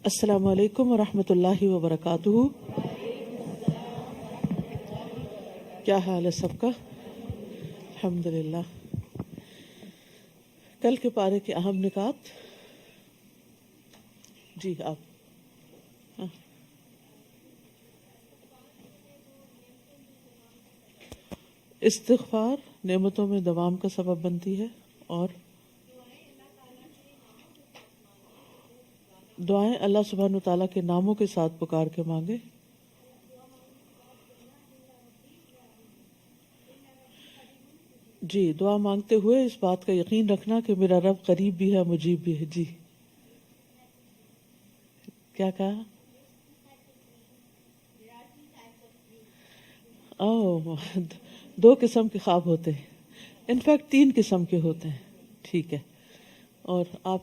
السلام علیکم ورحمۃ اللہ وبرکاتہ. کیا حال ہے سب کا؟ الحمد للہ. کل کے پارے کے اہم نکات. جی آپ. استغفار نعمتوں میں دوام کا سبب بنتی ہے، اور دعائیں اللہ سبحانہ وتعالیٰ کے ناموں کے ساتھ پکار کے مانگے. جی، دعا مانگتے ہوئے اس بات کا یقین رکھنا کہ میرا رب قریب بھی ہے، مجیب بھی ہے. جی کیا کہا؟ او دو قسم کے خواب ہوتے ہیں، انفیکٹ 3 قسم کے ہوتے ہیں. ٹھیک ہے. اور آپ،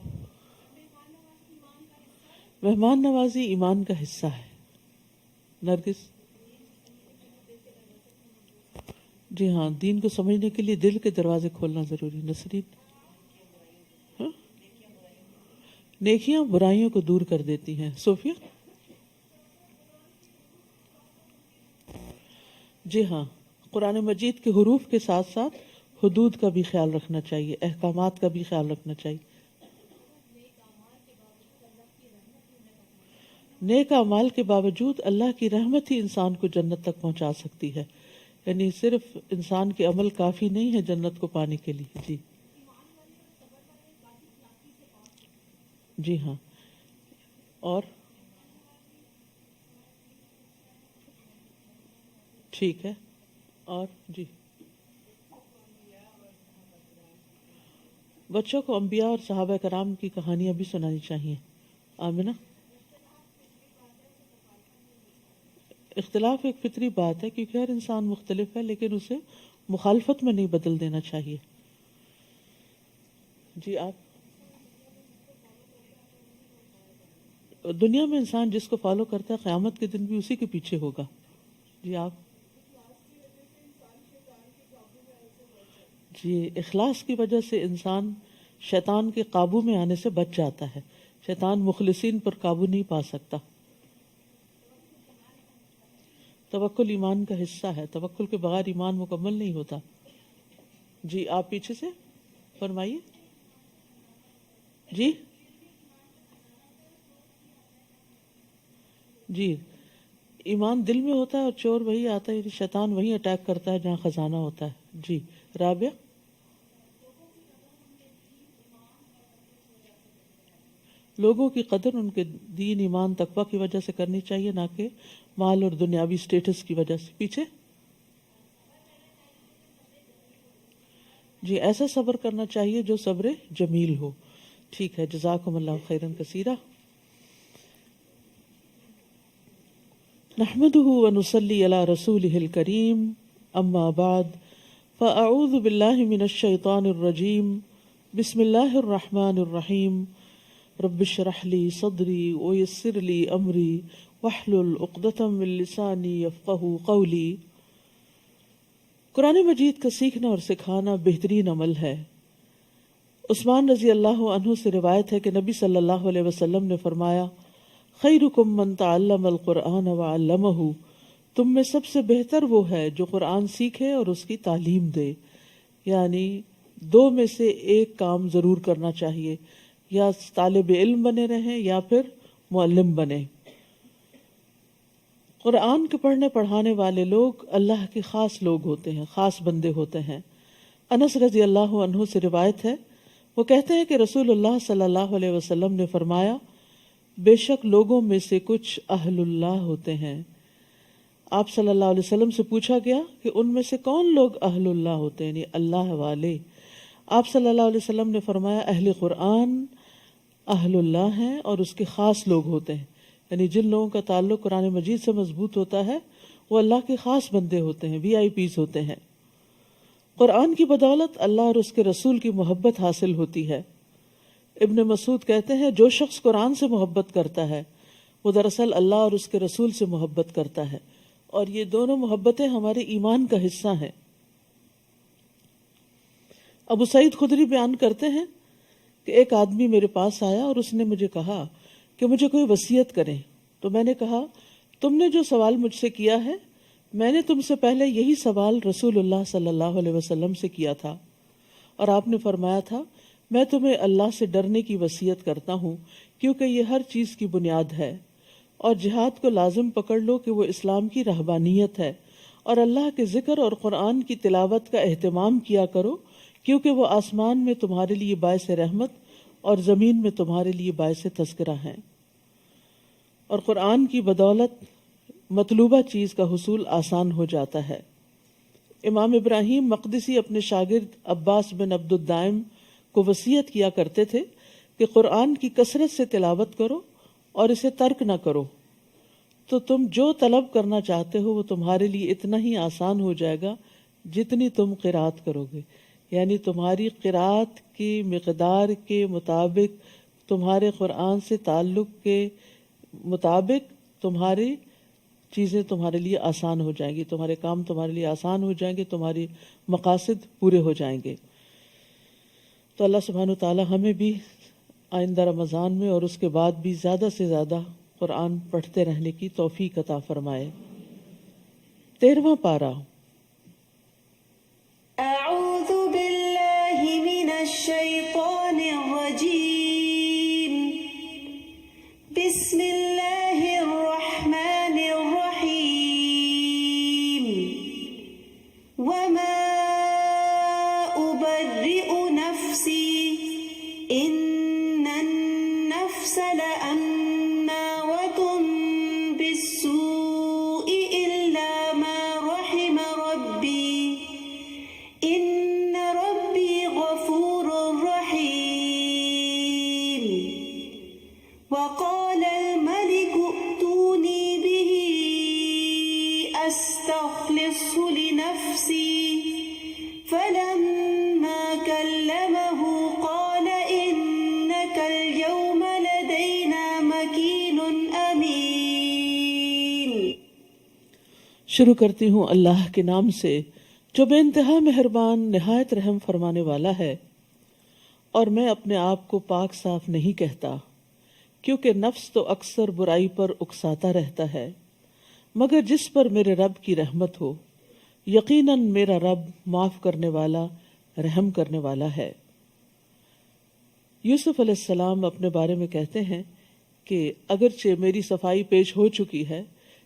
مہمان نوازی ایمان کا حصہ ہے. نرگس؟ جی ہاں، دین کو سمجھنے کے لیے دل کے دروازے کھولنا ضروری. نسرین؟ ہاں؟ نیکیاں برائیوں کو دور کر دیتی ہیں. صوفیہ؟ جی ہاں، قرآن مجید کے حروف کے ساتھ ساتھ حدود کا بھی خیال رکھنا چاہیے، احکامات کا بھی خیال رکھنا چاہیے. نیک اعمال کے باوجود اللہ کی رحمت ہی انسان کو جنت تک پہنچا سکتی ہے. یعنی صرف انسان کے عمل کافی نہیں ہے جنت کو پانے کے لیے. جی جی ہاں. اور ٹھیک ہے. اور جی، بچوں کو انبیاء اور صحابہ کرام کی کہانیاں بھی سنانی چاہیے. آمنہ؟ اختلاف ایک فطری بات ہے، کیونکہ ہر انسان مختلف ہے، لیکن اسے مخالفت میں نہیں بدل دینا چاہیے. جی آپ. دنیا میں انسان جس کو فالو کرتا ہے قیامت کے دن بھی اسی کے پیچھے ہوگا. جی آپ. جی، اخلاص کی وجہ سے انسان شیطان کے قابو میں آنے سے بچ جاتا ہے. شیطان مخلصین پر قابو نہیں پا سکتا. توکل ایمان کا حصہ ہے، توکل کے بغیر ایمان مکمل نہیں ہوتا. جی آپ پیچھے سے فرمائیے. جی جی، ایمان دل میں ہوتا ہے اور چور وہی آتا ہے، یعنی شیطان وہی اٹیک کرتا ہے جہاں خزانہ ہوتا ہے. جی رابعہ؟ لوگوں کی قدر ان کے دین، ایمان، تقوی کی وجہ سے کرنی چاہیے، نہ کہ مال اور دنیاوی سٹیٹس کی وجہ سے. پیچھے؟ جی، ایسا صبر کرنا چاہیے جو صبر جمیل ہو. ٹھیک ہے، جزاکم اللہ خیرا کثیرا. نحمده ونصلي على رسوله الكريم، اما بعد، فاعوذ باللہ من الشیطان الرجیم. بسم اللہ الرحمن الرحیم. رب اشرح لي صدری ويسر لي امری واحلل عقدۃ من لسانی یفقهوا قولی. قرآن مجید کا سیکھنا اور سکھانا بہترین عمل ہے. عثمان رضی اللہ عنہ سے روایت ہے کہ نبی صلی اللہ علیہ وسلم نے فرمایا، خیرکم من تعلم القرآن وعلمہ، تم میں سب سے بہتر وہ ہے جو قرآن سیکھے اور اس کی تعلیم دے. یعنی 2 میں سے ایک کام ضرور کرنا چاہیے، یا طالب علم بنے رہیں یا پھر معلم بنے. قرآن کے پڑھنے پڑھانے والے لوگ اللہ کے خاص لوگ ہوتے ہیں، خاص بندے ہوتے ہیں. انس رضی اللہ عنہ سے روایت ہے، وہ کہتے ہیں کہ رسول اللہ صلی اللہ علیہ وسلم نے فرمایا، بے شک لوگوں میں سے کچھ اہل اللہ ہوتے ہیں. آپ صلی اللہ علیہ وسلم سے پوچھا گیا کہ ان میں سے کون لوگ اہل اللہ ہوتے ہیں، یعنی اللہ والے. آپ صلی اللہ علیہ وسلم نے فرمایا، اہل قرآن اہل اللہ ہیں اور اس کے خاص لوگ ہوتے ہیں. یعنی جن لوگوں کا تعلق قرآن مجید سے مضبوط ہوتا ہے وہ اللہ کے خاص بندے ہوتے ہیں، VIPs ہوتے ہیں. قرآن کی بدولت اللہ اور اس کے رسول کی محبت حاصل ہوتی ہے. ابن مسعود کہتے ہیں، جو شخص قرآن سے محبت کرتا ہے وہ دراصل اللہ اور اس کے رسول سے محبت کرتا ہے، اور یہ دونوں محبتیں ہمارے ایمان کا حصہ ہیں. ابو سعید خدری بیان کرتے ہیں کہ ایک آدمی میرے پاس آیا اور اس نے مجھے کہا کہ مجھے کوئی وصیت کریں، تو میں نے کہا تم نے جو سوال مجھ سے کیا ہے میں نے تم سے پہلے یہی سوال رسول اللہ صلی اللہ علیہ وسلم سے کیا تھا، اور آپ نے فرمایا تھا میں تمہیں اللہ سے ڈرنے کی وصیت کرتا ہوں کیونکہ یہ ہر چیز کی بنیاد ہے، اور جہاد کو لازم پکڑ لو کہ وہ اسلام کی رہبانیت ہے، اور اللہ کے ذکر اور قرآن کی تلاوت کا اہتمام کیا کرو کیونکہ وہ آسمان میں تمہارے لیے باعث رحمت اور زمین میں تمہارے لیے باعث تذکرہ ہیں، اور قرآن کی بدولت مطلوبہ چیز کا حصول آسان ہو جاتا ہے۔ امام ابراہیم مقدسی اپنے شاگرد عباس بن عبد الدائم کو وصیت کیا کرتے تھے کہ قرآن کی کثرت سے تلاوت کرو اور اسے ترک نہ کرو، تو تم جو طلب کرنا چاہتے ہو وہ تمہارے لیے اتنا ہی آسان ہو جائے گا جتنی تم قرات کرو گے، یعنی تمہاری قرات کی مقدار کے مطابق، تمہارے قرآن سے تعلق کے مطابق تمہاری چیزیں تمہارے لیے آسان ہو جائیں گی، تمہارے کام تمہارے لیے آسان ہو جائیں گے، تمہاری مقاصد پورے ہو جائیں گے۔ تو اللہ سبحانہ وتعالی ہمیں بھی آئندہ رمضان میں اور اس کے بعد بھی زیادہ سے زیادہ قرآن پڑھتے رہنے کی توفیق عطا فرمائے۔ 13واں پارہ۔ اعوذ باللہ من الشیطان الرجیم، بسم اللہ الرحمن الرحیم، وما ابرئ نفسی ان النفس لأمارۃ بالسوء الا ما رحم ربی ان ربی غفور رحیم، وقال الملك ائتوني به استخلصه لنفسي فلما كلمه قال انك اليوم لدينا مكين امين۔ شروع کرتی ہوں اللہ کے نام سے جو بے انتہا مہربان نہایت رحم فرمانے والا ہے، اور میں اپنے آپ کو پاک صاف نہیں کہتا کیونکہ نفس تو اکثر برائی پر اکساتا رہتا ہے، مگر جس پر میرے رب کی رحمت ہو، یقیناً میرا رب معاف کرنے والا رحم کرنے والا ہے۔ یوسف علیہ السلام اپنے بارے میں کہتے ہیں کہ اگرچہ میری صفائی پیش ہو چکی ہے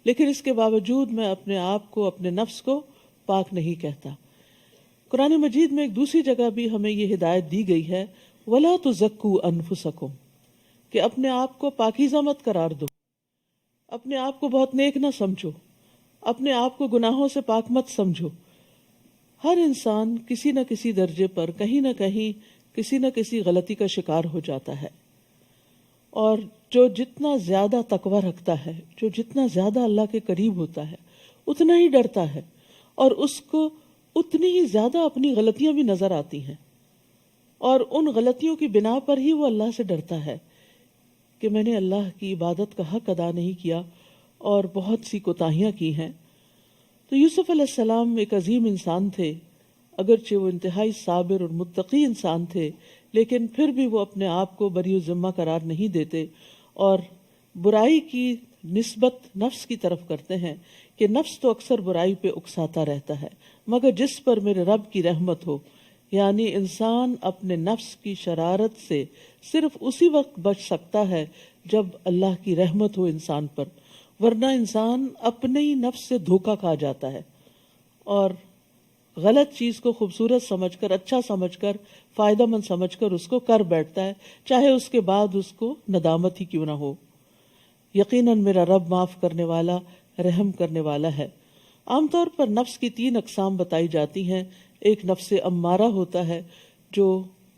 لیکن اس کے باوجود میں اپنے آپ کو، اپنے نفس کو پاک نہیں کہتا۔ قرآن مجید میں ایک دوسری جگہ بھی ہمیں یہ ہدایت دی گئی ہے، وَلَا تُزَكُّوا أَنفُسَكُمْ، کہ اپنے آپ کو پاکیزہ مت قرار دو، اپنے آپ کو بہت نیک نہ سمجھو، اپنے آپ کو گناہوں سے پاک مت سمجھو۔ ہر انسان کسی نہ کسی درجے پر کہیں نہ کہیں کسی نہ کسی غلطی کا شکار ہو جاتا ہے، اور جو جتنا زیادہ تقوی رکھتا ہے، جو جتنا زیادہ اللہ کے قریب ہوتا ہے، اتنا ہی ڈرتا ہے، اور اس کو اتنی ہی زیادہ اپنی غلطیاں بھی نظر آتی ہیں، اور ان غلطیوں کی بنا پر ہی وہ اللہ سے ڈرتا ہے کہ میں نے اللہ کی عبادت کا حق ادا نہیں کیا اور بہت سی کوتاہیاں کی ہیں۔ تو یوسف علیہ السلام ایک عظیم انسان تھے، اگرچہ وہ انتہائی صابر اور متقی انسان تھے، لیکن پھر بھی وہ اپنے آپ کو بری ذمہ قرار نہیں دیتے اور برائی کی نسبت نفس کی طرف کرتے ہیں کہ نفس تو اکثر برائی پہ اکساتا رہتا ہے، مگر جس پر میرے رب کی رحمت ہو، یعنی انسان اپنے نفس کی شرارت سے صرف اسی وقت بچ سکتا ہے جب اللہ کی رحمت ہو انسان پر، ورنہ انسان اپنے ہی نفس سے دھوکا کھا جاتا ہے اور غلط چیز کو خوبصورت سمجھ کر، اچھا سمجھ کر، فائدہ مند سمجھ کر اس کو کر بیٹھتا ہے، چاہے اس کے بعد اس کو ندامت ہی کیوں نہ ہو۔ یقیناً میرا رب معاف کرنے والا، رحم کرنے والا ہے۔ عام طور پر نفس کی 3 اقسام بتائی جاتی ہیں۔ ایک نفس امارہ ہوتا ہے جو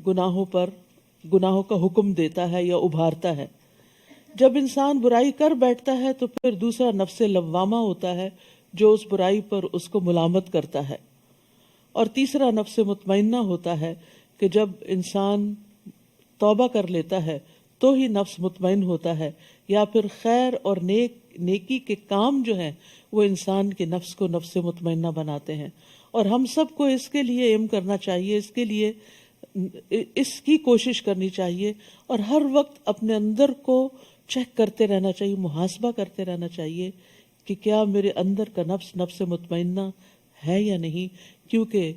گناہوں کا حکم دیتا ہے یا ابھارتا ہے۔ جب انسان برائی کر بیٹھتا ہے تو پھر دوسرا نفس لوامہ ہوتا ہے جو اس برائی پر اس کو ملامت کرتا ہے، اور تیسرا نفس مطمئنہ ہوتا ہے کہ جب انسان توبہ کر لیتا ہے تو ہی نفس مطمئن ہوتا ہے، یا پھر خیر اور نیکی کے کام جو ہیں وہ انسان کے نفس کو نفس مطمئنہ بناتے ہیں۔ اور ہم سب کو اس کے لیے ایم کرنا چاہیے، اس کے لیے اس کی کوشش کرنی چاہیے، اور ہر وقت اپنے اندر کو چیک کرتے رہنا چاہیے، محاسبہ کرتے رہنا چاہیے کہ کیا میرے اندر کا نفس مطمئنہ ہے یا نہیں، کیونکہ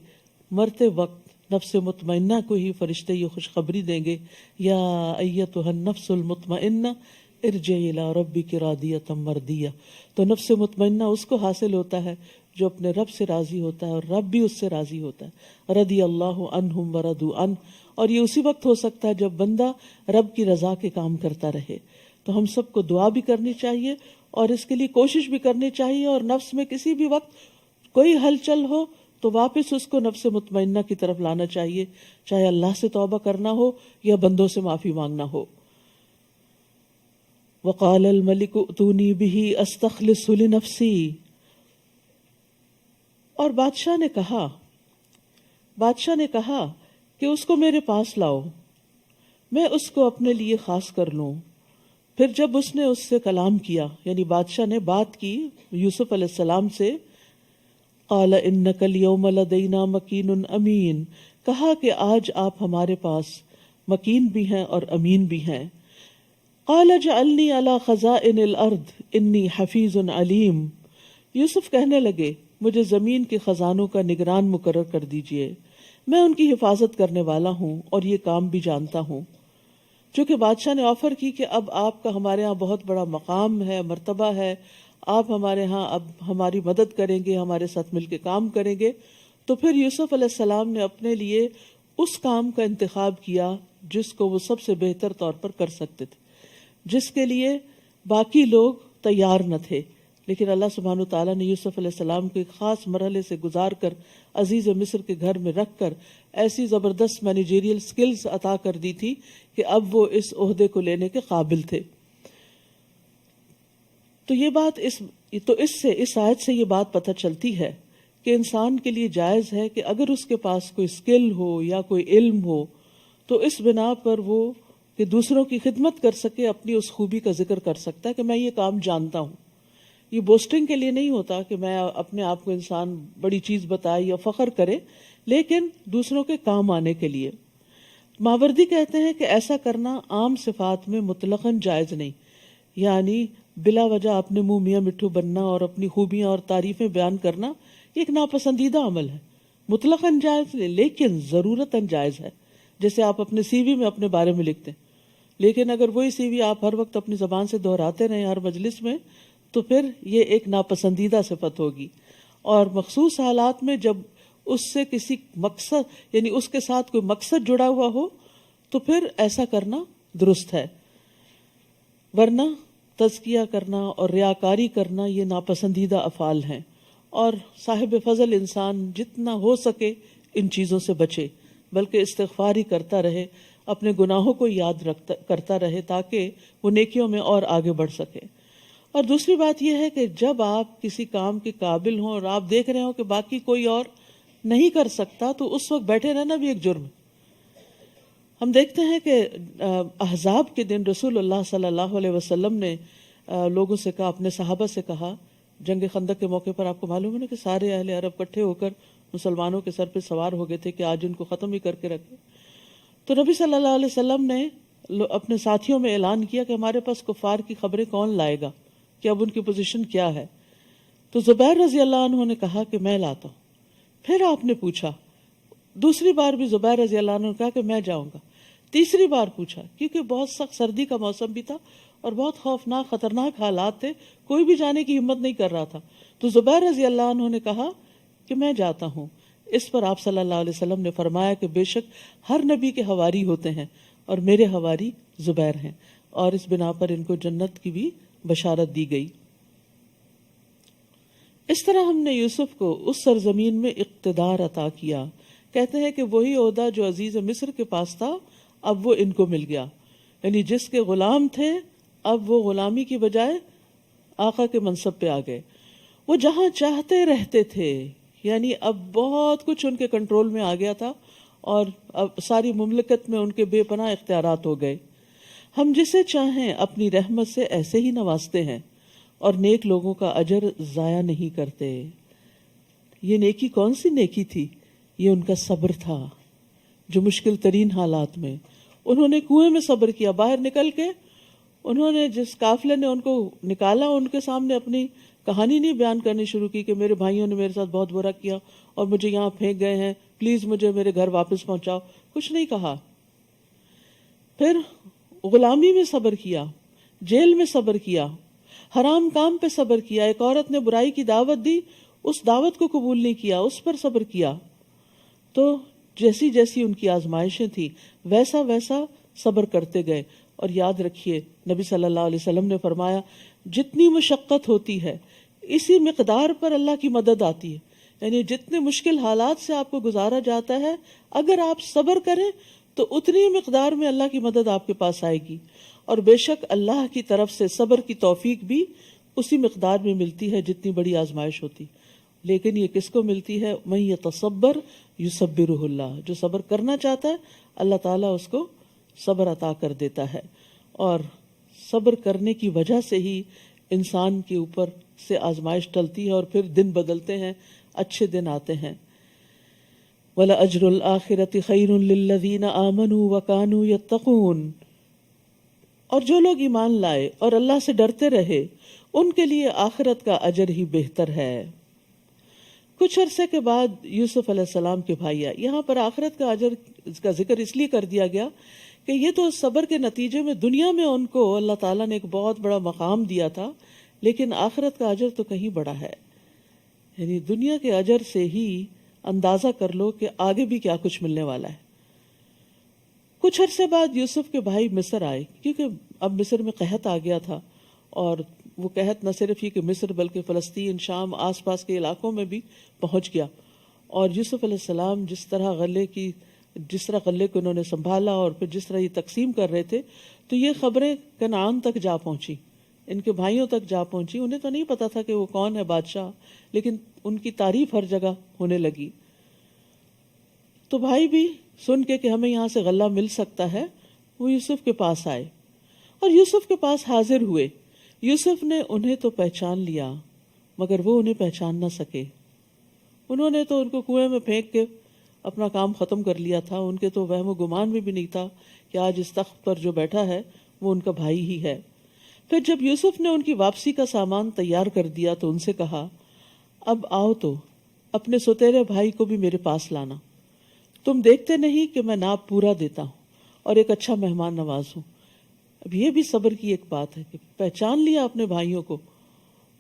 مرتے وقت نفس مطمئنہ کو ہی فرشتے یہ خوشخبری دیں گے، یا ایتھا النفس المطمئنہ ارجعی الی ربک راضیۃ مرضیہ۔ تو نفس مطمئنہ اس کو حاصل ہوتا ہے جو اپنے رب سے راضی ہوتا ہے اور رب بھی اس سے راضی ہوتا ہے، رضی اللہ عنہم ورضوا عنہ۔ اور یہ اسی وقت ہو سکتا ہے جب بندہ رب کی رضا کے کام کرتا رہے۔ تو ہم سب کو دعا بھی کرنی چاہیے اور اس کے لیے کوشش بھی کرنی چاہیے، اور نفس میں کسی بھی وقت کوئی ہلچل ہو تو واپس اس کو نفس مطمئنہ کی طرف لانا چاہیے، چاہے اللہ سے توبہ کرنا ہو یا بندوں سے معافی مانگنا ہو۔ وقال الملک ائتونی بہ استخلصہ لنفسی، اور بادشاہ نے کہا کہ اس کو میرے پاس لاؤ، میں اس کو اپنے لیے خاص کر لوں۔ پھر جب اس نے اس سے کلام کیا، یعنی بادشاہ نے بات کی یوسف علیہ السلام سے، قال انک اليوم لدینا مکین امین، کہا کہ آج آپ ہمارے پاس مکین بھی ہیں اور امین بھی ہیں۔ قال اجعلنی علی خزائن الارض انی حفیظ علیم، یوسف کہنے لگے مجھے زمین کے خزانوں کا نگران مقرر کر دیجئے، میں ان کی حفاظت کرنے والا ہوں اور یہ کام بھی جانتا ہوں۔ چونکہ بادشاہ نے آفر کی کہ اب آپ کا ہمارے ہاں بہت بڑا مقام ہے، مرتبہ ہے، آپ ہمارے ہاں اب ہماری مدد کریں گے، ہمارے ساتھ مل کے کام کریں گے، تو پھر یوسف علیہ السلام نے اپنے لیے اس کام کا انتخاب کیا جس کو وہ سب سے بہتر طور پر کر سکتے تھے، جس کے لیے باقی لوگ تیار نہ تھے، لیکن اللہ سبحانہ تعالیٰ نے یوسف علیہ السلام کو ایک خاص مرحلے سے گزار کر عزیز مصر کے گھر میں رکھ کر ایسی زبردست مینیجریل سکلز عطا کر دی تھی کہ اب وہ اس عہدے کو لینے کے قابل تھے۔ تو یہ بات اس آیت سے یہ بات پتہ چلتی ہے کہ انسان کے لیے جائز ہے کہ اگر اس کے پاس کوئی سکل ہو یا کوئی علم ہو تو اس بنا پر وہ کہ دوسروں کی خدمت کر سکے، اپنی اس خوبی کا ذکر کر سکتا ہے کہ میں یہ کام جانتا ہوں۔ یہ بوسٹنگ کے لیے نہیں ہوتا کہ میں اپنے آپ کو انسان بڑی چیز بتائے یا فخر کرے، لیکن دوسروں کے کام آنے کے لیے۔ ماوردی کہتے ہیں کہ ایسا کرنا عام صفات میں مطلقاً جائز نہیں، یعنی بلا وجہ اپنے منہ میاں مٹھو بننا اور اپنی خوبیاں اور تعریفیں بیان کرنا یہ ایک ناپسندیدہ عمل ہے، مطلقاً جائز نہیں لیکن ضرورتاً جائز ہے۔ جیسے آپ اپنے سی وی میں اپنے بارے میں لکھتے ہیں، لیکن اگر وہی سی وی آپ ہر وقت اپنی زبان سے دہراتے رہیں ہر مجلس میں تو پھر یہ ایک ناپسندیدہ صفت ہوگی، اور مخصوص حالات میں جب اس سے کسی مقصد یعنی اس کے ساتھ کوئی مقصد جڑا ہوا ہو تو پھر ایسا کرنا درست ہے، ورنہ تزکیہ کرنا اور ریاکاری کرنا یہ ناپسندیدہ افعال ہیں۔ اور صاحب فضل انسان جتنا ہو سکے ان چیزوں سے بچے، بلکہ استغفار ہی کرتا رہے، اپنے گناہوں کو یاد کرتا رہے تاکہ وہ نیکیوں میں اور آگے بڑھ سکے۔ اور دوسری بات یہ ہے کہ جب آپ کسی کام کے قابل ہوں اور آپ دیکھ رہے ہوں کہ باقی کوئی اور نہیں کر سکتا تو اس وقت بیٹھے رہنا بھی ایک جرم ہے۔ ہم دیکھتے ہیں کہ احزاب کے دن رسول اللہ صلی اللہ علیہ وسلم نے لوگوں سے کہا، اپنے صحابہ سے کہا، جنگ خندق کے موقع پر آپ کو معلوم ہے نا کہ سارے اہل عرب کٹھے ہو کر مسلمانوں کے سر پہ سوار ہو گئے تھے کہ آج ان کو ختم ہی کر کے رکھے۔ تو نبی صلی اللہ علیہ وسلم نے اپنے ساتھیوں میں اعلان کیا کہ ہمارے پاس کفار کی خبریں کون لائے گا، کہ اب ان کی پوزیشن کیا ہے۔ تو زبیر رضی اللہ عنہ نے کہا کہ میں لاتا ہوں۔ پھر آپ نے پوچھا، دوسری بار بھی زبیر رضی اللہ عنہ نے کہا کہ میں جاؤں گا۔ تیسری بار پوچھا، کیونکہ بہت سخت سردی کا موسم بھی تھا اور بہت خوفناک خطرناک حالات تھے، کوئی بھی جانے کی ہمت نہیں کر رہا تھا۔ تو زبیر رضی اللہ عنہ نے کہا کہ میں جاتا ہوں۔ اس پر آپ صلی اللہ علیہ وسلم نے فرمایا کہ بے شک ہر نبی کے حواری ہوتے ہیں اور میرے حواری زبیر ہیں، اور اس بنا پر ان کو جنت کی بھی بشارت دی گئی۔ اس طرح ہم نے یوسف کو اس سرزمین میں اقتدار عطا کیا۔ کہتے ہیں کہ وہی عہدہ جو عزیز مصر کے پاس تھا اب وہ ان کو مل گیا، یعنی جس کے غلام تھے اب وہ غلامی کی بجائے آقا کے منصب پہ آ گئے۔ وہ جہاں چاہتے رہتے تھے، یعنی اب بہت کچھ ان کے کنٹرول میں آ گیا تھا اور اب ساری مملکت میں ان کے بے پناہ اختیارات ہو گئے۔ ہم جسے چاہیں اپنی رحمت سے ایسے ہی نوازتے ہیں اور نیک لوگوں کا اجر ضائع نہیں کرتے۔ یہ نیکی کون سی نیکی تھی؟ یہ ان کا صبر تھا، جو مشکل ترین حالات میں انہوں نے کنویں میں صبر کیا، باہر نکل کے انہوں نے جس قافلے نے ان کو نکالا ان کے سامنے اپنی کہانی نہیں بیان کرنی شروع کی کہ میرے بھائیوں نے میرے ساتھ بہت برا کیا اور مجھے یہاں پھینک گئے ہیں، پلیز مجھے میرے گھر واپس پہنچاؤ، کچھ نہیں کہا. پھر غلامی میں صبر کیا، جیل میں صبر کیا، حرام کام پہ صبر کیا. ایک عورت نے برائی کی دعوت دی، اس دعوت کو قبول نہیں کیا، اس پر صبر کیا. تو جیسی جیسی ان کی آزمائشیں تھیں ویسا ویسا صبر کرتے گئے. اور یاد رکھیے نبی صلی اللہ علیہ وسلم نے فرمایا جتنی مشقت ہوتی ہے اسی مقدار پر اللہ کی مدد آتی ہے. یعنی جتنے مشکل حالات سے آپ کو گزارا جاتا ہے اگر آپ صبر کریں تو اتنی مقدار میں اللہ کی مدد آپ کے پاس آئے گی. اور بے شک اللہ کی طرف سے صبر کی توفیق بھی اسی مقدار میں ملتی ہے جتنی بڑی آزمائش ہوتی. لیکن یہ کس کو ملتی ہے؟ من یتصبر یصبرہ اللہ، جو صبر کرنا چاہتا ہے اللہ تعالیٰ اس کو صبر عطا کر دیتا ہے. اور صبر کرنے کی وجہ سے ہی انسان کے اوپر سے آزمائش ٹلتی ہے اور پھر دن بدلتے ہیں، اچھے دن آتے ہیں. وَلَأَجْرُ الْآخِرَةِ خَيْرٌ لِلَّذِينَ آمَنُوا وَكَانُوا يَتَّقُونَ، اور جو لوگ ایمان لائے اور اللہ سے ڈرتے رہے ان کے لیے آخرت کا اجر ہی بہتر ہے. کچھ عرصے کے بعد یوسف علیہ السلام کے بھائی آئے. یہاں پر آخرت کا اجر کا ذکر اس لیے کر دیا گیا کہ یہ تو صبر کے نتیجے میں دنیا میں ان کو اللہ تعالیٰ نے ایک بہت بڑا مقام دیا تھا، لیکن آخرت کا اجر تو کہیں بڑا ہے. یعنی دنیا کے اجر سے ہی اندازہ کر لو کہ آگے بھی کیا کچھ ملنے والا ہے. کچھ عرصے بعد یوسف کے بھائی مصر آئے، کیونکہ اب مصر میں قحط آ گیا تھا، اور وہ قحط نہ صرف ہی کہ مصر بلکہ فلسطین، شام، آس پاس کے علاقوں میں بھی پہنچ گیا. اور یوسف علیہ السلام جس طرح غلے کو انہوں نے سنبھالا اور پھر جس طرح یہ تقسیم کر رہے تھے تو یہ خبریں کنعان تک جا پہنچی، ان کے بھائیوں تک جا پہنچی. انہیں تو نہیں پتا تھا کہ وہ کون ہے بادشاہ، لیکن ان کی تعریف ہر جگہ ہونے لگی. تو بھائی بھی سن کے کہ ہمیں یہاں سے غلہ مل سکتا ہے وہ یوسف کے پاس آئے اور یوسف کے پاس حاضر ہوئے. یوسف نے انہیں تو پہچان لیا مگر وہ انہیں پہچان نہ سکے. انہوں نے تو ان کو کنویں میں پھینک کے اپنا کام ختم کر لیا تھا. ان کے تو وہم و گمان میں بھی نہیں تھا کہ آج اس تخت پر جو بیٹھا ہے وہ ان کا بھائی ہی ہے. پھر جب یوسف نے ان کی واپسی کا سامان تیار کر دیا تو ان سے کہا اب آؤ تو اپنے سوتیرے بھائی کو بھی میرے پاس لانا. تم دیکھتے نہیں کہ میں ناپ پورا دیتا ہوں اور ایک اچھا مہمان نواز ہوں. اب یہ بھی صبر کی ایک بات ہے کہ پہچان لیا اپنے بھائیوں کو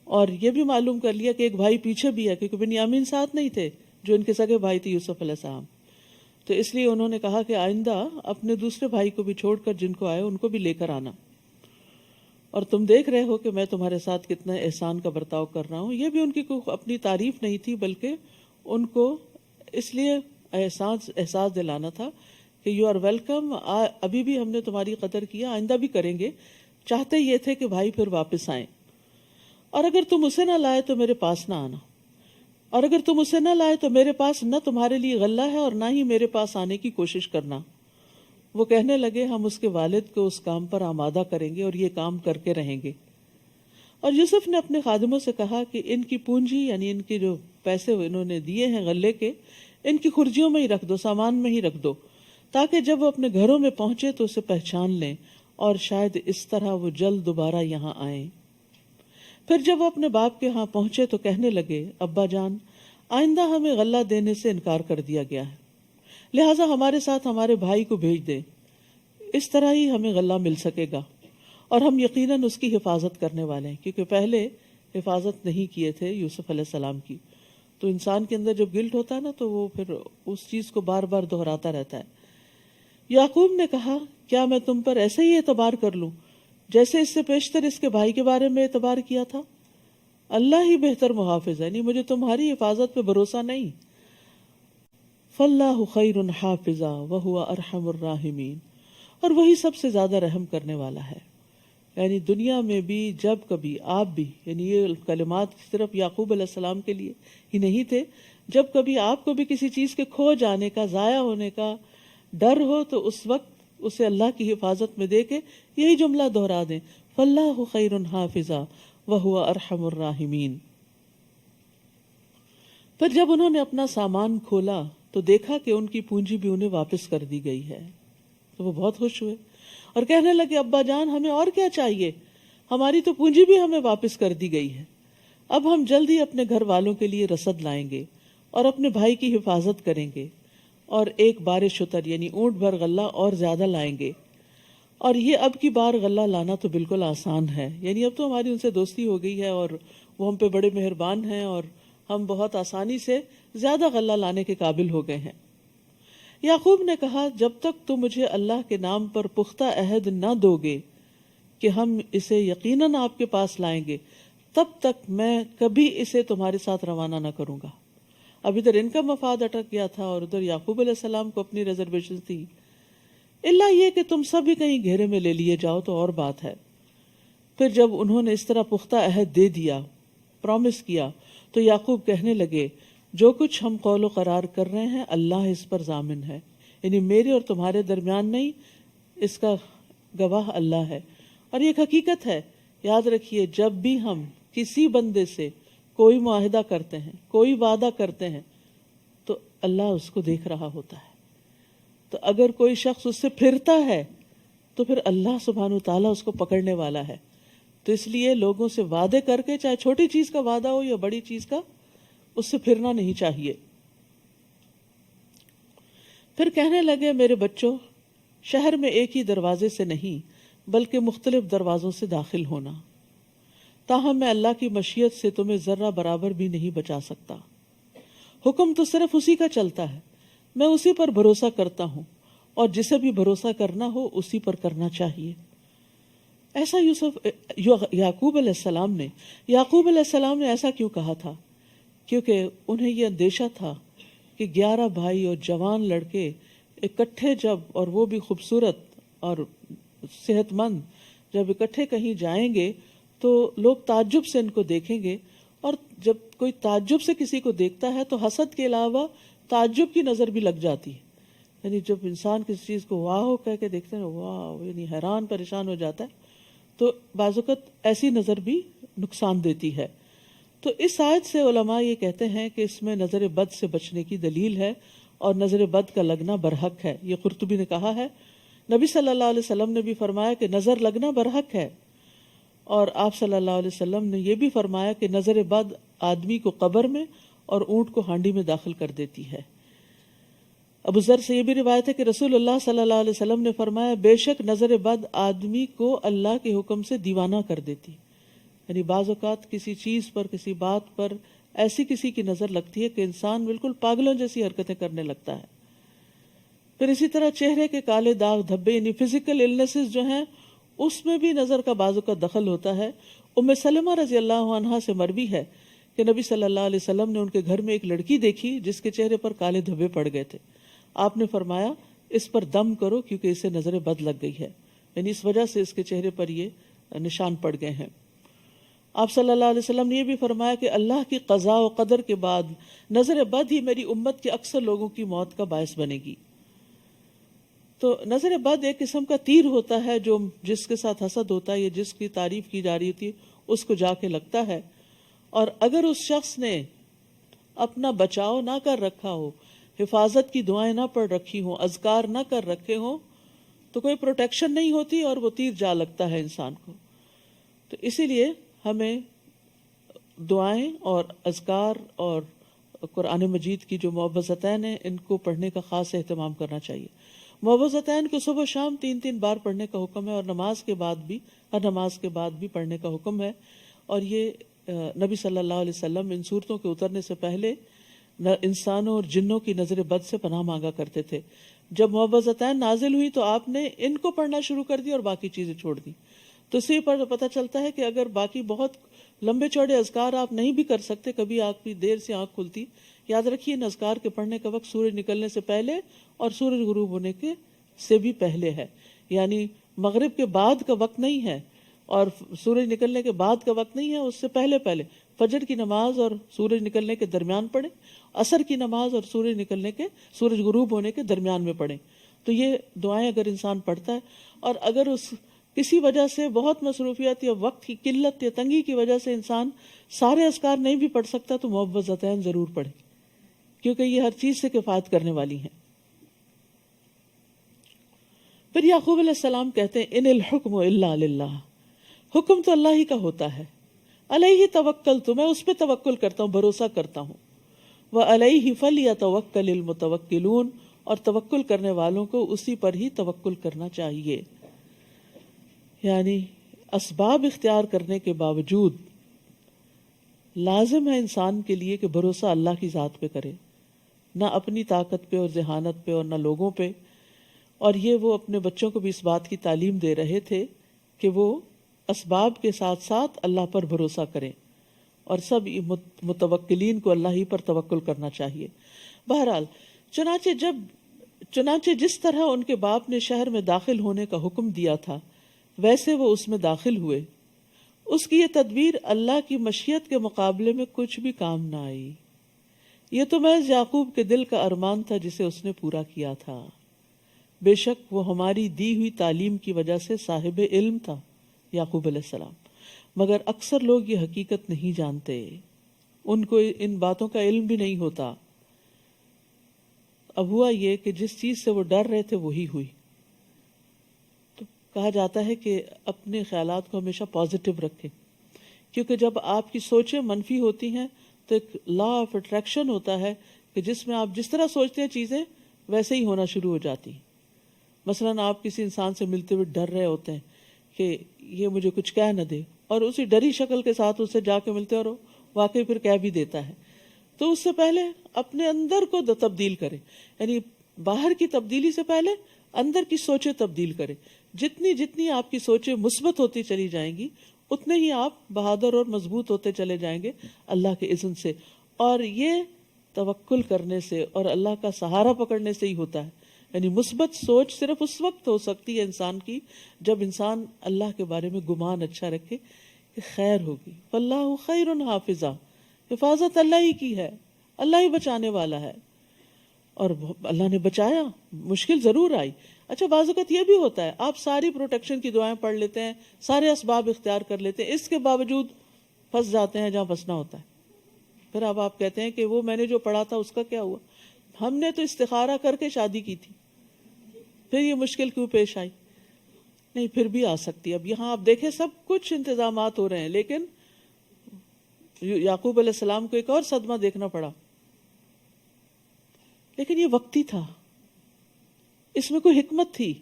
اور یہ بھی معلوم کر لیا کہ ایک بھائی پیچھے بھی ہے، کیونکہ بنیامین ساتھ نہیں تھے جو ان کے سگے بھائی تھے یوسف علیہ السلام. تو اس لیے انہوں نے کہا کہ آئندہ اپنے دوسرے بھائی کو بھی چھوڑ کر جن کو آئے ان کو بھی لے کر آنا. اور تم دیکھ رہے ہو کہ میں تمہارے ساتھ کتنا احسان کا برتاؤ کر رہا ہوں. یہ بھی ان کی کوئی اپنی تعریف نہیں تھی بلکہ ان کو اس لیے احساس دلانا تھا کہ یو آر ویلکم، ابھی بھی ہم نے تمہاری قدر کیا، آئندہ بھی کریں گے. چاہتے یہ تھے کہ بھائی پھر واپس آئیں. اور اگر تم اسے نہ لائے تو میرے پاس نہ آنا، اور اگر تم اسے نہ لائے تو میرے پاس نہ تمہارے لیے غلہ ہے اور نہ ہی میرے پاس آنے کی کوشش کرنا. وہ کہنے لگے ہم اس کے والد کو اس کام پر آمادہ کریں گے اور یہ کام کر کے رہیں گے. اور یوسف نے اپنے خادموں سے کہا کہ ان کی پونجی یعنی ان کے جو پیسے انہوں نے دیے ہیں غلے کے، ان کی خرجیوں میں ہی رکھ دو، سامان میں ہی رکھ دو، تاکہ جب وہ اپنے گھروں میں پہنچے تو اسے پہچان لیں اور شاید اس طرح وہ جلد دوبارہ یہاں آئیں. پھر جب وہ اپنے باپ کے ہاں پہنچے تو کہنے لگے ابا جان آئندہ ہمیں غلہ دینے سے انکار کر دیا گیا ہے، لہٰذا ہمارے ساتھ ہمارے بھائی کو بھیج دیں، اس طرح ہی ہمیں غلہ مل سکے گا اور ہم یقیناً اس کی حفاظت کرنے والے ہیں. کیونکہ پہلے حفاظت نہیں کیے تھے یوسف علیہ السلام کی. تو انسان کے اندر جب گلٹ ہوتا ہے نا تو وہ پھر اس چیز کو بار بار دہراتا رہتا ہے. یعقوب نے کہا کیا میں تم پر ایسے ہی اعتبار کر لوں جیسے اس سے پیشتر اس کے بھائی کے بارے میں اعتبار کیا تھا؟ اللہ ہی بہتر محافظ ہے، یعنی مجھے تمہاری حفاظت پہ بھروسہ نہیں. فاللہ خیر حافظا وہو ارحم الراحمین، اور وہی سب سے زیادہ رحم کرنے والا ہے. یعنی دنیا میں بھی جب کبھی آپ بھی، یعنی یہ کلمات صرف یعقوب علیہ السلام کے لیے ہی نہیں تھے، جب کبھی آپ کو بھی کسی چیز کے کھو جانے کا، ضائع ہونے کا ڈر ہو تو اس وقت اسے اللہ کی حفاظت میں دے کے یہی جملہ دہرا دیں فاللہ خیر حافظا وہو ارحم الراحمین. پھر جب انہوں نے اپنا سامان کھولا تو دیکھا کہ ان کی پونجی بھی انہیں واپس کر دی گئی ہے تو وہ بہت خوش ہوئے اور کہنے لگے ابا جان ہمیں اور کیا چاہیے، ہماری تو پونجی بھی ہمیں واپس کر دی گئی ہے، اب ہم جلدی اپنے گھر والوں کے لیے رسد لائیں گے اور اپنے بھائی کی حفاظت کریں گے اور ایک بار شتر یعنی اونٹ بھر غلہ اور زیادہ لائیں گے، اور یہ اب کی بار غلہ لانا تو بالکل آسان ہے، یعنی اب تو ہماری ان سے دوستی ہو گئی ہے اور وہ ہم پہ بڑے مہربان ہیں اور ہم بہت آسانی سے زیادہ غلہ لانے کے قابل ہو گئے ہیں۔ یعقوب نے کہا جب تک تم مجھے اللہ کے نام پر پختہ عہد نہ دو گے کہ ہم اسے یقیناً آپ کے پاس لائیں گے، تب تک میں کبھی اسے تمہارے ساتھ روانہ نہ کروں گا۔ اب ادھر ان کا مفاد اٹک گیا تھا اور ادھر یعقوب علیہ السلام کو اپنی ریزرویشن تھی، اللہ یہ کہ تم سب بھی کہیں گھیرے میں لے لیے جاؤ تو اور بات ہے۔ پھر جب انہوں نے اس طرح پختہ عہد دے دیا، پرومس کیا، تو یعقوب کہنے لگے جو کچھ ہم قول و قرار کر رہے ہیں اللہ اس پر ضامن ہے، یعنی میرے اور تمہارے درمیان نہیں، اس کا گواہ اللہ ہے۔ اور یہ ایک حقیقت ہے، یاد رکھیے جب بھی ہم کسی بندے سے کوئی معاہدہ کرتے ہیں، کوئی وعدہ کرتے ہیں، تو اللہ اس کو دیکھ رہا ہوتا ہے۔ تو اگر کوئی شخص اس سے پھرتا ہے تو پھر اللہ سبحانہ وتعالیٰ اس کو پکڑنے والا ہے۔ تو اس لیے لوگوں سے وعدے کر کے، چاہے چھوٹی چیز کا وعدہ ہو یا بڑی چیز کا، اس سے پھرنا نہیں چاہیے۔ پھر کہنے لگے میرے بچوں، شہر میں ایک ہی دروازے سے نہیں بلکہ مختلف دروازوں سے داخل ہونا، تاہم میں اللہ کی مشیت سے تمہیں ذرہ برابر بھی نہیں بچا سکتا، حکم تو صرف اسی کا چلتا ہے، میں اسی پر بھروسہ کرتا ہوں اور جسے بھی بھروسہ کرنا ہو اسی پر کرنا چاہیے۔ ایسا یعقوب علیہ السلام نے ایسا کیوں کہا تھا؟ کیونکہ انہیں یہ اندیشہ تھا کہ 11 بھائی اور جوان لڑکے اکٹھے جب، اور وہ بھی خوبصورت اور صحت مند، جب اکٹھے کہیں جائیں گے تو لوگ تعجب سے ان کو دیکھیں گے، اور جب کوئی تعجب سے کسی کو دیکھتا ہے تو حسد کے علاوہ تعجب کی نظر بھی لگ جاتی ہے، یعنی جب انسان کسی چیز کو واہ کہہ کے دیکھتے ہیں، واہ، یعنی حیران پریشان ہو جاتا ہے، تو بعض اوقات ایسی نظر بھی نقصان دیتی ہے۔ تو اس آیت سے علماء یہ کہتے ہیں کہ اس میں نظر بد سے بچنے کی دلیل ہے اور نظر بد کا لگنا برحق ہے، یہ قرطبی نے کہا ہے۔ نبی صلی اللہ علیہ وسلم نے بھی فرمایا کہ نظر لگنا برحق ہے، اور آپ صلی اللہ علیہ وسلم نے یہ بھی فرمایا کہ نظر بد آدمی کو قبر میں اور اونٹ کو ہانڈی میں داخل کر دیتی ہے۔ ابو ذر سے یہ بھی روایت ہے کہ رسول اللہ صلی اللہ علیہ وسلم نے فرمایا بے شک نظر بد آدمی کو اللہ کے حکم سے دیوانہ کر دیتی، یعنی بعض اوقات کسی چیز پر، کسی بات پر ایسی کسی کی نظر لگتی ہے کہ انسان بالکل پاگلوں جیسی حرکتیں کرنے لگتا ہے۔ پھر اسی طرح چہرے کے کالے داغ دھبے، یعنی فزیکل النیسز جو ہیں، اس میں بھی نظر کا بعض اوقات دخل ہوتا ہے۔ ام سلمہ رضی اللہ عنہا سے مروی ہے کہ نبی صلی اللہ علیہ وسلم نے ان کے گھر میں ایک لڑکی دیکھی جس کے چہرے پر کالے دھبے پڑ گئے تھے۔ آپ نے فرمایا اس پر دم کرو کیونکہ اسے نظر بد لگ گئی ہے، یعنی اس وجہ سے اس کے چہرے پر یہ نشان پڑ گئے ہیں۔ آپ صلی اللہ علیہ وسلم نے یہ بھی فرمایا کہ اللہ کی قضاء و قدر کے بعد نظر بد ہی میری امت کے اکثر لوگوں کی موت کا باعث بنے گی۔ تو نظر بد ایک قسم کا تیر ہوتا ہے جو جس کے ساتھ حسد ہوتا ہے یا جس کی تعریف کی جا رہی تھی اس کو جا کے لگتا ہے، اور اگر اس شخص نے اپنا بچاؤ نہ کر رکھا ہو، حفاظت کی دعائیں نہ پڑھ رکھی ہوں، اذکار نہ کر رکھے ہوں، تو کوئی پروٹیکشن نہیں ہوتی اور وہ تیر جا لگتا ہے انسان کو۔ تو اسی لیے ہمیں دعائیں اور اذکار اور قرآن مجید کی جو معوذتین ہیں ان کو پڑھنے کا خاص اہتمام کرنا چاہیے۔ معوذتین کو صبح شام 3 بار پڑھنے کا حکم ہے، اور نماز کے بعد بھی، ہر نماز کے بعد بھی پڑھنے کا حکم ہے۔ اور یہ نبی صلی اللہ علیہ وسلم ان صورتوں کے اترنے سے پہلے انسانوں اور جنوں کی نظر بد سے پناہ مانگا کرتے تھے۔ جب معوذتین نازل ہوئی تو آپ نے ان کو پڑھنا شروع کر دیا اور باقی چیزیں چھوڑ دی۔ تو اسی پر پتہ چلتا ہے کہ اگر باقی بہت لمبے چوڑے اذکار آپ نہیں بھی کر سکتے، کبھی آپ کی دیر سے آنکھ کھلتی، یاد رکھیے ان اذکار کے پڑھنے کا وقت سورج نکلنے سے پہلے اور سورج غروب ہونے کے سے بھی پہلے ہے، یعنی مغرب کے بعد کا وقت نہیں ہے اور سورج نکلنے کے بعد کا وقت نہیں ہے، اس سے پہلے پہلے فجر کی نماز اور سورج نکلنے کے درمیان پڑھیں، عصر کی نماز اور سورج غروب ہونے کے درمیان میں پڑھیں۔ تو یہ دعائیں اگر انسان پڑھتا ہے، اور اگر اس کسی وجہ سے بہت مصروفیت یا وقت کی قلت یا تنگی کی وجہ سے انسان سارے اذکار نہیں بھی پڑھ سکتا تو معوذتین ضرور پڑھے، کیونکہ یہ ہر چیز سے کفایت کرنے والی ہیں۔ پھر یعقوب علیہ السلام کہتے ہیں ان الحکم الا للہ، حکم تو اللہ ہی کا ہوتا ہے، علیہ توکلت، میں اس پہ توکل کرتا ہوں، بھروسہ کرتا ہوں، وعلیہ فلیتوکل المتوکلون، اور توکل کرنے والوں کو اسی پر ہی توکل کرنا چاہیے۔ یعنی اسباب اختیار کرنے کے باوجود لازم ہے انسان کے لیے کہ بھروسہ اللہ کی ذات پہ کرے، نہ اپنی طاقت پہ اور ذہانت پہ اور نہ لوگوں پہ۔ اور یہ وہ اپنے بچوں کو بھی اس بات کی تعلیم دے رہے تھے کہ وہ اسباب کے ساتھ ساتھ اللہ پر بھروسہ کریں، اور سب متوکلین کو اللہ ہی پر توکل کرنا چاہیے۔ بہرحال چنانچہ جس طرح ان کے باپ نے شہر میں داخل ہونے کا حکم دیا تھا ویسے وہ اس میں داخل ہوئے۔ اس کی یہ تدبیر اللہ کی مشیت کے مقابلے میں کچھ بھی کام نہ آئی۔ یہ تو محض یعقوب کے دل کا ارمان تھا جسے اس نے پورا کیا تھا۔ بے شک وہ ہماری دی ہوئی تعلیم کی وجہ سے صاحب علم تھا یعقوب علیہ السلام، مگر اکثر لوگ یہ حقیقت نہیں جانتے، ان کو ان باتوں کا علم بھی نہیں ہوتا۔ اب ہوا یہ کہ جس چیز سے وہ ڈر رہے تھے وہی ہوئی۔ تو کہا جاتا ہے کہ اپنے خیالات کو ہمیشہ پازیٹیو رکھیں، کیونکہ جب آپ کی سوچیں منفی ہوتی ہیں تو ایک لا آف اٹریکشن ہوتا ہے کہ جس میں آپ جس طرح سوچتے ہیں چیزیں ویسے ہی ہونا شروع ہو جاتی ہیں۔ مثلاً آپ کسی انسان سے ملتے ہوئے ڈر رہے ہوتے ہیں کہ یہ مجھے کچھ کہہ نہ دے، اور اسی ڈری شکل کے ساتھ اس سے جا کے ملتے اور واقعی پھر کہہ بھی دیتا ہے، تو اس سے پہلے اپنے اندر کو تبدیل کرے، یعنی باہر کی تبدیلی سے پہلے اندر کی سوچیں تبدیل کرے۔ جتنی آپ کی سوچیں مثبت ہوتی چلی جائیں گی اتنے ہی آپ بہادر اور مضبوط ہوتے چلے جائیں گے اللہ کے اذن سے۔ اور یہ توکل کرنے سے اور اللہ کا سہارا پکڑنے سے ہی ہوتا ہے۔ یعنی مثبت سوچ صرف اس وقت ہو سکتی ہے انسان کی جب انسان اللہ کے بارے میں گمان اچھا رکھے کہ خیر ہوگی، فاللہ خیر حافظہ، حفاظت اللہ ہی کی ہے، اللہ ہی بچانے والا ہے۔ اور اللہ نے بچایا، مشکل ضرور آئی۔ اچھا بعض اوقات یہ بھی ہوتا ہے آپ ساری پروٹیکشن کی دعائیں پڑھ لیتے ہیں، سارے اسباب اختیار کر لیتے ہیں، اس کے باوجود پھنس جاتے ہیں جہاں پھنسنا ہوتا ہے۔ پھر اب آپ کہتے ہیں کہ وہ میں نے جو پڑھا تھا اس کا کیا ہوا؟ ہم نے تو استخارہ کر کے شادی کی تھی، پھر یہ مشکل کیوں پیش آئی؟ نہیں، پھر بھی آ سکتی ہے۔ اب یہاں آپ دیکھیں سب کچھ انتظامات ہو رہے ہیں، لیکن یعقوب علیہ السلام کو ایک اور صدمہ دیکھنا پڑا، لیکن یہ وقتی تھا، اس میں کوئی حکمت تھی،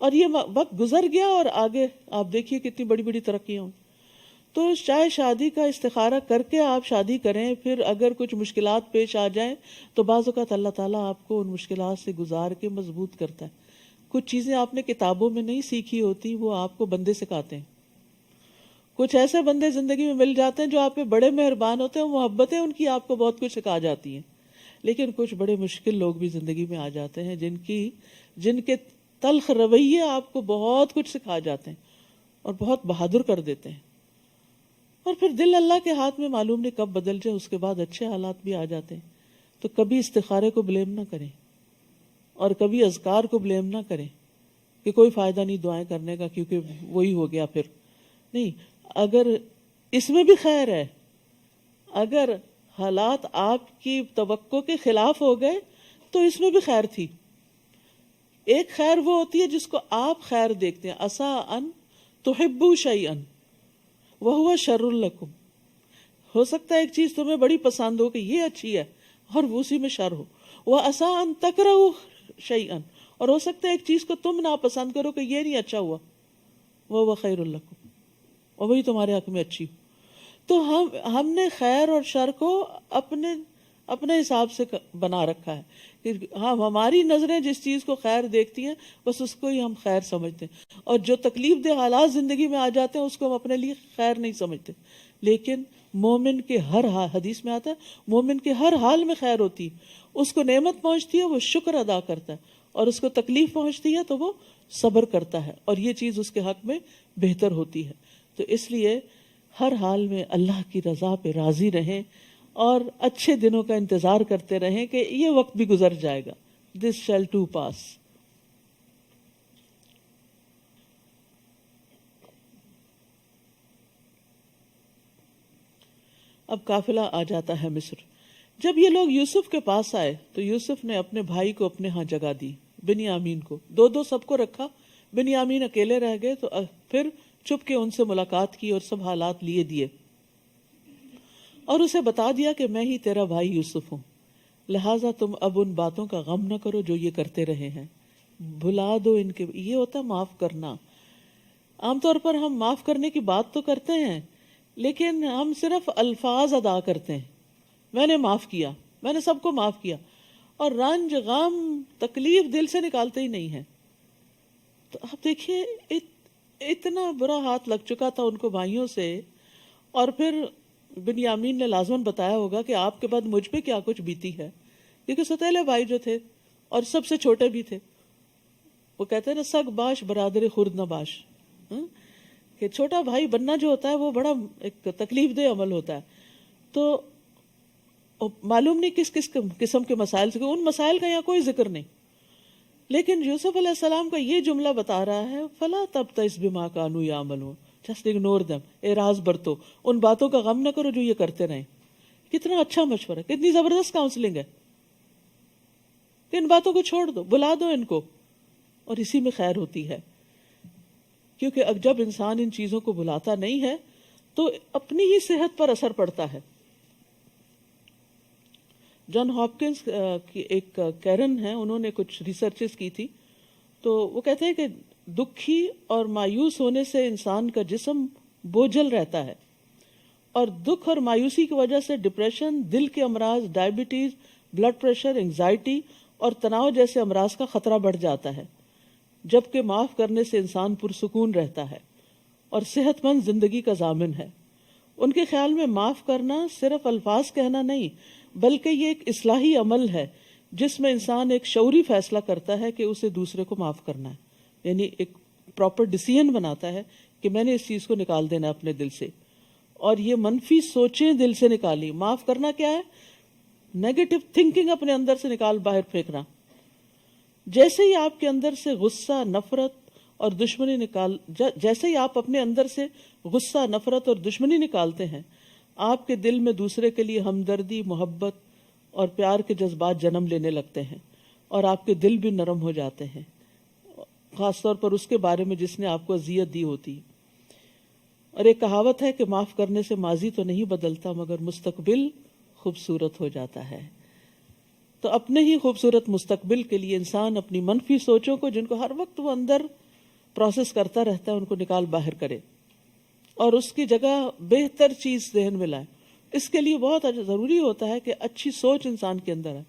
اور یہ وقت گزر گیا اور آگے آپ دیکھیے کتنی بڑی بڑی ترقیاں ہوں۔ تو چاہے شادی کا استخارہ کر کے آپ شادی کریں، پھر اگر کچھ مشکلات پیش آ جائیں تو بعض اوقات اللہ تعالیٰ آپ کو ان مشکلات سے گزار کے مضبوط کرتا ہے۔ کچھ چیزیں آپ نے کتابوں میں نہیں سیکھی ہوتی، وہ آپ کو بندے سکھاتے ہیں۔ کچھ ایسے بندے زندگی میں مل جاتے ہیں جو آپ پہ بڑے مہربان ہوتے ہیں، محبتیں ان کی آپ کو بہت کچھ سکھا جاتی ہیں۔ لیکن کچھ بڑے مشکل لوگ بھی زندگی میں آ جاتے ہیں جن کے تلخ رویے آپ کو بہت کچھ سکھا جاتے ہیں اور بہت بہادر کر دیتے ہیں۔ اور پھر دل اللہ کے ہاتھ میں معلوم نہیں کب بدل جائے، اس کے بعد اچھے حالات بھی آ جاتے ہیں۔ تو کبھی استخارے کو بلیم نہ کریں اور کبھی اذکار کو بلیم نہ کریں کہ کوئی فائدہ نہیں دعائیں کرنے کا کیونکہ وہی ہو گیا۔ پھر نہیں، اگر اس میں بھی خیر ہے، اگر حالات آپ کی توقع کے خلاف ہو گئے تو اس میں بھی خیر تھی۔ ایک خیر وہ ہوتی ہے جس کو آپ خیر دیکھتے ہیں، عسیٰ ان تحبوا شیئا وہو شر لکم، ہو سکتا ہے ایک چیز تمہیں بڑی پسند ہو کہ یہ اچھی ہے اور وہ اسی میں شر ہو، وعسیٰ ان تکرہوا شیئا، اور ہو سکتا ہے ایک چیز کو تم ناپسند کرو کہ یہ نہیں اچھا ہوا، وہو خیر لکم، اور وہی تمہارے حق میں اچھی ہو۔ تو ہم نے خیر اور شر کو اپنے حساب سے بنا رکھا ہے کہ ہماری نظریں جس چیز کو خیر دیکھتی ہیں بس اس کو ہی ہم خیر سمجھتے ہیں، اور جو تکلیف دہ حالات زندگی میں آ جاتے ہیں اس کو ہم اپنے لیے خیر نہیں سمجھتے۔ لیکن مومن کے ہر حال، حدیث میں آتا ہے مومن کے ہر حال میں خیر ہوتی ہے، اس کو نعمت پہنچتی ہے وہ شکر ادا کرتا ہے، اور اس کو تکلیف پہنچتی ہے تو وہ صبر کرتا ہے، اور یہ چیز اس کے حق میں بہتر ہوتی ہے۔ تو اس لیے ہر حال میں اللہ کی رضا پہ راضی رہیں اور اچھے دنوں کا انتظار کرتے رہیں کہ یہ وقت بھی گزر جائے گا، دس شیل ٹو پاس۔ اب قافلہ آ جاتا ہے مصر۔ جب یہ لوگ یوسف کے پاس آئے تو یوسف نے اپنے بھائی کو اپنے ہاں جگہ دی، بنیامین کو، دو سب کو رکھا، بنیامین اکیلے رہ گئے، تو پھر چھپ کے ان سے ملاقات کی اور سب حالات دیے اور اسے بتا دیا کہ میں ہی تیرا بھائی یوسف ہوں، لہٰذا تم اب ان باتوں کا غم نہ کرو جو یہ کرتے رہے ہیں، بھلا دو ان کے. یہ ہوتا ہے معاف کرنا. عام طور پر ہم معاف کرنے کی بات تو کرتے ہیں لیکن ہم صرف الفاظ ادا کرتے ہیں، میں نے معاف کیا، میں نے سب کو معاف کیا، اور رنج غم تکلیف دل سے نکالتے ہی نہیں ہیں. تو آپ دیکھیے اتنا برا ہاتھ لگ چکا تھا ان کو بھائیوں سے، اور پھر بنیامین نے لازماً بتایا ہوگا کہ آپ کے بعد مجھ پہ کیا کچھ بیتی ہے، کیونکہ ستیلے بھائی جو تھے اور سب سے چھوٹے بھی تھے، وہ کہتے ہیں نا سگ باش برادر خرد نہ باش، کہ چھوٹا بھائی بننا جو ہوتا ہے وہ بڑا ایک تکلیف دہ عمل ہوتا ہے. تو معلوم نہیں کس کس قسم کے مسائل سے، ان مسائل کا یہاں کوئی ذکر نہیں، لیکن یوسف علیہ السلام کا یہ جملہ بتا رہا ہے فلا تبتئس بما كانوا يعملون، جسٹ اگنور دم، اعراض برتو، ان باتوں کا غم نہ کرو جو یہ کرتے رہیں. کتنا اچھا مشورہ، کتنی زبردست کاؤنسلنگ ہے کہ ان باتوں کو چھوڑ دو، بلا دو ان کو، اور اسی میں خیر ہوتی ہے. کیونکہ اب جب انسان ان چیزوں کو بلاتا نہیں ہے تو اپنی ہی صحت پر اثر پڑتا ہے. جان ہاپکنس کی ایک کیرن ہے، انہوں نے کچھ ریسرچز کی تھی، تو وہ کہتے ہیں کہ دکھی اور مایوس ہونے سے انسان کا جسم بوجھل رہتا ہے، اور دکھ اور مایوسی کی وجہ سے ڈپریشن، دل کے امراض، ڈائبٹیز، بلڈ پریشر، انگزائٹی اور تناؤ جیسے امراض کا خطرہ بڑھ جاتا ہے، جبکہ معاف کرنے سے انسان پرسکون رہتا ہے اور صحت مند زندگی کا ضامن ہے. ان کے خیال میں معاف کرنا صرف الفاظ کہنا نہیں بلکہ یہ ایک اصلاحی عمل ہے جس میں انسان ایک شعوری فیصلہ کرتا ہے کہ اسے دوسرے کو معاف کرنا ہے، یعنی ایک پراپر ڈیسیژن بناتا ہے کہ میں نے اس چیز کو نکال دینا اپنے دل سے، اور یہ منفی سوچیں دل سے نکالی. معاف کرنا کیا ہے؟ نیگیٹو تھنکنگ اپنے اندر سے نکال باہر پھینکنا. جیسے ہی آپ کے اندر سے غصہ، نفرت اور دشمنی جیسے ہی آپ اپنے اندر سے غصہ، نفرت اور دشمنی نکالتے ہیں، آپ کے دل میں دوسرے کے لیے ہمدردی، محبت اور پیار کے جذبات جنم لینے لگتے ہیں، اور آپ کے دل بھی نرم ہو جاتے ہیں، خاص طور پر اس کے بارے میں جس نے آپ کو اذیت دی ہوتی. اور ایک کہاوت ہے کہ معاف کرنے سے ماضی تو نہیں بدلتا مگر مستقبل خوبصورت ہو جاتا ہے. تو اپنے ہی خوبصورت مستقبل کے لیے انسان اپنی منفی سوچوں کو، جن کو ہر وقت وہ اندر پروسیس کرتا رہتا ہے، ان کو نکال باہر کرے اور اس کی جگہ بہتر چیز ذہن میں لائے. اس کے لیے بہت ضروری ہوتا ہے کہ اچھی سوچ انسان کے اندر ہے.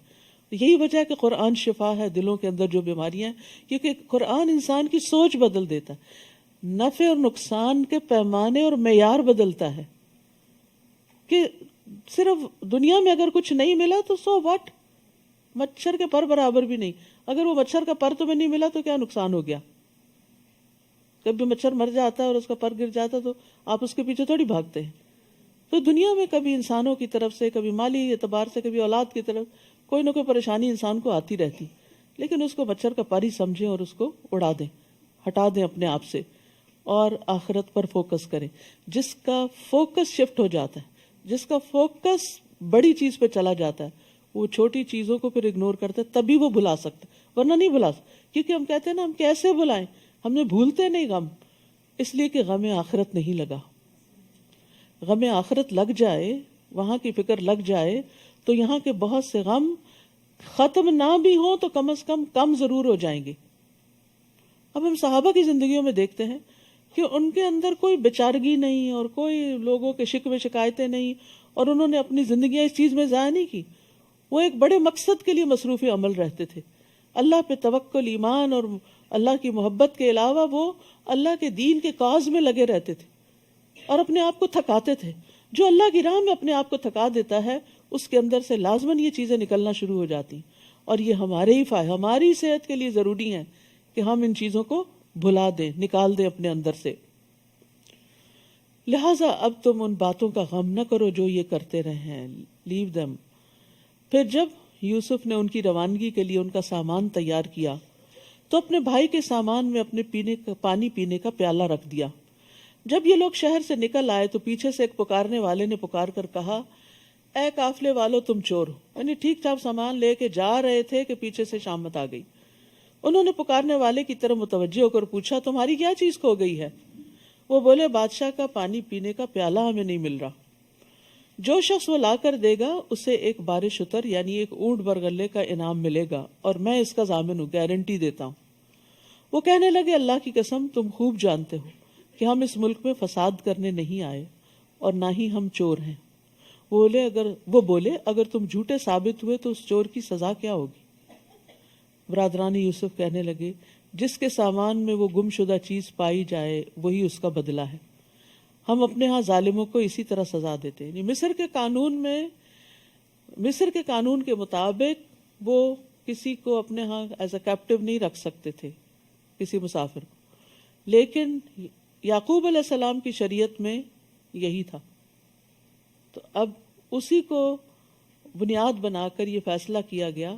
یہی وجہ ہے کہ قرآن شفا ہے دلوں کے اندر جو بیماریاں ہیں، کیونکہ قرآن انسان کی سوچ بدل دیتا ہے، نفع اور نقصان کے پیمانے اور معیار بدلتا ہے. کہ صرف دنیا میں اگر کچھ نہیں ملا تو سو واٹ، مچھر کے پر برابر بھی نہیں. اگر وہ مچھر کا پر تمہیں نہیں ملا تو کیا نقصان ہو گیا؟ کبھی مچھر مر جاتا ہے اور اس کا پر گر جاتا ہے تو آپ اس کے پیچھے تھوڑی بھاگتے ہیں. تو دنیا میں کبھی انسانوں کی طرف سے، کبھی مالی اعتبار سے، کبھی اولاد کی طرف کوئی نہ کوئی پریشانی انسان کو آتی رہتی، لیکن اس کو مچھر کا پر ہی سمجھیں اور اس کو اڑا دیں، ہٹا دیں اپنے آپ سے، اور آخرت پر فوکس کریں. جس کا فوکس شفٹ ہو جاتا ہے، جس کا فوکس بڑی چیز پہ چلا جاتا ہے، وہ چھوٹی چیزوں کو پھر اگنور کرتا ہے، تبھی وہ بھلا سکتا، ورنہ نہیں بھلا سکتا. کیونکہ ہم کہتے ہیں نا ہم کیسے بھلائیں، ہم نے بھولتے نہیں غم، اس لیے کہ غم آخرت نہیں لگا. غم آخرت لگ جائے، وہاں کی فکر لگ جائے تو یہاں کے بہت سے غم ختم نہ بھی ہوں تو کم از کم ضرور ہو جائیں گے. اب ہم صحابہ کی زندگیوں میں دیکھتے ہیں کہ ان کے اندر کوئی بیچارگی نہیں اور کوئی لوگوں کے شکوے شکایتیں نہیں، اور انہوں نے اپنی زندگیاں اس چیز میں ضائع نہیں کی. وہ ایک بڑے مقصد کے لیے مصروف عمل رہتے تھے. اللہ پہ توکل، ایمان اور اللہ کی محبت کے علاوہ وہ اللہ کے دین کے کاز میں لگے رہتے تھے اور اپنے آپ کو تھکاتے تھے. جو اللہ کی راہ میں اپنے آپ کو تھکا دیتا ہے اس کے اندر سے لازماً یہ چیزیں نکلنا شروع ہو جاتی ہیں، اور یہ ہمارے ہی ہماری صحت کے لیے ضروری ہے کہ ہم ان چیزوں کو بھلا دیں، نکال دیں اپنے اندر سے. لہٰذا اب تم ان باتوں کا غم نہ کرو جو یہ کرتے رہے ہیں، لیو دم. پھر جب یوسف نے ان کی روانگی کے لیے ان کا سامان تیار کیا تو اپنے بھائی کے سامان میں اپنے پانی پینے کا پیالہ رکھ دیا. جب یہ لوگ شہر سے نکل آئے تو پیچھے سے ایک پکارنے والے نے پکار کر کہا، اے قافلے والو تم چور ہو. یعنی ٹھیک ٹھاک سامان لے کے جا رہے تھے کہ پیچھے سے شامت آ گئی. انہوں نے پکارنے والے کی طرف متوجہ ہو کر پوچھا تمہاری کیا چیز کھو گئی ہے؟ وہ بولے بادشاہ کا پانی پینے کا پیالہ ہمیں نہیں مل رہا، جو شخص وہ لا کر دے گا اسے ایک بار شتر یعنی ایک اونٹ برغلے کا انعام ملے گا، اور میں اس کا ضامن ہوں، گارنٹی دیتا ہوں۔ وہ کہنے لگے اللہ کی قسم تم خوب جانتے ہو کہ ہم اس ملک میں فساد کرنے نہیں آئے اور نہ ہی ہم چور ہیں۔ وہ بولے اگر تم جھوٹے ثابت ہوئے تو اس چور کی سزا کیا ہوگی؟ برادران یوسف کہنے لگے جس کے سامان میں وہ گم شدہ چیز پائی جائے وہی اس کا بدلہ ہے، ہم اپنے ہاں ظالموں کو اسی طرح سزا دیتے ہیں۔ مصر کے قانون کے مطابق وہ کسی کو اپنے ہاں ایز اے کیپٹیو نہیں رکھ سکتے تھے، کسی مسافر کو، لیکن یعقوب علیہ السلام کی شریعت میں یہی تھا۔ تو اب اسی کو بنیاد بنا کر یہ فیصلہ کیا گیا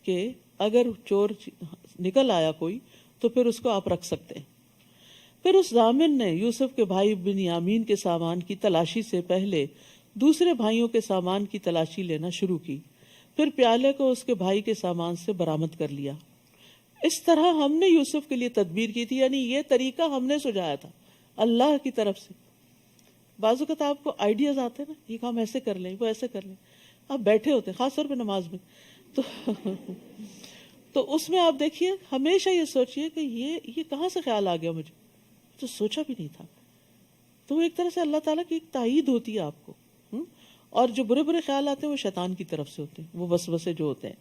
کہ اگر چور نکل آیا کوئی تو پھر اس کو آپ رکھ سکتے ہیں۔ پھر اس ضامن نے یوسف کے بھائی بنیامین کے سامان کی تلاشی سے پہلے دوسرے بھائیوں کے سامان کی تلاشی لینا شروع کی، پھر پیالے کو اس کے بھائی کے سامان سے برآمد کر لیا۔ اس طرح ہم نے یوسف کے لیے تدبیر کی تھی، یعنی یہ طریقہ ہم نے سجایا تھا اللہ کی طرف سے۔ بعض اوقات آپ کو آئیڈیاز آتے ہیں نا، یہ کام ایسے کر لیں، وہ ایسے کر لیں، آپ بیٹھے ہوتے ہیں خاص طور پہ نماز میں تو اس میں آپ دیکھیے ہمیشہ یہ سوچئے کہ یہ کہاں سے خیال آ گیا، مجھے تو سوچا بھی نہیں تھا۔ تو وہ ایک طرح سے اللہ تعالیٰ کی ایک تائید ہوتی ہے آپ کو، اور جو برے برے خیال آتے ہیں وہ شیطان کی طرف سے ہوتے ہیں، وہ وسوسے جو ہوتے ہیں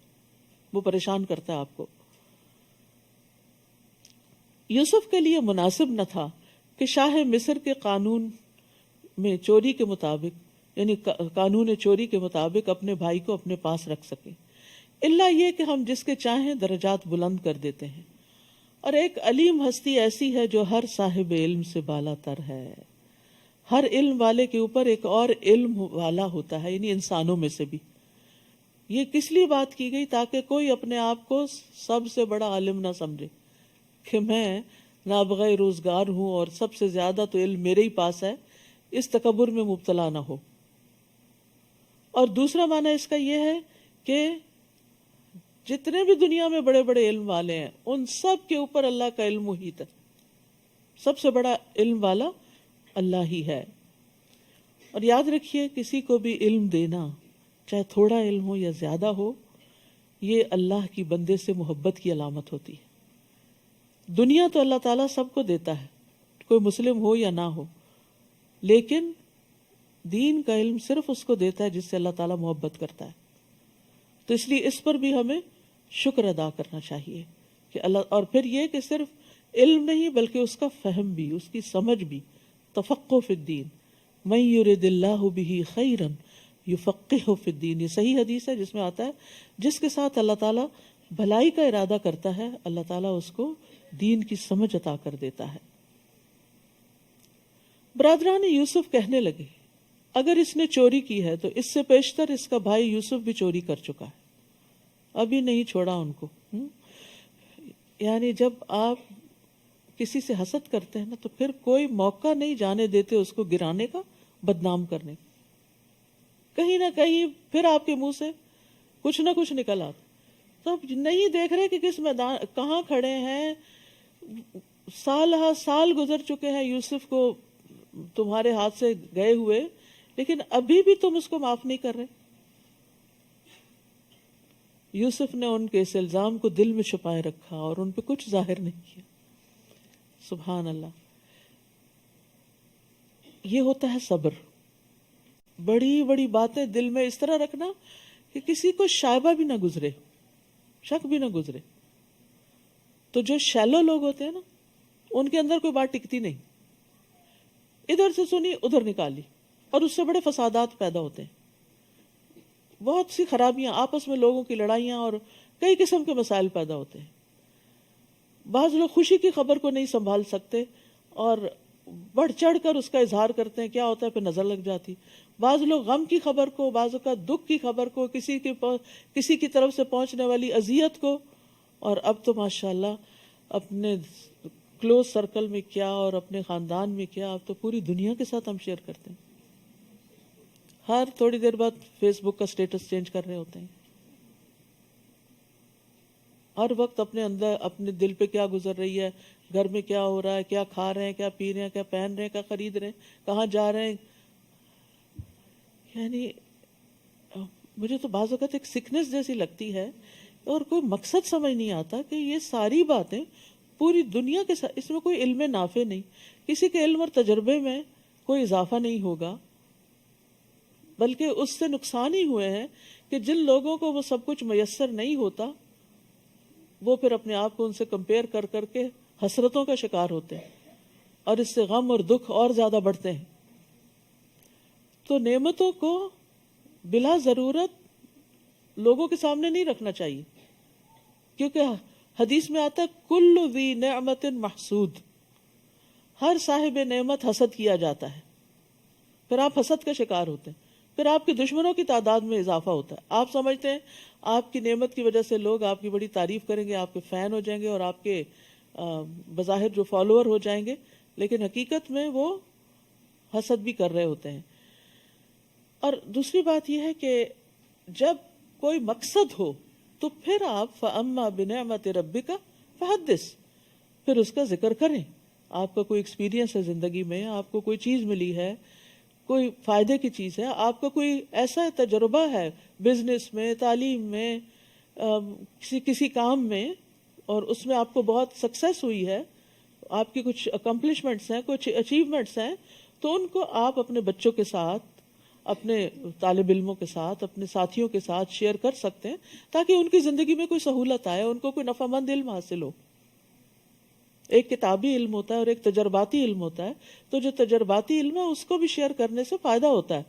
وہ پریشان کرتا ہے آپ کو۔ یوسف کے لیے مناسب نہ تھا کہ شاہ مصر کے قانون میں چوری کے مطابق، یعنی قانون چوری کے مطابق اپنے بھائی کو اپنے پاس رکھ سکے، الا یہ کہ ہم جس کے چاہیں درجات بلند کر دیتے ہیں، اور ایک علیم ہستی ایسی ہے جو ہر صاحب علم سے بالا تر ہے۔ ہر علم والے کے اوپر ایک اور علم والا ہوتا ہے، یعنی انسانوں میں سے بھی۔ یہ کس لیے بات کی گئی؟ تاکہ کوئی اپنے آپ کو سب سے بڑا عالم نہ سمجھے کہ میں نابغہ روزگار ہوں اور سب سے زیادہ تو علم میرے ہی پاس ہے، اس تکبر میں مبتلا نہ ہو۔ اور دوسرا معنی اس کا یہ ہے کہ جتنے بھی دنیا میں بڑے بڑے علم والے ہیں ان سب کے اوپر اللہ کا علم محیط ہے، سب سے بڑا علم والا اللہ ہی ہے۔ اور یاد رکھیے کسی کو بھی علم دینا، چاہے تھوڑا علم ہو یا زیادہ ہو، یہ اللہ کی بندے سے محبت کی علامت ہوتی ہے۔ دنیا تو اللہ تعالیٰ سب کو دیتا ہے، کوئی مسلم ہو یا نہ ہو، لیکن دین کا علم صرف اس کو دیتا ہے جس سے اللہ تعالیٰ محبت کرتا ہے۔ تو اس لیے اس پر بھی ہمیں شکر ادا کرنا چاہیے کہ اللہ، اور پھر یہ کہ صرف علم نہیں بلکہ اس کا فہم بھی، اس کی سمجھ بھی، تفقہ فی الدین، من یرد اللہ بہ خیرا یفقہہ فی الدین، یہ صحیح حدیث ہے جس میں آتا ہے جس کے ساتھ اللہ تعالیٰ بھلائی کا ارادہ کرتا ہے اللہ تعالیٰ اس کو دین کی سمجھ عطا کر دیتا ہے۔ برادران یوسف کہنے لگے اگر اس نے چوری کی ہے تو اس سے پیشتر اس کا بھائی یوسف بھی چوری کر چکا ہے، ابھی نہیں چھوڑا ان کو۔ یعنی جب آپ کسی سے حسد کرتے ہیں نا تو پھر کوئی موقع نہیں جانے دیتے اس کو گرانے کا، بدنام کرنے کا۔ کہیں نہ کہیں پھر آپ کے منہ سے کچھ نہ کچھ نکل آتا، تو آپ نہیں دیکھ رہے کہ کس میدان کہاں کھڑے ہیں۔ سال ہا سال گزر چکے ہیں یوسف کو تمہارے ہاتھ سے گئے ہوئے، لیکن ابھی بھی تم اس کو معاف نہیں کر رہے۔ یوسف نے ان کے اس الزام کو دل میں چھپائے رکھا اور ان پہ کچھ ظاہر نہیں کیا۔ سبحان اللہ، یہ ہوتا ہے صبر۔ بڑی بڑی باتیں دل میں اس طرح رکھنا کہ کسی کو شائبہ بھی نہ گزرے، شک بھی نہ گزرے۔ تو جو شیلو لوگ ہوتے ہیں نا ان کے اندر کوئی بات ٹکتی نہیں، ادھر سے سنی ادھر نکالی، اور اس سے بڑے فسادات پیدا ہوتے ہیں، بہت سی خرابیاں، آپس میں لوگوں کی لڑائیاں اور کئی قسم کے مسائل پیدا ہوتے ہیں۔ بعض لوگ خوشی کی خبر کو نہیں سنبھال سکتے اور بڑھ چڑھ کر اس کا اظہار کرتے ہیں، کیا ہوتا ہے پھر نظر لگ جاتی۔ بعض لوگ غم کی خبر کو، بعض کا دکھ کی خبر کو، کسی کی طرف سے پہنچنے والی اذیت کو، اور اب تو ماشاءاللہ اپنے کلوز سرکل میں کیا اور اپنے خاندان میں کیا، اب تو پوری دنیا کے ساتھ ہم شیئر کرتے ہیں۔ ہر تھوڑی دیر بعد فیس بک کا سٹیٹس چینج کر رہے ہوتے ہیں، ہر وقت اپنے اندر اپنے دل پہ کیا گزر رہی ہے، گھر میں کیا ہو رہا ہے، کیا کھا رہے ہیں، کیا پی رہے ہیں، کیا پہن رہے ہیں، کیا خرید رہے ہیں، کہاں جا رہے ہیں. یعنی مجھے تو بعض اوقات ایک سکنس جیسی لگتی ہے اور کوئی مقصد سمجھ نہیں آتا کہ یہ ساری باتیں پوری دنیا کے ساتھ، اس میں کوئی علم نافع نہیں، کسی کے علم اور تجربے میں کوئی اضافہ نہیں ہوگا، بلکہ اس سے نقصان ہی ہوئے ہیں کہ جن لوگوں کو وہ سب کچھ میسر نہیں ہوتا وہ پھر اپنے آپ کو ان سے کمپیئر کر کر کے حسرتوں کا شکار ہوتے ہیں اور اس سے غم اور دکھ اور زیادہ بڑھتے ہیں. تو نعمتوں کو بلا ضرورت لوگوں کے سامنے نہیں رکھنا چاہیے، کیونکہ حدیث میں آتا ہے کل ذی نعمت محسود، ہر صاحب نعمت حسد کیا جاتا ہے. پھر آپ حسد کا شکار ہوتے ہیں، پھر آپ کے دشمنوں کی تعداد میں اضافہ ہوتا ہے. آپ سمجھتے ہیں آپ کی نعمت کی وجہ سے لوگ آپ کی بڑی تعریف کریں گے، آپ کے فین ہو جائیں گے اور آپ کے بظاہر جو فالوور ہو جائیں گے، لیکن حقیقت میں وہ حسد بھی کر رہے ہوتے ہیں. اور دوسری بات یہ ہے کہ جب کوئی مقصد ہو تو پھر آپ فَأَمَّا بِنِعْمَةِ رَبِّكَ فَحَدِّثْ، پھر اس کا ذکر کریں. آپ کا کوئی ایکسپیرینس ہے زندگی میں، آپ کو کوئی چیز ملی ہے، کوئی فائدے کی چیز ہے، آپ کا کوئی ایسا تجربہ ہے بزنس میں، تعلیم میں، کسی کام میں، اور اس میں آپ کو بہت سکسیس ہوئی ہے، آپ کی کچھ اکمپلشمنٹس ہیں، کچھ اچیومنٹس ہیں، تو ان کو آپ اپنے بچوں کے ساتھ، اپنے طالب علموں کے ساتھ، اپنے ساتھیوں کے ساتھ شیئر کر سکتے ہیں تاکہ ان کی زندگی میں کوئی سہولت آئے، ان کو کوئی نفع مند علم حاصل ہو. ایک کتابی علم ہوتا ہے اور ایک تجرباتی علم ہوتا ہے، تو جو تجرباتی علم ہے اس کو بھی شیئر کرنے سے فائدہ ہوتا ہے،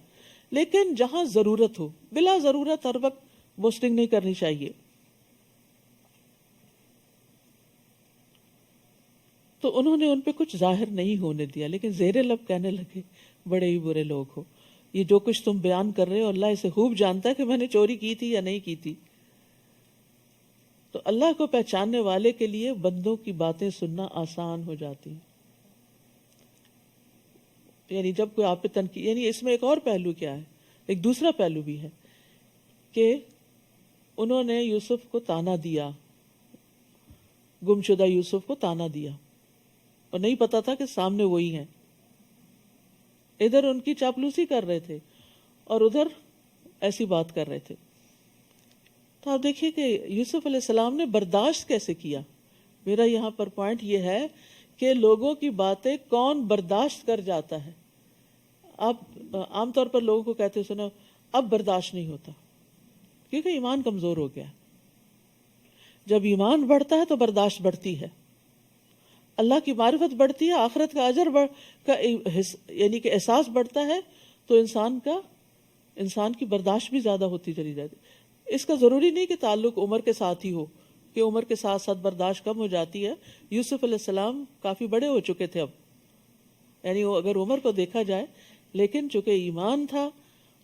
لیکن جہاں ضرورت ہو، بلا ضرورت ہر وقت بوسٹنگ نہیں کرنی چاہیے. تو انہوں نے ان پہ کچھ ظاہر نہیں ہونے دیا، لیکن زیر لب کہنے لگے بڑے ہی برے لوگ ہو، یہ جو کچھ تم بیان کر رہے ہو اللہ اسے خوب جانتا ہے کہ میں نے چوری کی تھی یا نہیں کی تھی. تو اللہ کو پہچاننے والے کے لیے بندوں کی باتیں سننا آسان ہو جاتی ہیں. یعنی جب کوئی آپ پہ تنقید، یعنی اس میں ایک اور پہلو کیا ہے، ایک دوسرا پہلو بھی ہے کہ انہوں نے یوسف کو تانا دیا، گمشدہ یوسف کو تانا دیا، اور نہیں پتا تھا کہ سامنے وہی ہیں. ادھر ان کی چاپلوسی کر رہے تھے اور ادھر ایسی بات کر رہے تھے. تو آپ دیکھیے کہ یوسف علیہ السلام نے برداشت کیسے کیا. میرا یہاں پر پوائنٹ یہ ہے کہ لوگوں کی باتیں کون برداشت کر جاتا ہے. آپ عام طور پر لوگوں کو کہتے سنو اب برداشت نہیں ہوتا، کیونکہ ایمان کمزور ہو گیا. جب ایمان بڑھتا ہے تو برداشت بڑھتی ہے، اللہ کی معرفت بڑھتی ہے، آخرت کا اجر یعنی کہ احساس بڑھتا ہے، تو انسان کی برداشت بھی زیادہ ہوتی چلی جاتی. اس کا ضروری نہیں کہ تعلق عمر کے ساتھ ہی ہو، کہ عمر کے ساتھ ساتھ برداشت کم ہو جاتی ہے. یوسف علیہ السلام کافی بڑے ہو چکے تھے اب، یعنی وہ اگر عمر کو دیکھا جائے، لیکن چونکہ ایمان تھا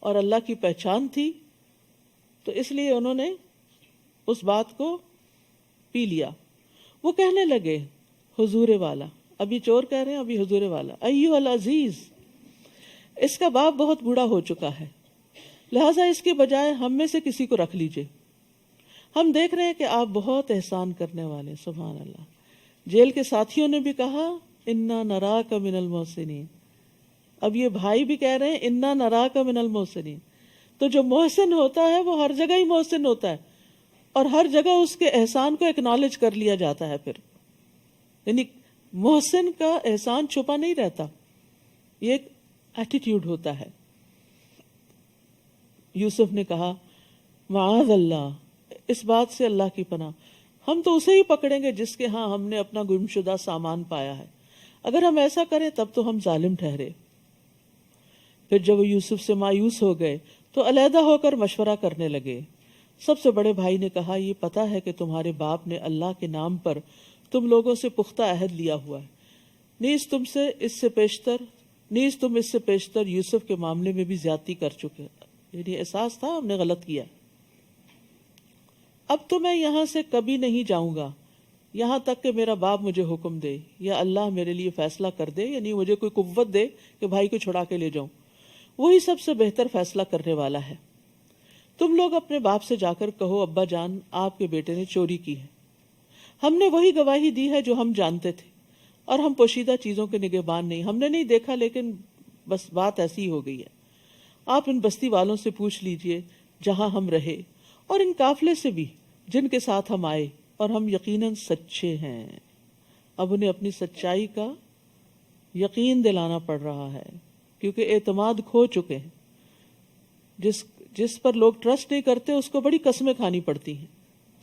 اور اللہ کی پہچان تھی تو اس لیے انہوں نے اس بات کو پی لیا. وہ کہنے لگے حضور والا، ابھی چور کہہ رہے ہیں، ابھی حضور والا، ایھا العزیز، اس کا باپ بہت بوڑھا ہو چکا ہے، لہٰذا اس کے بجائے ہم میں سے کسی کو رکھ لیجئے، ہم دیکھ رہے ہیں کہ آپ بہت احسان کرنے والے. سبحان اللہ. جیل کے ساتھیوں نے بھی کہا انا نراک من المحسنین. اب یہ بھائی بھی کہہ رہے ہیں انا نراک من المحسنین. تو جو محسن ہوتا ہے وہ ہر جگہ ہی محسن ہوتا ہے، اور ہر جگہ اس کے احسان کو اکنالج کر لیا جاتا ہے. پھر یعنی محسن کا احسان چھپا نہیں رہتا، یہ ایک ایٹیٹیوڈ ہوتا ہے. یوسف نے کہا معاذ اللہ، اس بات سے اللہ کی پناہ، ہم تو اسے ہی پکڑیں گے جس کے ہاں ہم نے اپنا گمشدہ سامان پایا ہے، اگر ہم ایسا کریں تب تو ہم ظالم ٹھہرے. پھر جب وہ یوسف سے مایوس ہو گئے تو علیحدہ ہو کر مشورہ کرنے لگے. سب سے بڑے بھائی نے کہا یہ پتا ہے کہ تمہارے باپ نے اللہ کے نام پر تم لوگوں سے پختہ عہد لیا ہوا ہے، نیز تم اس سے پیشتر یوسف کے معاملے میں بھی زیادتی کر چکے. یعنی احساس تھا ہم نے غلط کیا. اب تو میں یہاں سے کبھی نہیں جاؤں گا یہاں تک کہ میرا باپ مجھے حکم دے یا اللہ میرے لیے فیصلہ کر دے، یعنی مجھے کوئی قوت دے کہ بھائی کو چھڑا کے لے جاؤں. وہی سب سے بہتر فیصلہ کرنے والا ہے. تم لوگ اپنے باپ سے جا کر کہو ابا جان آپ کے بیٹے نے چوری کی ہے، ہم نے وہی گواہی دی ہے جو ہم جانتے تھے، اور ہم پوشیدہ چیزوں کے نگہبان نہیں، ہم نے نہیں دیکھا لیکن بس بات ایسی ہی ہو گئی ہے۔ آپ ان بستی والوں سے پوچھ لیجئے جہاں ہم رہے، اور ان قافلے سے بھی جن کے ساتھ ہم آئے، اور ہم یقیناً سچے ہیں۔ اب انہیں اپنی سچائی کا یقین دلانا پڑ رہا ہے، کیونکہ اعتماد کھو چکے ہیں۔ جس پر لوگ ٹرسٹ نہیں کرتے اس کو بڑی قسمیں کھانی پڑتی ہیں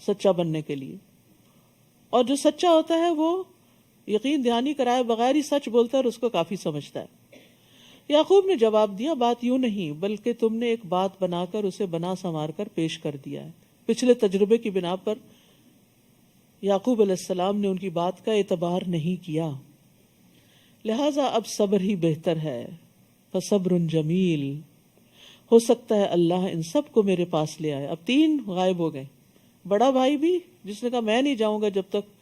سچا بننے کے لیے، اور جو سچا ہوتا ہے وہ یقین دہانی کرائے بغیر ہی سچ بولتا ہے اور اس کو کافی سمجھتا ہے۔ یعقوب نے جواب دیا، بات یوں نہیں بلکہ تم نے ایک بات بنا کر اسے بنا سنوار کر پیش کر دیا ہے۔ پچھلے تجربے کی بنا پر یعقوب علیہ السلام نے ان کی بات کا اعتبار نہیں کیا، لہٰذا اب صبر ہی بہتر ہے۔ فصبر جمیل، ہو سکتا ہے اللہ ان سب کو میرے پاس لے آئے۔ اب 3 غائب ہو گئے، بڑا بھائی بھی جس نے کہا میں نہیں جاؤں گا جب تک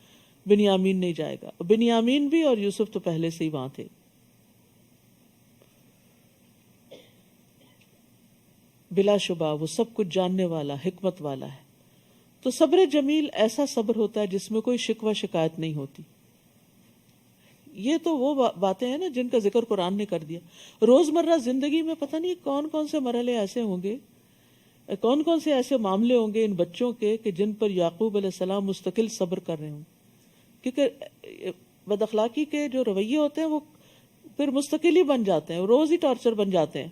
بنیامین نہیں جائے گا، بنیامین بھی، اور یوسف تو پہلے سے ہی وہاں تھے۔ بلا شبہ وہ سب کچھ جاننے والا، حکمت والا ہے۔ تو صبر جمیل ایسا صبر ہوتا ہے جس میں کوئی شکوہ شکایت نہیں ہوتی۔ یہ تو وہ باتیں ہیں نا جن کا ذکر قرآن نے کر دیا۔ روزمرہ زندگی میں پتہ نہیں کون کون سے مرحلے ایسے ہوں گے، کون کون سے ایسے معاملے ہوں گے ان بچوں کے کہ جن پر یعقوب علیہ السلام مستقل صبر کر رہے ہوں، کیونکہ بد اخلاقی کے جو رویے ہوتے ہیں وہ پھر مستقل ہی بن جاتے ہیں، روز ہی ٹارچر بن جاتے ہیں۔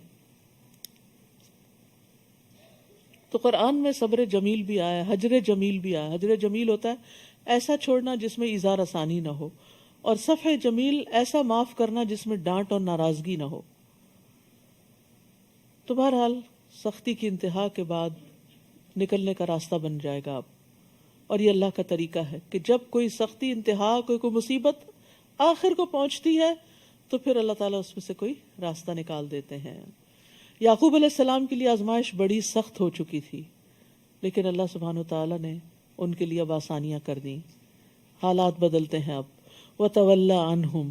تو قرآن میں صبر جمیل بھی آیا، حجر جمیل بھی آیا۔ حجر جمیل ہوتا ہے ایسا چھوڑنا جس میں اظہار آسانی نہ ہو، اور صفح جمیل ایسا معاف کرنا جس میں ڈانٹ اور ناراضگی نہ ہو۔ تو بہرحال سختی کی انتہا کے بعد نکلنے کا راستہ بن جائے گا اب، اور یہ اللہ کا طریقہ ہے کہ جب کوئی سختی انتہا، کوئی مصیبت آخر کو پہنچتی ہے تو پھر اللہ تعالیٰ اس میں سے کوئی راستہ نکال دیتے ہیں۔ یعقوب علیہ السلام کے لیے آزمائش بڑی سخت ہو چکی تھی، لیکن اللہ سبحانہ وتعالیٰ نے ان کے لیے اب آسانیاں کر دیں، حالات بدلتے ہیں اب۔ وَتَوَلَّى عَنْهُمْ،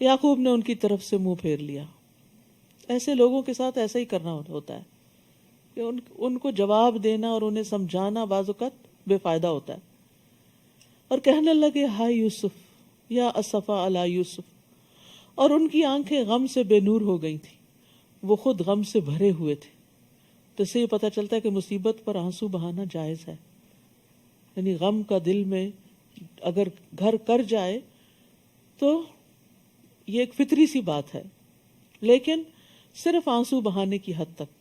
یعقوب نے ان کی طرف سے منہ پھیر لیا۔ ایسے لوگوں کے ساتھ ایسا ہی کرنا ہوتا ہے کہ ان کو جواب دینا اور انہیں سمجھانا بعض اوقات بے فائدہ ہوتا ہے۔ اور کہنے لگے ہائے یوسف، یا اسفا علی یوسف، اور ان کی آنکھیں غم سے بے نور ہو گئی تھیں، وہ خود غم سے بھرے ہوئے تھے۔ تو اس سے یہ پتہ چلتا ہے کہ مصیبت پر آنسو بہانا جائز ہے، یعنی غم کا دل میں اگر گھر کر جائے تو یہ ایک فطری سی بات ہے، لیکن صرف آنسو بہانے کی حد تک۔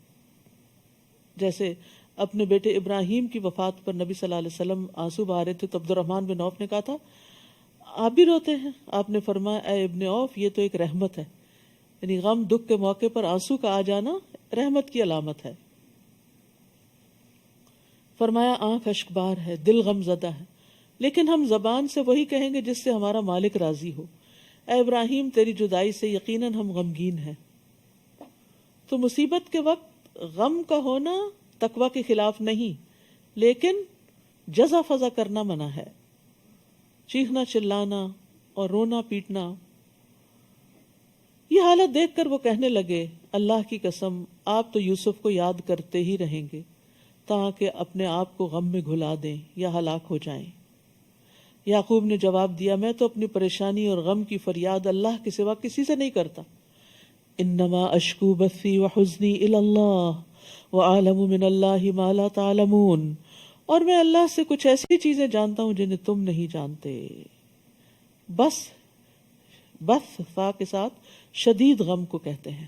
جیسے اپنے بیٹے ابراہیم کی وفات پر نبی صلی اللہ علیہ وسلم آنسو بہا رہے تھے تو عبد الرحمن بن عوف نے کہا تھا آپ بھی روتے ہیں؟ آپ نے فرمایا اے ابن عوف، یہ تو ایک رحمت ہے، یعنی غم دکھ کے موقع پر آنسو کا آ جانا رحمت کی علامت ہے۔ فرمایا آنکھ اشکبار ہے، دل غم زدہ ہے، لیکن ہم زبان سے وہی کہیں گے جس سے ہمارا مالک راضی ہو۔ اے ابراہیم، تیری جدائی سے یقیناً ہم غمگین ہیں۔ تو مصیبت کے وقت غم کا ہونا تقوی کے خلاف نہیں، لیکن جزا فضا کرنا منع ہے، چیخنا چلانا اور رونا پیٹنا۔ یہ حالت دیکھ کر وہ کہنے لگے اللہ کی قسم آپ تو یوسف کو یاد کرتے ہی رہیں گے تاکہ اپنے آپ کو غم میں گھلا دیں یا ہلاک ہو جائیں۔ یعقوب نے جواب دیا میں تو اپنی پریشانی اور غم کی فریاد اللہ کے سوا کسی سے نہیں کرتا۔ انما اشکو بثی وحزنی الی اللہ وعالم من اللہ ما لا تعلمون، اور میں اللہ سے کچھ ایسی چیزیں جانتا ہوں جنہیں تم نہیں جانتے۔ بس فا کے ساتھ شدید غم کو کہتے ہیں،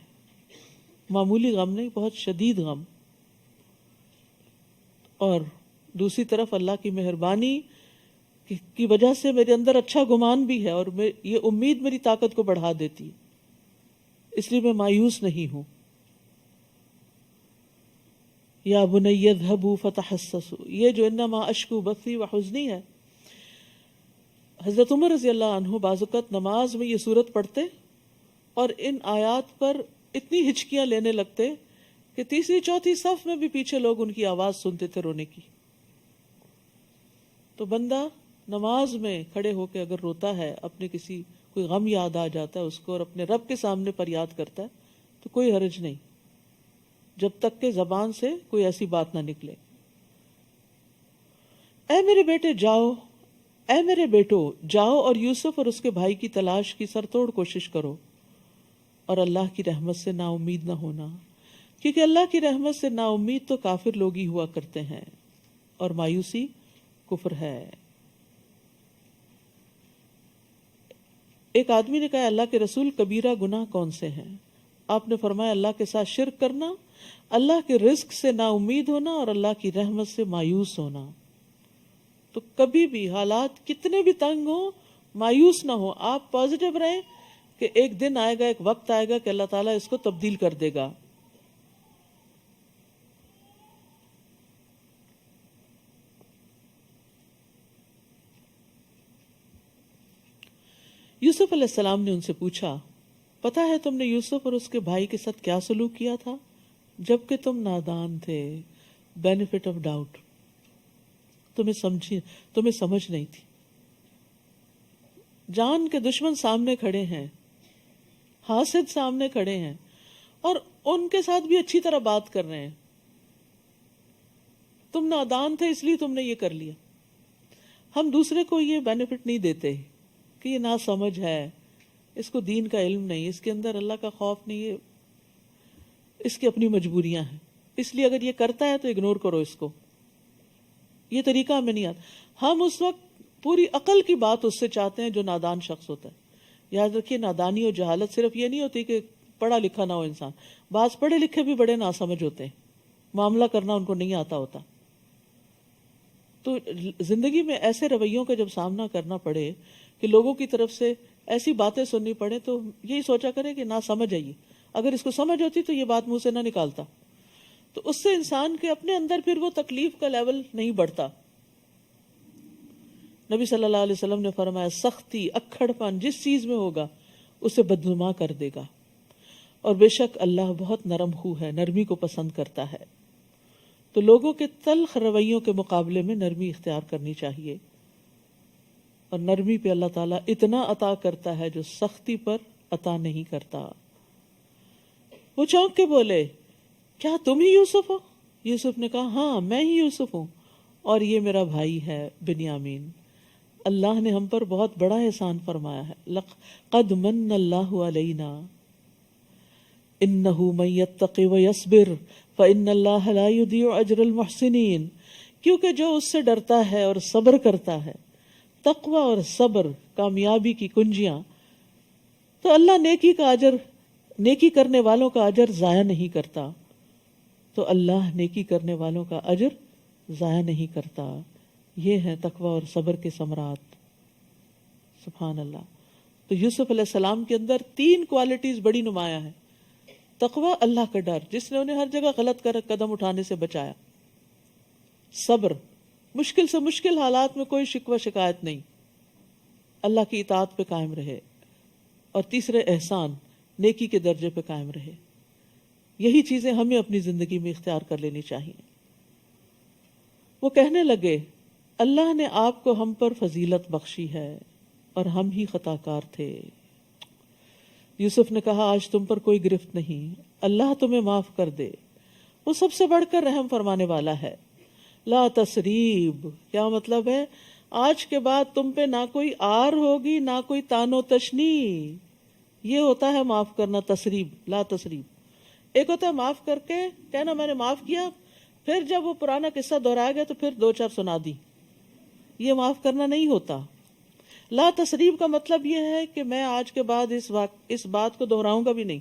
معمولی غم نہیں، بہت شدید غم۔ اور دوسری طرف اللہ کی مہربانی کی وجہ سے میرے اندر اچھا گمان بھی ہے، اور یہ امید میری طاقت کو بڑھا دیتی ہے، اس لیے میں مایوس نہیں ہوں۔ یا بنی اذهبوا فتحسسوا، یہ جو انما اشکو بثی وحزنی ہے، حضرت عمر رضی اللہ عنہ بعض اوقات نماز میں یہ صورت پڑھتے اور ان آیات پر اتنی ہچکیاں لینے لگتے کہ تیسری چوتھی صف میں بھی پیچھے لوگ ان کی آواز سنتے تھے رونے کی۔ تو بندہ نماز میں کھڑے ہو کے اگر روتا ہے، اپنے کسی کوئی غم یاد آ جاتا ہے اس کو اور اپنے رب کے سامنے پر یاد کرتا ہے تو کوئی حرج نہیں، جب تک کہ زبان سے کوئی ایسی بات نہ نکلے۔ اے میرے بیٹے جاؤ، اے میرے بیٹو جاؤ اور یوسف اور اس کے بھائی کی تلاش کی سر توڑ کوشش کرو اور اللہ کی رحمت سے نا امید نہ ہونا، کیونکہ اللہ کی رحمت سے نا امید تو کافر لوگ ہی ہوا کرتے ہیں اور مایوسی کفر ہے۔ ایک آدمی نے کہا اللہ کے رسول کبیرہ گناہ کون سے ہیں؟ آپ نے فرمایا اللہ کے ساتھ شرک کرنا، اللہ کے رزق سے نا امید ہونا اور اللہ کی رحمت سے مایوس ہونا۔ تو کبھی بھی حالات کتنے بھی تنگ ہوں مایوس نہ ہو، آپ پازیٹیو رہیں کہ ایک دن آئے گا، ایک وقت آئے گا کہ اللہ تعالیٰ اس کو تبدیل کر دے گا۔ یوسف علیہ السلام نے ان سے پوچھا پتا ہے تم نے یوسف اور اس کے بھائی کے ساتھ کیا سلوک کیا تھا جبکہ تم نادان تھے؟ بینیفٹ آف ڈاؤٹ، تمہیں سمجھ نہیں تھی۔ جان کے دشمن سامنے کھڑے ہیں، حاسد سامنے کھڑے ہیں اور ان کے ساتھ بھی اچھی طرح بات کر رہے ہیں۔ تم نادان تھے اس لیے تم نے یہ کر لیا۔ ہم دوسرے کو یہ بینیفٹ نہیں دیتے کہ یہ نا سمجھ ہے، اس کو دین کا علم نہیں، اس کے اندر اللہ کا خوف نہیں ہے، اس کی اپنی مجبوریاں ہیں، اس لیے اگر یہ کرتا ہے تو اگنور کرو اس کو۔ یہ طریقہ ہمیں نہیں آتا۔ ہم اس وقت پوری عقل کی بات اس سے چاہتے ہیں جو نادان شخص ہوتا ہے۔ یاد رکھیے نادانی اور جہالت صرف یہ نہیں ہوتی کہ پڑھا لکھا نہ ہو انسان، بعض پڑھے لکھے بھی بڑے ناسمجھ ہوتے ہیں، معاملہ کرنا ان کو نہیں آتا ہوتا۔ تو زندگی میں ایسے رویوں کا جب سامنا کرنا پڑے کہ لوگوں کی طرف سے ایسی باتیں سننی پڑے تو یہی سوچا کرے کہ نہ سمجھ آئیے، اگر اس کو سمجھ ہوتی تو یہ بات منہ سے نہ نکالتا۔ تو اس سے انسان کے اپنے اندر پھر وہ تکلیف کا لیول نہیں بڑھتا۔ نبی صلی اللہ علیہ وسلم نے فرمایا سختی، اکھڑ پن جس چیز میں ہوگا اسے بدنما کر دے گا، اور بے شک اللہ بہت نرم خو ہے، نرمی کو پسند کرتا ہے۔ تو لوگوں کے تلخ رویوں کے مقابلے میں نرمی اختیار کرنی چاہیے، اور نرمی پہ اللہ تعالیٰ اتنا عطا کرتا ہے جو سختی پر عطا نہیں کرتا۔ وہ چونک کے بولے کیا تم ہی یوسف ہو؟ یوسف نے کہا ہاں میں ہی یوسف ہوں، اور یہ میرا بھائی ہے بنیامین۔ اللہ نے ہم پر بہت بڑا احسان فرمایا ہے۔ قد من اللہ علینا انہ من یتق ویصبر فإن اللہ لا یضیع اجر المحسنین، کیونکہ جو اس سے ڈرتا ہے اور صبر کرتا ہے، تقوی اور صبر کامیابی کی کنجیاں، تو اللہ نیکی کرنے والوں کا اجر ضائع نہیں کرتا۔ تو اللہ نیکی کرنے والوں کا اجر ضائع نہیں کرتا۔ یہ ہے تقوی اور صبر کے ثمرات۔ سبحان اللہ۔ تو یوسف علیہ السلام کے اندر 3 کوالٹیز بڑی نمایاں ہیں۔ تقوی، اللہ کا ڈر جس نے انہیں ہر جگہ غلط قدم اٹھانے سے بچایا۔ صبر، مشکل سے مشکل حالات میں کوئی شکوہ شکایت نہیں، اللہ کی اطاعت پہ قائم رہے۔ اور تیسرے احسان، نیکی کے درجے پہ قائم رہے۔ یہی چیزیں ہمیں اپنی زندگی میں اختیار کر لینی چاہیے۔ وہ کہنے لگے اللہ نے آپ کو ہم پر فضیلت بخشی ہے اور ہم ہی خطا کار تھے۔ یوسف نے کہا آج تم پر کوئی گرفت نہیں، اللہ تمہیں معاف کر دے، وہ سب سے بڑھ کر رحم فرمانے والا ہے۔ لا تسریب، کیا مطلب ہے؟ آج کے بعد تم پہ نہ کوئی آر ہوگی نہ کوئی تان و تشنی۔ یہ ہوتا ہے معاف کرنا، تسریب، لا تسریب۔ ایک ہوتا ہے معاف کر کے کہنا میں نے معاف کیا، پھر جب وہ پرانا قصہ دہرایا گیا تو پھر 2-4 سنا دی، یہ معاف کرنا نہیں ہوتا۔ لا تسریب کا مطلب یہ ہے کہ میں آج کے بعد اس بات کو دہراؤں گا بھی نہیں،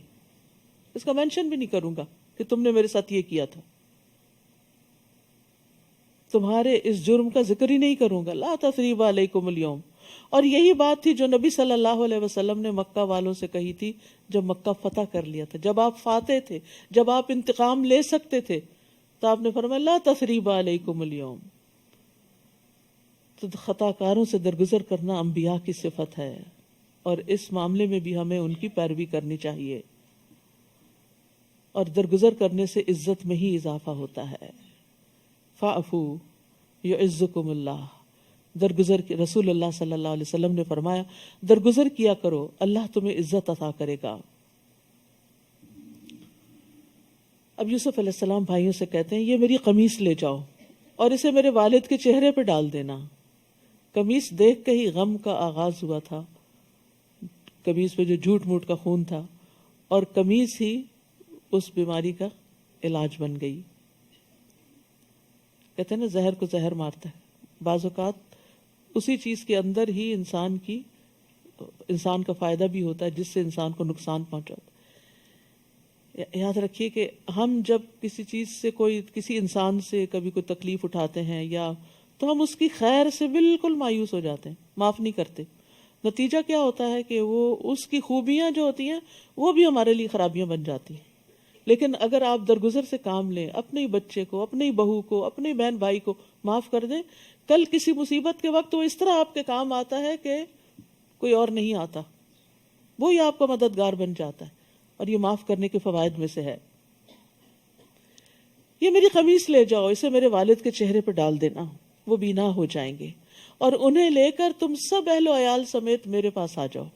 اس کا مینشن بھی نہیں کروں گا کہ تم نے میرے ساتھ یہ کیا تھا، تمہارے اس جرم کا ذکر ہی نہیں کروں گا۔ لا تسریب علیکم اليوم۔ اور یہی بات تھی جو نبی صلی اللہ علیہ وسلم نے مکہ والوں سے کہی تھی جب مکہ فتح کر لیا تھا، جب آپ فاتح تھے، جب آپ انتقام لے سکتے تھے، تو آپ نے فرمایا لا تسریب علیکم اليوم۔ تو خطا کاروں سے درگزر کرنا انبیاء کی صفت ہے، اور اس معاملے میں بھی ہمیں ان کی پیروی کرنی چاہیے، اور درگزر کرنے سے عزت میں ہی اضافہ ہوتا ہے۔ فاعفو یعزکم اللہ، درگزر کی رسول اللہ صلی اللہ علیہ وسلم نے فرمایا درگزر کیا کرو، اللہ تمہیں عزت عطا کرے گا۔ اب یوسف علیہ السلام بھائیوں سے کہتے ہیں یہ میری قمیص لے جاؤ اور اسے میرے والد کے چہرے پہ ڈال دینا، قمیص دیکھ کے ہی غم کا آغاز ہوا تھا، قمیص پہ جو جھوٹ موٹ کا خون تھا، اور قمیص ہی اس بیماری کا علاج بن گئی. کہتے ہیں نا زہر کو زہر مارتا ہے. بعض اوقات اسی چیز کے اندر ہی انسان کا فائدہ بھی ہوتا ہے جس سے انسان کو نقصان پہنچاتا ہے. یاد رکھیے کہ ہم جب کسی چیز سے کسی انسان سے کبھی کوئی تکلیف اٹھاتے ہیں یا تو ہم اس کی خیر سے بالکل مایوس ہو جاتے ہیں، معاف نہیں کرتے. نتیجہ کیا ہوتا ہے کہ وہ اس کی خوبیاں جو ہوتی ہیں وہ بھی ہمارے لیے خرابیاں بن جاتی ہیں. لیکن اگر آپ درگزر سے کام لیں، اپنے بچے کو، اپنی بہو کو، اپنے بہن بھائی کو معاف کر دیں، کل کسی مصیبت کے وقت وہ اس طرح آپ کے کام آتا ہے کہ کوئی اور نہیں آتا، وہی آپ کا مددگار بن جاتا ہے. اور یہ معاف کرنے کے فوائد میں سے ہے. یہ میری قمیص لے جاؤ، اسے میرے والد کے چہرے پہ ڈال دینا، وہ بینا ہو جائیں گے، اور انہیں لے کر تم سب اہل و عیال سمیت میرے پاس آ جاؤ.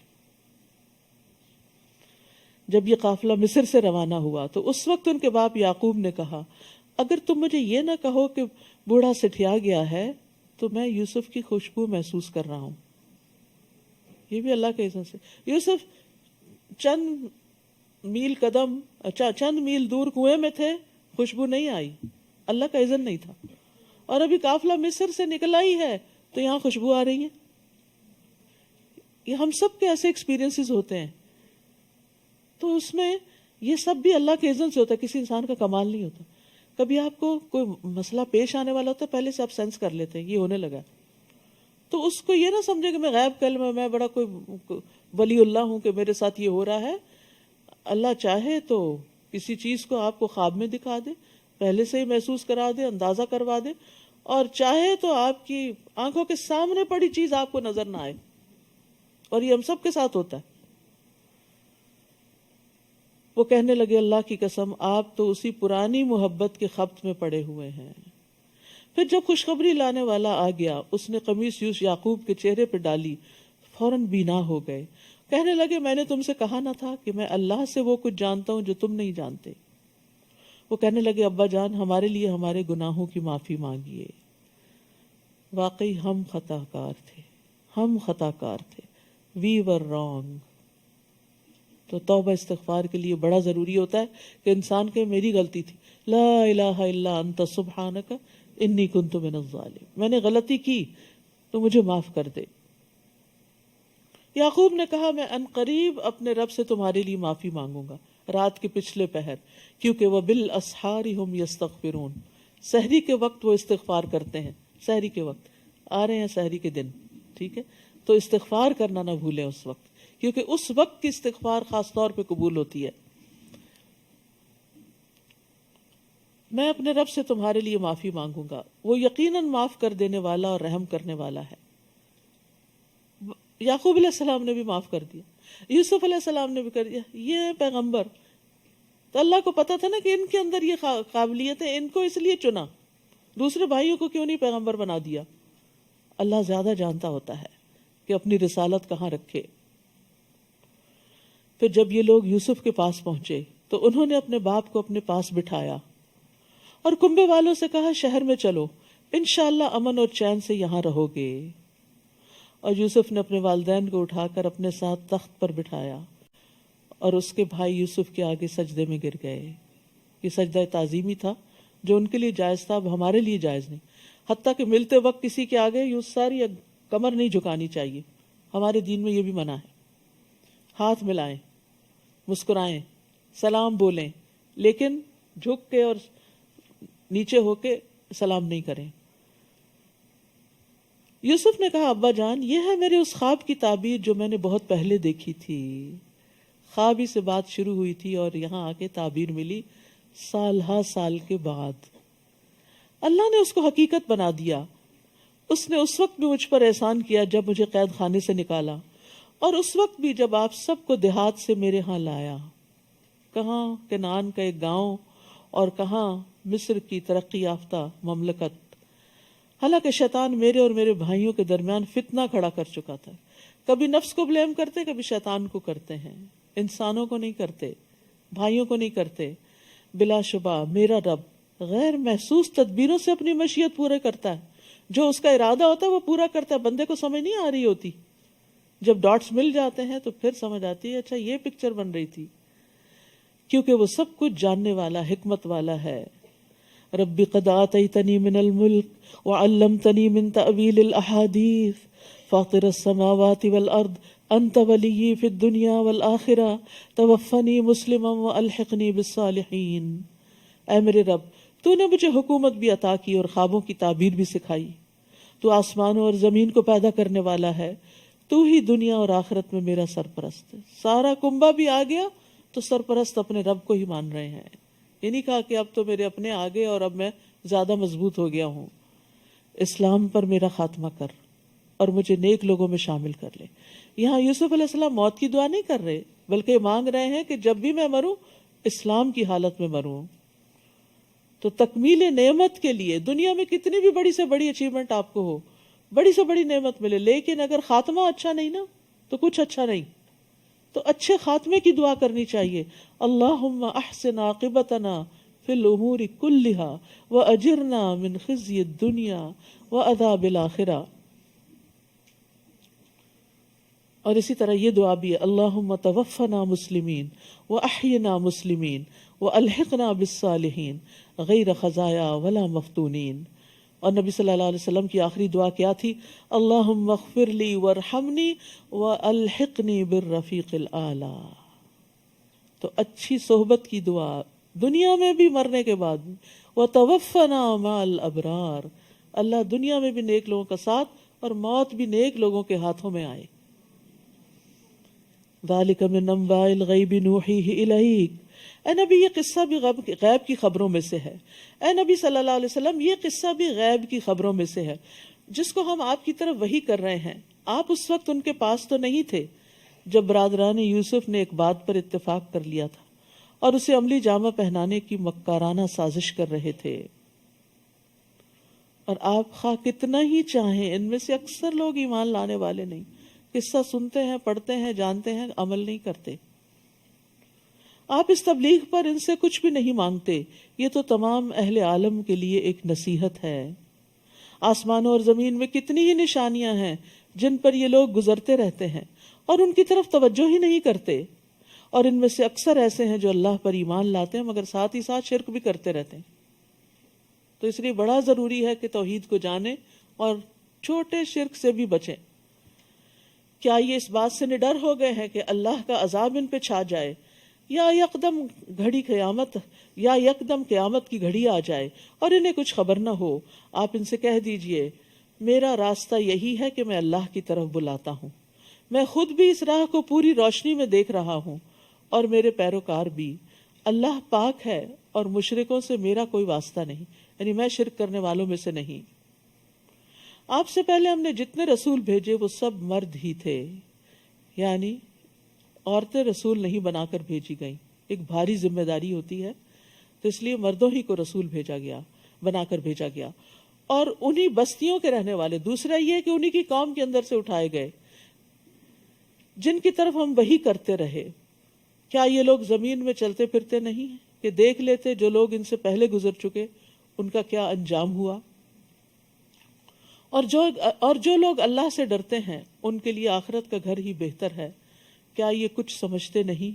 جب یہ قافلہ مصر سے روانہ ہوا تو اس وقت ان کے باپ یعقوب نے کہا، اگر تم مجھے یہ نہ کہو کہ بوڑھا سٹھیا گیا ہے تو میں یوسف کی خوشبو محسوس کر رہا ہوں. یہ بھی اللہ کے اذن سے. یوسف چند میل دور کنویں میں تھے، خوشبو نہیں آئی، اللہ کا اذن نہیں تھا. اور ابھی قافلہ مصر سے نکلا ہی ہے تو یہاں خوشبو آ رہی ہے. یہ ہم سب کے ایسے ایکسپیرینسز ہوتے ہیں. تو اس میں یہ سب بھی اللہ کے اذن سے ہوتا ہے، کسی انسان کا کمال نہیں ہوتا. کبھی آپ کو کوئی مسئلہ پیش آنے والا ہوتا ہے، پہلے سے آپ سینس کر لیتے ہیں یہ ہونے لگا، تو اس کو یہ نہ سمجھے کہ میں غیب کلمہ، میں بڑا کوئی ولی اللہ ہوں کہ میرے ساتھ یہ ہو رہا ہے. اللہ چاہے تو کسی چیز کو آپ کو خواب میں دکھا دے، پہلے سے ہی محسوس کرا دے، اندازہ کروا دے، اور چاہے تو آپ کی آنکھوں کے سامنے پڑی چیز آپ کو نظر نہ آئے. اور یہ ہم سب کے ساتھ ہوتا ہے. وہ کہنے لگے، اللہ کی قسم آپ تو اسی پرانی محبت کے خبط میں پڑے ہوئے ہیں. پھر جب خوشخبری لانے والا آ گیا، اس نے قمیص یعقوب کے چہرے پہ ڈالی، فوراً بینا ہو گئے. کہنے لگے، میں نے تم سے کہا نہ تھا کہ میں اللہ سے وہ کچھ جانتا ہوں جو تم نہیں جانتے. وہ کہنے لگے، ابا جان ہمارے لیے ہمارے گناہوں کی معافی مانگیے. واقعی ہم خطا کار تھے. وی ور رانگ. تو توبہ استغفار کے لیے بڑا ضروری ہوتا ہے کہ انسان کہ میری غلطی تھی، لا الہ الا انت سبحانک انی کنت من الظالمین، میں نے غلطی کی تو مجھے معاف کر دے. یعقوب نے کہا، میں عنقریب اپنے رب سے تمہارے لیے معافی مانگوں گا، رات کے پچھلے پہر، کیونکہ وہ بالاسحار ہم یستغفرون، سحری کے وقت وہ استغفار کرتے ہیں. سحری کے وقت آ رہے ہیں، سحری کے دن، ٹھیک ہے، تو استغفار کرنا نہ بھولیں اس وقت، کیونکہ اس وقت کی استغفار خاص طور پہ قبول ہوتی ہے. میں اپنے رب سے تمہارے لیے معافی مانگوں گا، وہ یقیناً معاف کر دینے والا اور رحم کرنے والا ہے. یعقوب علیہ السلام نے بھی معاف کر دیا، یوسف علیہ السلام نے بھی کر دیا. یہ پیغمبر تو اللہ کو پتا تھا نا کہ ان کے اندر یہ قابلیت ہے، ان کو اس لیے چنا. دوسرے بھائیوں کو کیوں نہیں پیغمبر بنا دیا؟ اللہ زیادہ جانتا ہوتا ہے کہ اپنی رسالت کہاں رکھے. پھر جب یہ لوگ یوسف کے پاس پہنچے تو انہوں نے اپنے باپ کو اپنے پاس بٹھایا اور کنبے والوں سے کہا، شہر میں چلو، انشاءاللہ امن اور چین سے یہاں رہو گے. اور یوسف نے اپنے والدین کو اٹھا کر اپنے ساتھ تخت پر بٹھایا اور اس کے بھائی یوسف کے آگے سجدے میں گر گئے. یہ سجدہ تعظیمی تھا جو ان کے لیے جائز تھا، اب ہمارے لیے جائز نہیں. حتیٰ کہ ملتے وقت کسی کے آگے یوں ساری کمر نہیں جھکانی چاہیے، ہمارے دین میں یہ بھی منع ہے. ہاتھ ملائیں، مسکرائیں، سلام بولیں، لیکن جھک کے اور نیچے ہو کے سلام نہیں کریں. یوسف نے کہا، ابا جان یہ ہے میرے اس خواب کی تعبیر جو میں نے بہت پہلے دیکھی تھی. خواب ہی سے بات شروع ہوئی تھی اور یہاں آ کے تعبیر ملی سال ہا سال کے بعد. اللہ نے اس کو حقیقت بنا دیا. اس نے اس وقت بھی مجھ پر احسان کیا جب مجھے قید خانے سے نکالا، اور اس وقت بھی جب آپ سب کو دیہات سے میرے ہاں لایا. کہاں کنعان کا ایک گاؤں اور کہاں مصر کی ترقی یافتہ مملکت. حالانکہ شیطان میرے اور میرے بھائیوں کے درمیان فتنہ کھڑا کر چکا تھا. کبھی نفس کو بلیم کرتے، کبھی شیطان کو کرتے ہیں، انسانوں کو نہیں کرتے، بھائیوں کو نہیں کرتے. بلا شبہ میرا رب غیر محسوس تدبیروں سے اپنی مشیت پورے کرتا ہے. جو اس کا ارادہ ہوتا ہے وہ پورا کرتا ہے، بندے کو سمجھ نہیں آ رہی ہوتی، جب ڈاٹس مل جاتے ہیں تو پھر سمجھ آتی ہے اچھا یہ پکچر بن رہی تھی، کیونکہ وہ سب کچھ جاننے والا، حکمت والا ہے۔ رب قد آتیتنی من الملک وعلمتنی من تأویل الاحادیث فاطر السماوات والارض انت ولی فی الدنیا والآخرہ توفنی مسلما والحقنی بالصالحین۔ اے میرے رب، تو نے مجھے حکومت بھی عطا کی اور خوابوں کی تعبیر بھی سکھائی، تو آسمانوں اور زمین کو پیدا کرنے والا ہے، تو ہی دنیا اور آخرت میں میرا سرپرست ہے۔ سارا کنبہ بھی آ گیا تو سرپرست اپنے رب کو ہی مان رہے ہیں، یہ نہیں کہا کہ اب تو میرے اپنے آگے اور اب میں زیادہ مضبوط ہو گیا ہوں۔ اسلام پر میرا خاتمہ کر اور مجھے نیک لوگوں میں شامل کر لے۔ یہاں یوسف علیہ السلام موت کی دعا نہیں کر رہے، بلکہ مانگ رہے ہیں کہ جب بھی میں مروں اسلام کی حالت میں مروں۔ تو تکمیل نعمت کے لیے دنیا میں کتنی بھی بڑی سے بڑی اچیومنٹ آپ کو ہو، بڑی سے بڑی نعمت ملے، لیکن اگر خاتمہ اچھا نہیں نا تو کچھ اچھا نہیں۔ تو اچھے خاتمے کی دعا کرنی چاہیے، اللہم احسن عاقبتنا فی الامور کلہا واجرنا من خزی الدنیا وعذاب الآخرہ۔ اور اسی طرح یہ دعا بھی ہے، اللہم توفنا مسلمین واحینا مسلمین والحقنا بالصالحین غیر خزایا ولا مفتونین۔ اور نبی صلی اللہ علیہ وسلم کی آخری دعا کیا تھی؟ اللہم اغفر لی وارحمنی والحقنی بالرفیق الاعلی۔ تو اچھی صحبت کی دعا دنیا میں بھی، مرنے کے بعد بھی۔ وتوفنا مع الابرار، اللہ دنیا میں بھی نیک لوگوں کا ساتھ اور موت بھی نیک لوگوں کے ہاتھوں میں آئے۔ ذالک من انباء الغیب نوحیہ الیک، اے نبی یہ قصہ بھی غیب کی خبروں میں سے ہے۔ اے نبی صلی اللہ علیہ وسلم یہ قصہ بھی غیب کی خبروں میں سے ہے، جس کو ہم آپ کی طرف وحی کر رہے ہیں۔ آپ اس وقت ان کے پاس تو نہیں تھے جب برادران یوسف نے ایک بات پر اتفاق کر لیا تھا اور اسے عملی جامہ پہنانے کی مکارانہ سازش کر رہے تھے۔ اور آپ خواہ کتنا ہی چاہیں، ان میں سے اکثر لوگ ایمان لانے والے نہیں، قصہ سنتے ہیں، پڑھتے ہیں، جانتے ہیں، عمل نہیں کرتے۔ آپ اس تبلیغ پر ان سے کچھ بھی نہیں مانگتے، یہ تو تمام اہل عالم کے لیے ایک نصیحت ہے۔ آسمانوں اور زمین میں کتنی ہی نشانیاں ہیں جن پر یہ لوگ گزرتے رہتے ہیں اور ان کی طرف توجہ ہی نہیں کرتے، اور ان میں سے اکثر ایسے ہیں جو اللہ پر ایمان لاتے ہیں مگر ساتھ ہی ساتھ شرک بھی کرتے رہتے ہیں۔ تو اس لیے بڑا ضروری ہے کہ توحید کو جانیں اور چھوٹے شرک سے بھی بچیں۔ کیا یہ اس بات سے نڈر ہو گئے ہیں کہ اللہ کا عذاب ان پہ چھا جائے، یا یکدم قیامت کی گھڑی آ جائے اور انہیں کچھ خبر نہ ہو؟ آپ ان سے کہہ دیجئے میرا راستہ یہی ہے کہ میں اللہ کی طرف بلاتا ہوں، میں خود بھی اس راہ کو پوری روشنی میں دیکھ رہا ہوں اور میرے پیروکار بھی۔ اللہ پاک ہے اور مشرکوں سے میرا کوئی واسطہ نہیں، یعنی میں شرک کرنے والوں میں سے نہیں۔ آپ سے پہلے ہم نے جتنے رسول بھیجے وہ سب مرد ہی تھے، یعنی عورتیں رسول نہیں بنا کر بھیجی گئیں، ایک بھاری ذمہ داری ہوتی ہے، تو اس لیے مردوں ہی کو رسول بنا کر بھیجا گیا، اور انہی بستیوں کے رہنے والے۔ دوسرا یہ کہ انہی کی قوم کے اندر سے اٹھائے گئے جن کی طرف ہم وحی کرتے رہے۔ کیا یہ لوگ زمین میں چلتے پھرتے نہیں ہیں کہ دیکھ لیتے جو لوگ ان سے پہلے گزر چکے ان کا کیا انجام ہوا؟ اور جو لوگ اللہ سے ڈرتے ہیں ان کے لیے آخرت کا گھر ہی بہتر ہے۔ کیا یہ کچھ سمجھتے نہیں؟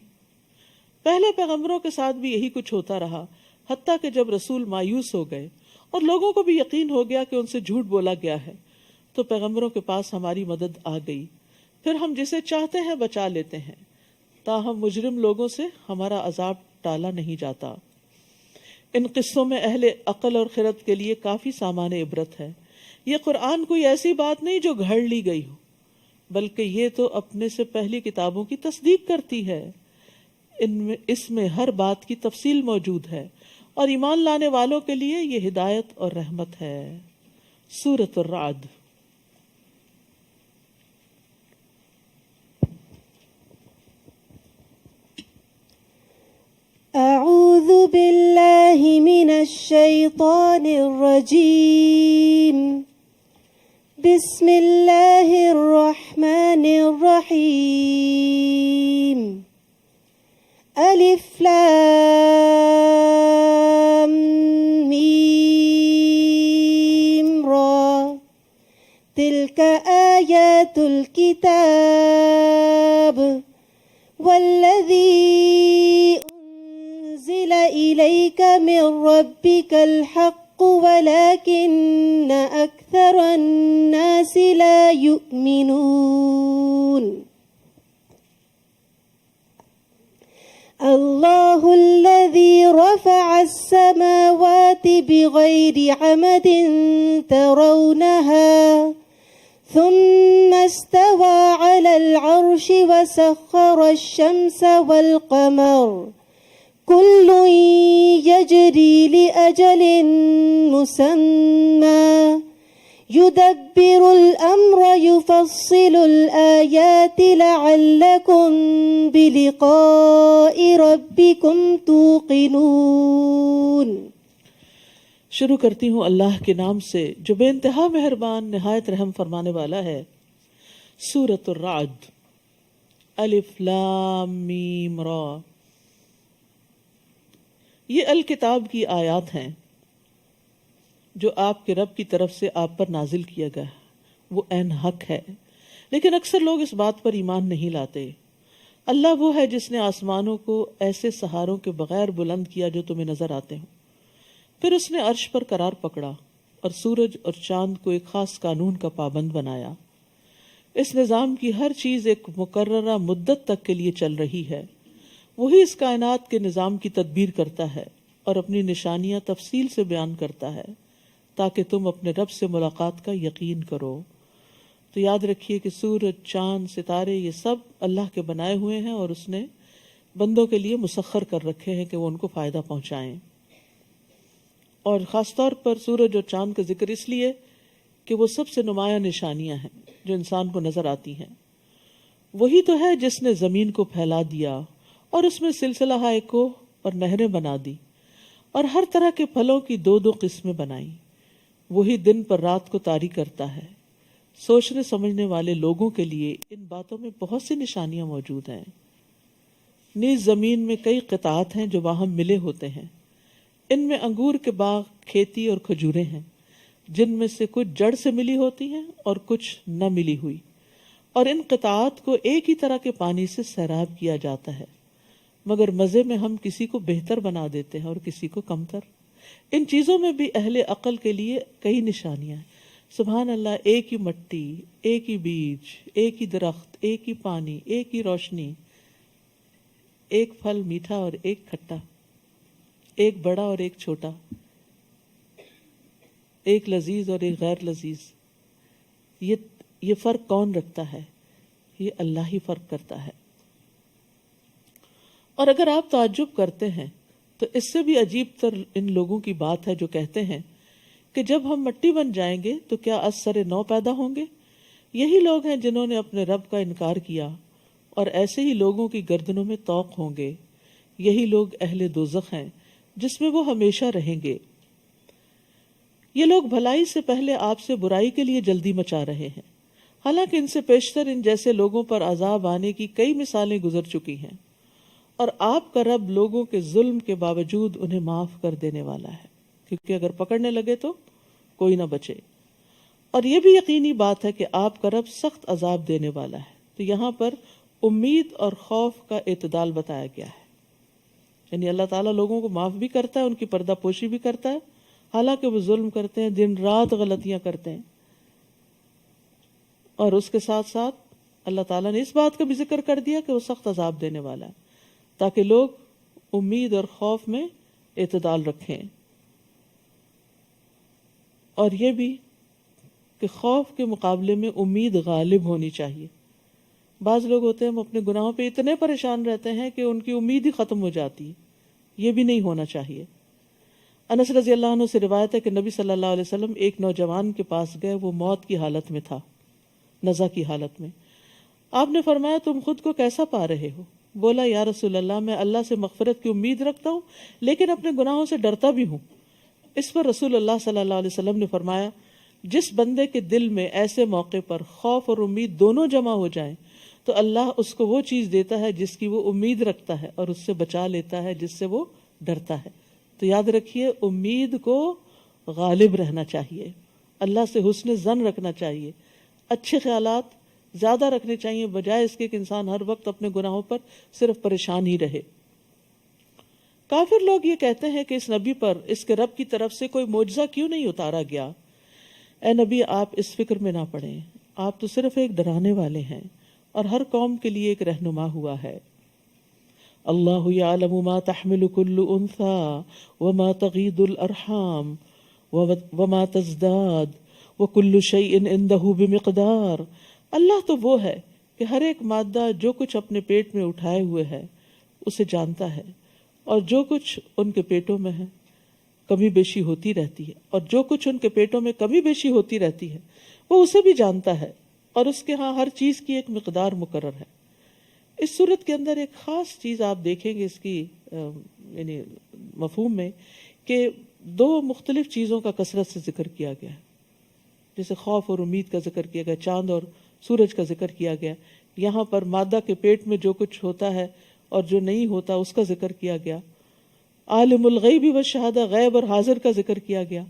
پہلے پیغمبروں کے ساتھ بھی یہی کچھ ہوتا رہا، حتیٰ کہ جب رسول مایوس ہو گئے اور لوگوں کو بھی یقین ہو گیا کہ ان سے جھوٹ بولا گیا ہے، تو پیغمبروں کے پاس ہماری مدد آ گئی، پھر ہم جسے چاہتے ہیں بچا لیتے ہیں، تاہم مجرم لوگوں سے ہمارا عذاب ٹالا نہیں جاتا۔ ان قصوں میں اہل عقل اور خرد کے لیے کافی سامان عبرت ہے۔ یہ قرآن کوئی ایسی بات نہیں جو گھڑ لی گئی ہو، بلکہ یہ تو اپنے سے پہلی کتابوں کی تصدیق کرتی ہے۔ اس میں ہر بات کی تفصیل موجود ہے، اور ایمان لانے والوں کے لیے یہ ہدایت اور رحمت ہے۔ سورۃ الرعد۔ اعوذ باللہ من الشیطان الرجیم، بسم اللہ الرحمن الرحیم، الف لام میم را، الكتاب والذي أنزل إليك من ربك الحق ولكن أكثر الناس لا يؤمنون الله الذي رفع السماوات بغير عمد ترونها ثم استوى على العرش وسخر الشمس والقمر كل يجري لأجل مسمى يدبر الأمر يفصل الآيات لعلكم بلقاء ربكم توقنون. شروع کرتی ہوں اللہ کے نام سے جو بے انتہا مہربان نہایت رحم فرمانے والا ہے. سورۃ الرعد. الف لام میم را. یہ الکتاب کی آیات ہیں جو آپ کے رب کی طرف سے آپ پر نازل کیا گیا ہے، وہ عین حق ہے، لیکن اکثر لوگ اس بات پر ایمان نہیں لاتے. اللہ وہ ہے جس نے آسمانوں کو ایسے سہاروں کے بغیر بلند کیا جو تمہیں نظر آتے ہوں، پھر اس نے عرش پر قرار پکڑا اور سورج اور چاند کو ایک خاص قانون کا پابند بنایا. اس نظام کی ہر چیز ایک مقررہ مدت تک کے لیے چل رہی ہے. وہی اس کائنات کے نظام کی تدبیر کرتا ہے اور اپنی نشانیاں تفصیل سے بیان کرتا ہے تاکہ تم اپنے رب سے ملاقات کا یقین کرو. تو یاد رکھیے کہ سورج، چاند، ستارے یہ سب اللہ کے بنائے ہوئے ہیں اور اس نے بندوں کے لیے مسخر کر رکھے ہیں کہ وہ ان کو فائدہ پہنچائیں. اور خاص طور پر سورج اور چاند کا ذکر اس لیے کہ وہ سب سے نمایاں نشانیاں ہیں جو انسان کو نظر آتی ہیں. وہی تو ہے جس نے زمین کو پھیلا دیا اور اس میں سلسلہ کوہ اور نہریں بنا دی اور ہر طرح کے پھلوں کی دو دو قسمیں بنائی. وہی دن پر رات کو طاری کرتا ہے. سوچنے سمجھنے والے لوگوں کے لیے ان باتوں میں بہت سی نشانیاں موجود ہیں. نیز زمین میں کئی قطعات ہیں جو باہم ملے ہوتے ہیں. ان میں انگور کے باغ، کھیتی اور کھجوریں ہیں جن میں سے کچھ جڑ سے ملی ہوتی ہیں اور کچھ نہ ملی ہوئی، اور ان قطعات کو ایک ہی طرح کے پانی سے سیراب کیا جاتا ہے، مگر مزے میں ہم کسی کو بہتر بنا دیتے ہیں اور کسی کو کمتر. ان چیزوں میں بھی اہل عقل کے لیے کئی نشانیاں ہیں. سبحان اللہ. ایک ہی مٹی، ایک ہی بیج، ایک ہی درخت، ایک ہی پانی، ایک ہی روشنی، ایک پھل میٹھا اور ایک کھٹا، ایک بڑا اور ایک چھوٹا، ایک لذیذ اور ایک غیر لذیذ. یہ فرق کون رکھتا ہے؟ یہ اللہ ہی فرق کرتا ہے. اور اگر آپ تعجب کرتے ہیں تو اس سے بھی عجیب تر ان لوگوں کی بات ہے جو کہتے ہیں کہ جب ہم مٹی بن جائیں گے تو کیا از سر نو پیدا ہوں گے. یہی لوگ ہیں جنہوں نے اپنے رب کا انکار کیا، اور ایسے ہی لوگوں کی گردنوں میں طوق ہوں گے. یہی لوگ اہل دوزخ ہیں جس میں وہ ہمیشہ رہیں گے. یہ لوگ بھلائی سے پہلے آپ سے برائی کے لیے جلدی مچا رہے ہیں، حالانکہ ان سے پیشتر ان جیسے لوگوں پر عذاب آنے کی کئی مثالیں گزر چکی ہیں. اور آپ کا رب لوگوں کے ظلم کے باوجود انہیں معاف کر دینے والا ہے، کیونکہ اگر پکڑنے لگے تو کوئی نہ بچے. اور یہ بھی یقینی بات ہے کہ آپ کا رب سخت عذاب دینے والا ہے. تو یہاں پر امید اور خوف کا اعتدال بتایا گیا ہے. یعنی اللہ تعالیٰ لوگوں کو معاف بھی کرتا ہے، ان کی پردہ پوشی بھی کرتا ہے، حالانکہ وہ ظلم کرتے ہیں، دن رات غلطیاں کرتے ہیں. اور اس کے ساتھ ساتھ اللہ تعالیٰ نے اس بات کا بھی ذکر کر دیا کہ وہ سخت عذاب دینے والا ہے، تاکہ لوگ امید اور خوف میں اعتدال رکھیں. اور یہ بھی کہ خوف کے مقابلے میں امید غالب ہونی چاہیے. بعض لوگ ہوتے ہیں ہم اپنے گناہوں پہ اتنے پریشان رہتے ہیں کہ ان کی امید ہی ختم ہو جاتی ہے. یہ بھی نہیں ہونا چاہیے. انس رضی اللہ عنہ سے روایت ہے کہ نبی صلی اللہ علیہ وسلم ایک نوجوان کے پاس گئے، وہ موت کی حالت میں تھا، نزع کی حالت میں. آپ نے فرمایا تم خود کو کیسا پا رہے ہو؟ بولا یا رسول اللہ میں اللہ سے مغفرت کی امید رکھتا ہوں لیکن اپنے گناہوں سے ڈرتا بھی ہوں. اس پر رسول اللہ صلی اللہ علیہ وسلم نے فرمایا جس بندے کے دل میں ایسے موقع پر خوف اور امید دونوں جمع ہو جائیں تو اللہ اس کو وہ چیز دیتا ہے جس کی وہ امید رکھتا ہے اور اس سے بچا لیتا ہے جس سے وہ ڈرتا ہے. تو یاد رکھیے امید کو غالب رہنا چاہیے، اللہ سے حسن ظن رکھنا چاہیے، اچھے خیالات زیادہ رکھنے چاہیے، بجائے اس کے کہ انسان ہر وقت اپنے گناہوں پر صرف پریشان ہی رہے۔ کافر لوگ یہ کہتے ہیں کہ اس نبی پر اس کے رب کی طرف سے کوئی معجزہ کیوں نہیں اتارا گیا؟ اے نبی، آپ اس فکر میں نہ پڑیں، آپ تو صرف ایک ڈرانے والے ہیں اور ہر قوم کے لیے ایک رہنما ہوا ہے۔ اللہ یعلم ما تحمل كل انثى وما تغیض الارحام وما تزداد وكل شیء عنده بمقدار۔ اللہ تو وہ ہے کہ ہر ایک مادہ جو کچھ اپنے پیٹ میں اٹھائے ہوئے ہے اسے جانتا ہے، اور جو کچھ ان کے پیٹوں میں ہے کمی بیشی ہوتی رہتی ہے، اور جو کچھ ان کے پیٹوں میں کمی بیشی ہوتی رہتی ہے وہ اسے بھی جانتا ہے، اور اس کے ہاں ہر چیز کی ایک مقدار مقرر ہے۔ اس صورت کے اندر ایک خاص چیز آپ دیکھیں گے اس کی یعنی مفہوم میں، کہ دو مختلف چیزوں کا کثرت سے ذکر کیا گیا ہے، جیسے خوف اور امید کا ذکر کیا گیا، چاند اور سورج کا ذکر کیا گیا، یہاں پر مادہ کے پیٹ میں جو کچھ ہوتا ہے اور جو نہیں ہوتا اس کا ذکر کیا گیا، عالم الغیب والشہادہ، غیب اور حاضر کا ذکر کیا گیا،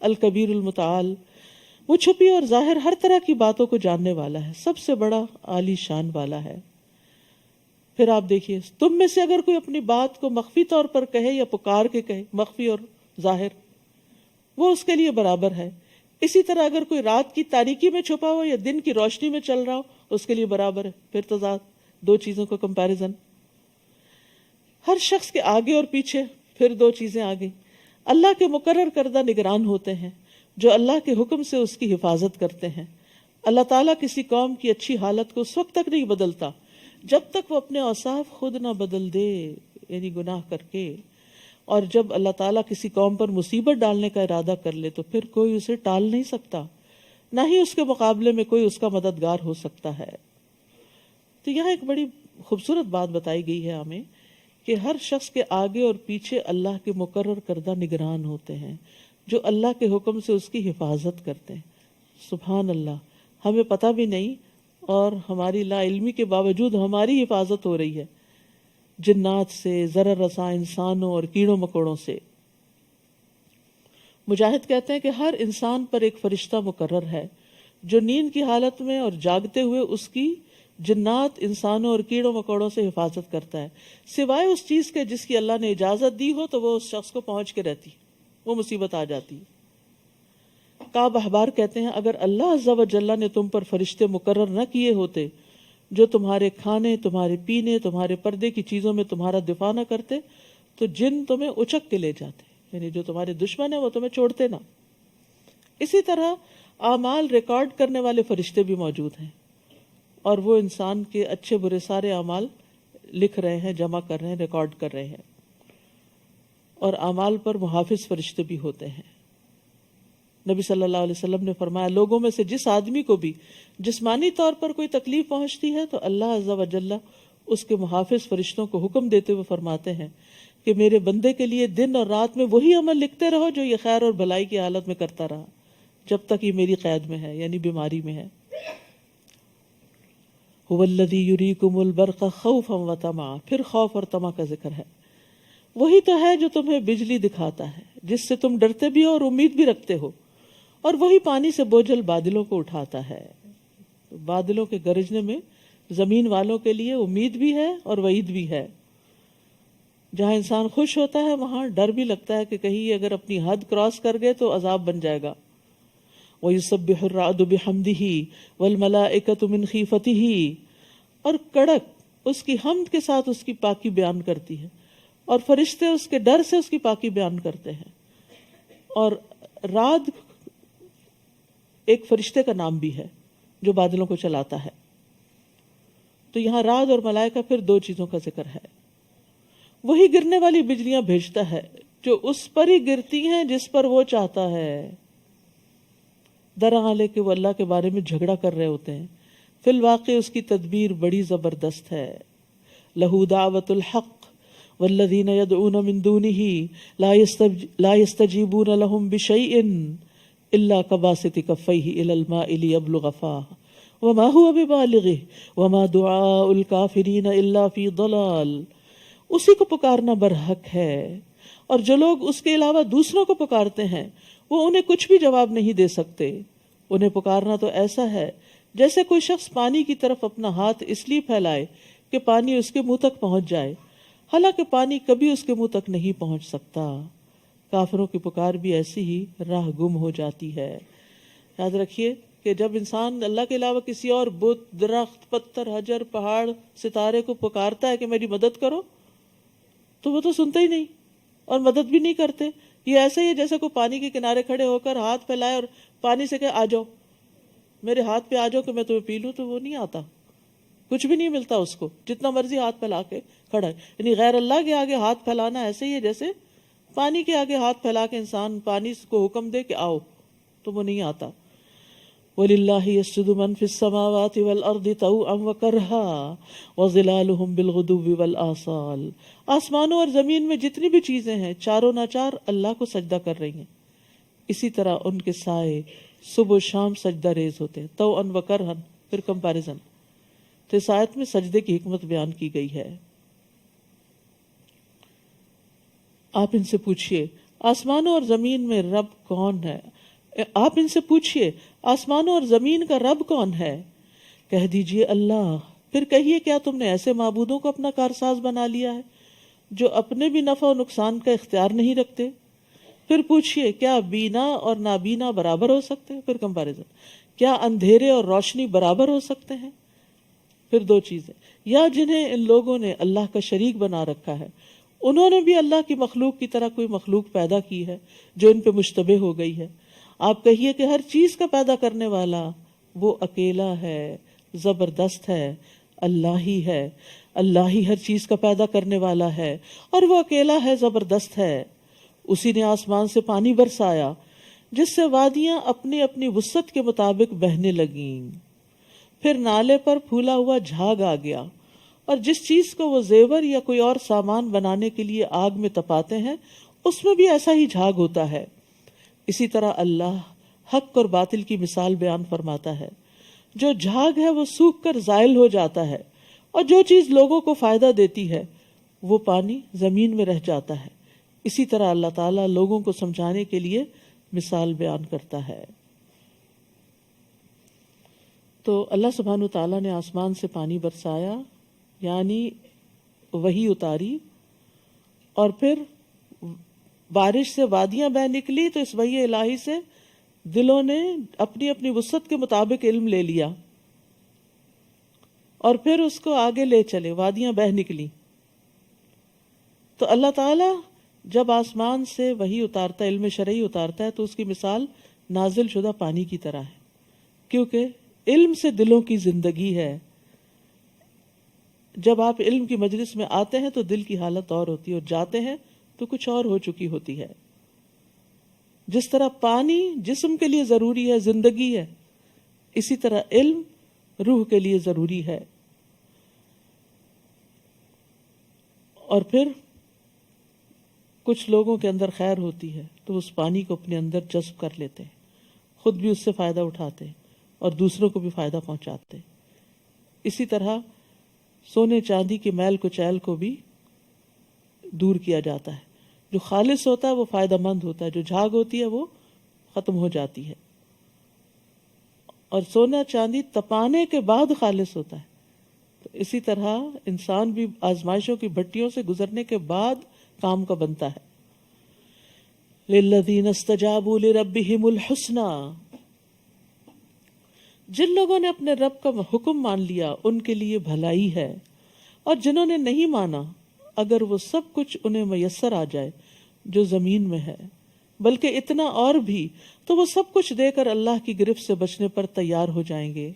الکبیر المتعال، وہ چھپی اور ظاہر ہر طرح کی باتوں کو جاننے والا ہے، سب سے بڑا عالی شان والا ہے۔ پھر آپ دیکھیے، تم میں سے اگر کوئی اپنی بات کو مخفی طور پر کہے یا پکار کے کہے، مخفی اور ظاہر، وہ اس کے لیے برابر ہے۔ اسی طرح اگر کوئی رات کی تاریکی میں چھپا ہو یا دن کی روشنی میں چل رہا ہو، اس کے لیے برابر ہے۔ پھر تضاد، دو چیزوں کا کمپیریزن، ہر شخص کے آگے اور پیچھے پھر دو چیزیں آ گئی۔ اللہ کے مقرر کردہ نگران ہوتے ہیں جو اللہ کے حکم سے اس کی حفاظت کرتے ہیں۔ اللہ تعالیٰ کسی قوم کی اچھی حالت کو اس وقت تک نہیں بدلتا جب تک وہ اپنے اوصاف خود نہ بدل دے، یعنی گناہ کر کے، اور جب اللہ تعالیٰ کسی قوم پر مصیبت ڈالنے کا ارادہ کر لے تو پھر کوئی اسے ٹال نہیں سکتا، نہ ہی اس کے مقابلے میں کوئی اس کا مددگار ہو سکتا ہے۔ تو یہاں ایک بڑی خوبصورت بات بتائی گئی ہے ہمیں کہ ہر شخص کے آگے اور پیچھے اللہ کے مقرر کردہ نگران ہوتے ہیں جو اللہ کے حکم سے اس کی حفاظت کرتے ہیں۔ سبحان اللہ، ہمیں پتہ بھی نہیں اور ہماری لا علمی کے باوجود ہماری حفاظت ہو رہی ہے جنات سے، ضرر رساں انسانوں اور کیڑوں مکوڑوں سے۔ مجاہد کہتے ہیں کہ ہر انسان پر ایک فرشتہ مقرر ہے جو نیند کی حالت میں اور جاگتے ہوئے اس کی جنات، انسانوں اور کیڑوں مکوڑوں سے حفاظت کرتا ہے، سوائے اس چیز کے جس کی اللہ نے اجازت دی ہو تو وہ اس شخص کو پہنچ کے رہتی، وہ مصیبت آ جاتی۔ کعب احبار کہتے ہیں اگر اللہ عز و جل نے تم پر فرشتے مقرر نہ کیے ہوتے جو تمہارے کھانے، تمہارے پینے، تمہارے پردے کی چیزوں میں تمہارا دفاع نہ کرتے تو جن تمہیں اچک کے لے جاتے، یعنی جو تمہارے دشمن ہیں وہ تمہیں چھوڑتے نہ۔ اسی طرح اعمال ریکارڈ کرنے والے فرشتے بھی موجود ہیں، اور وہ انسان کے اچھے برے سارے اعمال لکھ رہے ہیں، جمع کر رہے ہیں، ریکارڈ کر رہے ہیں، اور اعمال پر محافظ فرشتے بھی ہوتے ہیں۔ نبی صلی اللہ علیہ وسلم نے فرمایا لوگوں میں سے جس آدمی کو بھی جسمانی طور پر کوئی تکلیف پہنچتی ہے تو اللہ عز و جل اس کے محافظ فرشتوں کو حکم دیتے ہوئے فرماتے ہیں کہ میرے بندے کے لیے دن اور رات میں وہی عمل لکھتے رہو جو یہ خیر اور بھلائی کی حالت میں کرتا رہا جب تک یہ میری قید میں ہے، یعنی بیماری میں ہے۔ هو الذی یریکم البرق خوفا وطمعا، پھر خوف اور طمع کا ذکر ہے۔ وہی تو ہے جو تمہیں بجلی دکھاتا ہے جس سے تم ڈرتے بھی ہو اور امید بھی رکھتے ہو، اور وہی پانی سے بوجھل بادلوں کو اٹھاتا ہے۔ بادلوں کے گرجنے میں زمین والوں کے لیے امید بھی ہے اور وعید بھی ہے۔ جہاں انسان خوش ہوتا ہے وہاں ڈر بھی لگتا ہے کہ کہیں یہ اگر اپنی حد کراس کر گئے تو عذاب بن جائے گا۔ وَيُسَبِّحُ الرَّعْدُ بِحَمْدِهِ وَالْمَلَائِكَةُ مِنْ خِيفَتِهِ، اور کڑک اس کی حمد کے ساتھ اس کی پاکی بیان کرتی ہے، اور فرشتے اس کے ڈر سے اس کی پاکی بیان کرتے ہیں۔ اور رعد ایک فرشتے کا نام بھی ہے جو بادلوں کو چلاتا ہے۔ تو یہاں رعد اور ملائکہ پھر دو چیزوں کا ذکر ہے۔ وہی گرنے والی بجلیاں بھیجتا ہے جو اس پر ہی گرتی ہیں جس پر وہ چاہتا ہے، درحالے کہ وہ اللہ کے بارے میں جھگڑا کر رہے ہوتے ہیں، فی الواقع اس کی تدبیر بڑی زبردست ہے۔ لہو دعوت الحق والذین یدعون من دونہ لا یستجیبون لہم بشیء الا کباسط کفیہ الی الماء لیبلغ فاہ وما هو ببالغہ وما دعاء الکافرین الا فی ضلال۔ اسی کو پکارنا برحق ہے، اور جو لوگ اس کے علاوہ دوسروں کو پکارتے ہیں وہ انہیں کچھ بھی جواب نہیں دے سکتے۔ انہیں پکارنا تو ایسا ہے جیسے کوئی شخص پانی کی طرف اپنا ہاتھ اس لیے پھیلائے کہ پانی اس کے منہ تک پہنچ جائے، حالانکہ پانی کبھی اس کے منہ تک نہیں پہنچ سکتا۔ کافروں کی پکار بھی ایسی ہی راہ گم ہو جاتی ہے۔ یاد رکھیے کہ جب انسان اللہ کے علاوہ کسی اور بت، درخت، پتھر، حجر، پہاڑ، ستارے کو پکارتا ہے کہ میری مدد کرو، تو وہ تو سنتے ہی نہیں اور مدد بھی نہیں کرتے۔ یہ ایسے ہی جیسے کوئی پانی کے کنارے کھڑے ہو کر ہاتھ پھیلائے اور پانی سے کہ آ جاؤ، میرے ہاتھ پہ آ جاؤ کہ میں تمہیں پی لوں، تو وہ نہیں آتا، کچھ بھی نہیں ملتا اس کو، جتنا مرضی ہاتھ پھیلا کے کھڑا ہے۔ یعنی غیر اللہ کے آگے ہاتھ پھیلانا ایسے ہی ہے جیسے پانی کے آگے ہاتھ پھیلا کے انسان پانی کو حکم دے کہ آؤ، تو وہ نہیں آتا۔ وَلِلَّهِ يَسْجُدُ مَن فِي السَّمَاوَاتِ وَالْأَرْضِ طَوْعًا وَكَرْهًا وَظِلَالُهُم بِالْغُدُوِّ وَالْآصَالِ۔ آسمانوں اور زمین میں جتنی بھی چیزیں ہیں چاروں ناچار اللہ کو سجدہ کر رہی ہیں، اسی طرح ان کے سائے صبح و شام سجدہ ریز ہوتے ہیں۔ طَوْعًا وَكَرْهًا، پھر کمپیریزن۔ تو اس آیت میں سجدے کی حکمت بیان کی گئی ہے۔ آپ ان سے پوچھئے آسمانوں اور زمین میں رب کون ہے؟ آپ ان سے پوچھئے آسمانوں اور زمین کا رب کون ہے؟ کہہ دیجئے اللہ۔ پھر کہیے کیا تم نے ایسے معبودوں کو اپنا کارساز بنا لیا ہے جو اپنے بھی نفع و نقصان کا اختیار نہیں رکھتے؟ پھر پوچھئے کیا بینا اور نابینا برابر ہو سکتے ہیں؟ پھر کمپیریزن۔ کیا اندھیرے اور روشنی برابر ہو سکتے ہیں؟ پھر دو چیزیں، یا جنہیں ان لوگوں نے اللہ کا شریک بنا رکھا ہے، انہوں نے بھی اللہ کی مخلوق کی طرح کوئی مخلوق پیدا کی ہے جو ان پہ مشتبہ ہو گئی ہے۔ آپ کہیے کہ ہر چیز کا پیدا کرنے والا وہ اکیلا ہے، زبردست ہے، اللہ ہی ہے، اللہ ہی ہر چیز کا پیدا کرنے والا ہے اور وہ اکیلا ہے، زبردست ہے۔ اسی نے آسمان سے پانی برسایا جس سے وادیاں اپنی اپنی وسعت کے مطابق بہنے لگیں، پھر نالے پر پھولا ہوا جھاگ آ گیا، اور جس چیز کو وہ زیور یا کوئی اور سامان بنانے کے لیے آگ میں تپاتے ہیں اس میں بھی ایسا ہی جھاگ ہوتا ہے۔ اسی طرح اللہ حق اور باطل کی مثال بیان فرماتا ہے۔ جو جھاگ ہے وہ سوکھ کر زائل ہو جاتا ہے، اور جو چیز لوگوں کو فائدہ دیتی ہے وہ پانی زمین میں رہ جاتا ہے۔ اسی طرح اللہ تعالیٰ لوگوں کو سمجھانے کے لیے مثال بیان کرتا ہے۔ تو اللہ سبحانہ تعالیٰ نے آسمان سے پانی برسایا، یعنی وحی اتاری، اور پھر بارش سے وادیاں بہ نکلی، تو اس وحی الہی سے دلوں نے اپنی اپنی وسعت کے مطابق علم لے لیا اور پھر اس کو آگے لے چلے، وادیاں بہ نکلی۔ تو اللہ تعالیٰ جب آسمان سے وحی اتارتا ہے، علم شرعی اتارتا ہے، تو اس کی مثال نازل شدہ پانی کی طرح ہے، کیونکہ علم سے دلوں کی زندگی ہے۔ جب آپ علم کی مجلس میں آتے ہیں تو دل کی حالت اور ہوتی ہے، اور جاتے ہیں تو کچھ اور ہو چکی ہوتی ہے۔ جس طرح پانی جسم کے لیے ضروری ہے، زندگی ہے، اسی طرح علم روح کے لیے ضروری ہے۔ اور پھر کچھ لوگوں کے اندر خیر ہوتی ہے تو اس پانی کو اپنے اندر جذب کر لیتے ہیں، خود بھی اس سے فائدہ اٹھاتے ہیں اور دوسروں کو بھی فائدہ پہنچاتے ہیں۔ اسی طرح سونے چاندی کی میل کچیل کو بھی دور کیا جاتا ہے۔ جو خالص ہوتا ہے وہ فائدہ مند ہوتا ہے، جو جھاگ ہوتی ہے وہ ختم ہو جاتی ہے۔ اور سونا چاندی تپانے کے بعد خالص ہوتا ہے۔ تو اسی طرح انسان بھی آزمائشوں کی بھٹیوں سے گزرنے کے بعد کام کا بنتا ہے۔ للذین استجابوا لربہم الحسنی، جن لوگوں نے اپنے رب کا حکم مان لیا ان کے لیے بھلائی ہے، اور جنہوں نے نہیں مانا اگر وہ سب کچھ انہیں میسر آ جائے جو زمین میں ہے، بلکہ اتنا اور بھی، تو وہ سب کچھ دے کر اللہ کی گرفت سے بچنے پر تیار ہو جائیں گے۔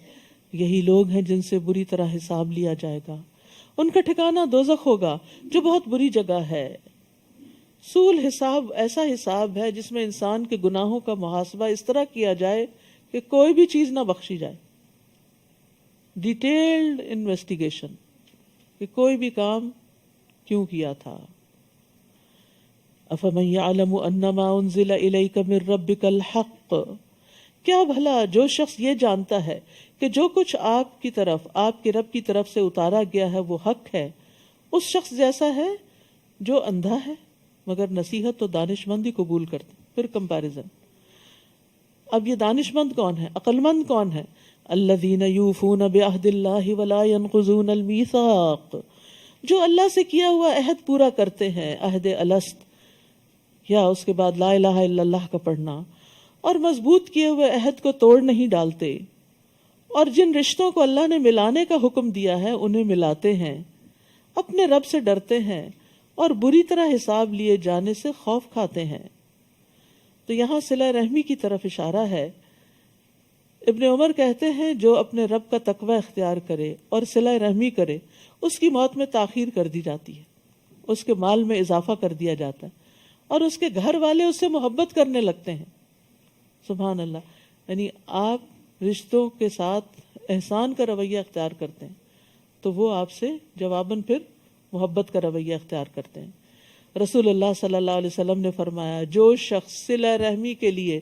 یہی لوگ ہیں جن سے بری طرح حساب لیا جائے گا، ان کا ٹھکانہ دوزخ ہوگا جو بہت بری جگہ ہے۔ سول حساب ایسا حساب ہے جس میں انسان کے گناہوں کا محاسبہ اس طرح کیا جائے کہ کوئی بھی چیز نہ بخشی جائے، ڈیٹیلڈ انویسٹیگیشن کہ کوئی بھی کام کیوں کیا تھا۔ افمن یعلم انما انزل الیک من ربک الحق، کیا بھلا جو شخص یہ جانتا ہے کہ جو کچھ آپ کی طرف، آپ کے رب کی طرف سے اتارا گیا ہے وہ حق ہے، اس شخص جیسا ہے جو اندھا ہے مگر نصیحت و دانش مندی قبول کرتا۔ پھر کمپیریزن، اب یہ دانش مند کون ہے، عقل مند کون ہے؟ الذین یوفون بعہد اللہ ولا ینقضون المیثاق، جو اللہ سے کیا ہوا عہد پورا کرتے ہیں، عہد الست یا اس کے بعد لا الہ الا اللہ کا پڑھنا، اور مضبوط کیے ہوئے عہد کو توڑ نہیں ڈالتے، اور جن رشتوں کو اللہ نے ملانے کا حکم دیا ہے انہیں ملاتے ہیں، اپنے رب سے ڈرتے ہیں اور بری طرح حساب لیے جانے سے خوف کھاتے ہیں۔ تو یہاں صلہ رحمی کی طرف اشارہ ہے۔ ابن عمر کہتے ہیں جو اپنے رب کا تقوی اختیار کرے اور صلہ رحمی کرے اس کی موت میں تاخیر کر دی جاتی ہے، اس کے مال میں اضافہ کر دیا جاتا ہے، اور اس کے گھر والے اس سے محبت کرنے لگتے ہیں۔ سبحان اللہ، یعنی آپ رشتوں کے ساتھ احسان کا رویہ اختیار کرتے ہیں تو وہ آپ سے جواباً پھر محبت کا رویہ اختیار کرتے ہیں۔ رسول اللہ صلی اللہ علیہ وسلم نے فرمایا جو شخص صلہ رحمی کے لیے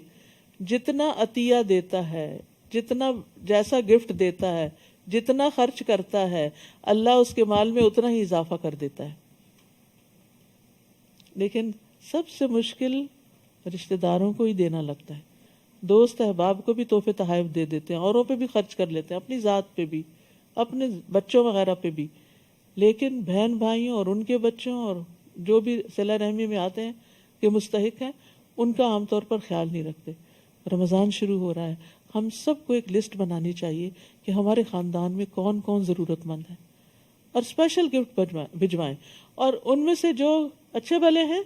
جتنا عطیہ دیتا ہے، جتنا جیسا گفٹ دیتا ہے، جتنا خرچ کرتا ہے، اللہ اس کے مال میں اتنا ہی اضافہ کر دیتا ہے۔ لیکن سب سے مشکل رشتہ داروں کو ہی دینا لگتا ہے۔ دوست احباب کو بھی تحفے تحائف دے دیتے ہیں، اوروں پہ بھی خرچ کر لیتے ہیں، اپنی ذات پہ بھی، اپنے بچوں وغیرہ پہ بھی، لیکن بہن بھائیوں اور ان کے بچوں اور جو بھی صلہ رحمی میں آتے ہیں کہ مستحق ہیں، ان کا عام طور پر خیال نہیں رکھتے۔ رمضان شروع ہو رہا ہے، ہم سب کو ایک لسٹ بنانی چاہیے کہ ہمارے خاندان میں کون کون ضرورت مند ہے، اور اسپیشل گفٹ بھجوائیں، اور ان میں سے جو اچھے بھلے ہیں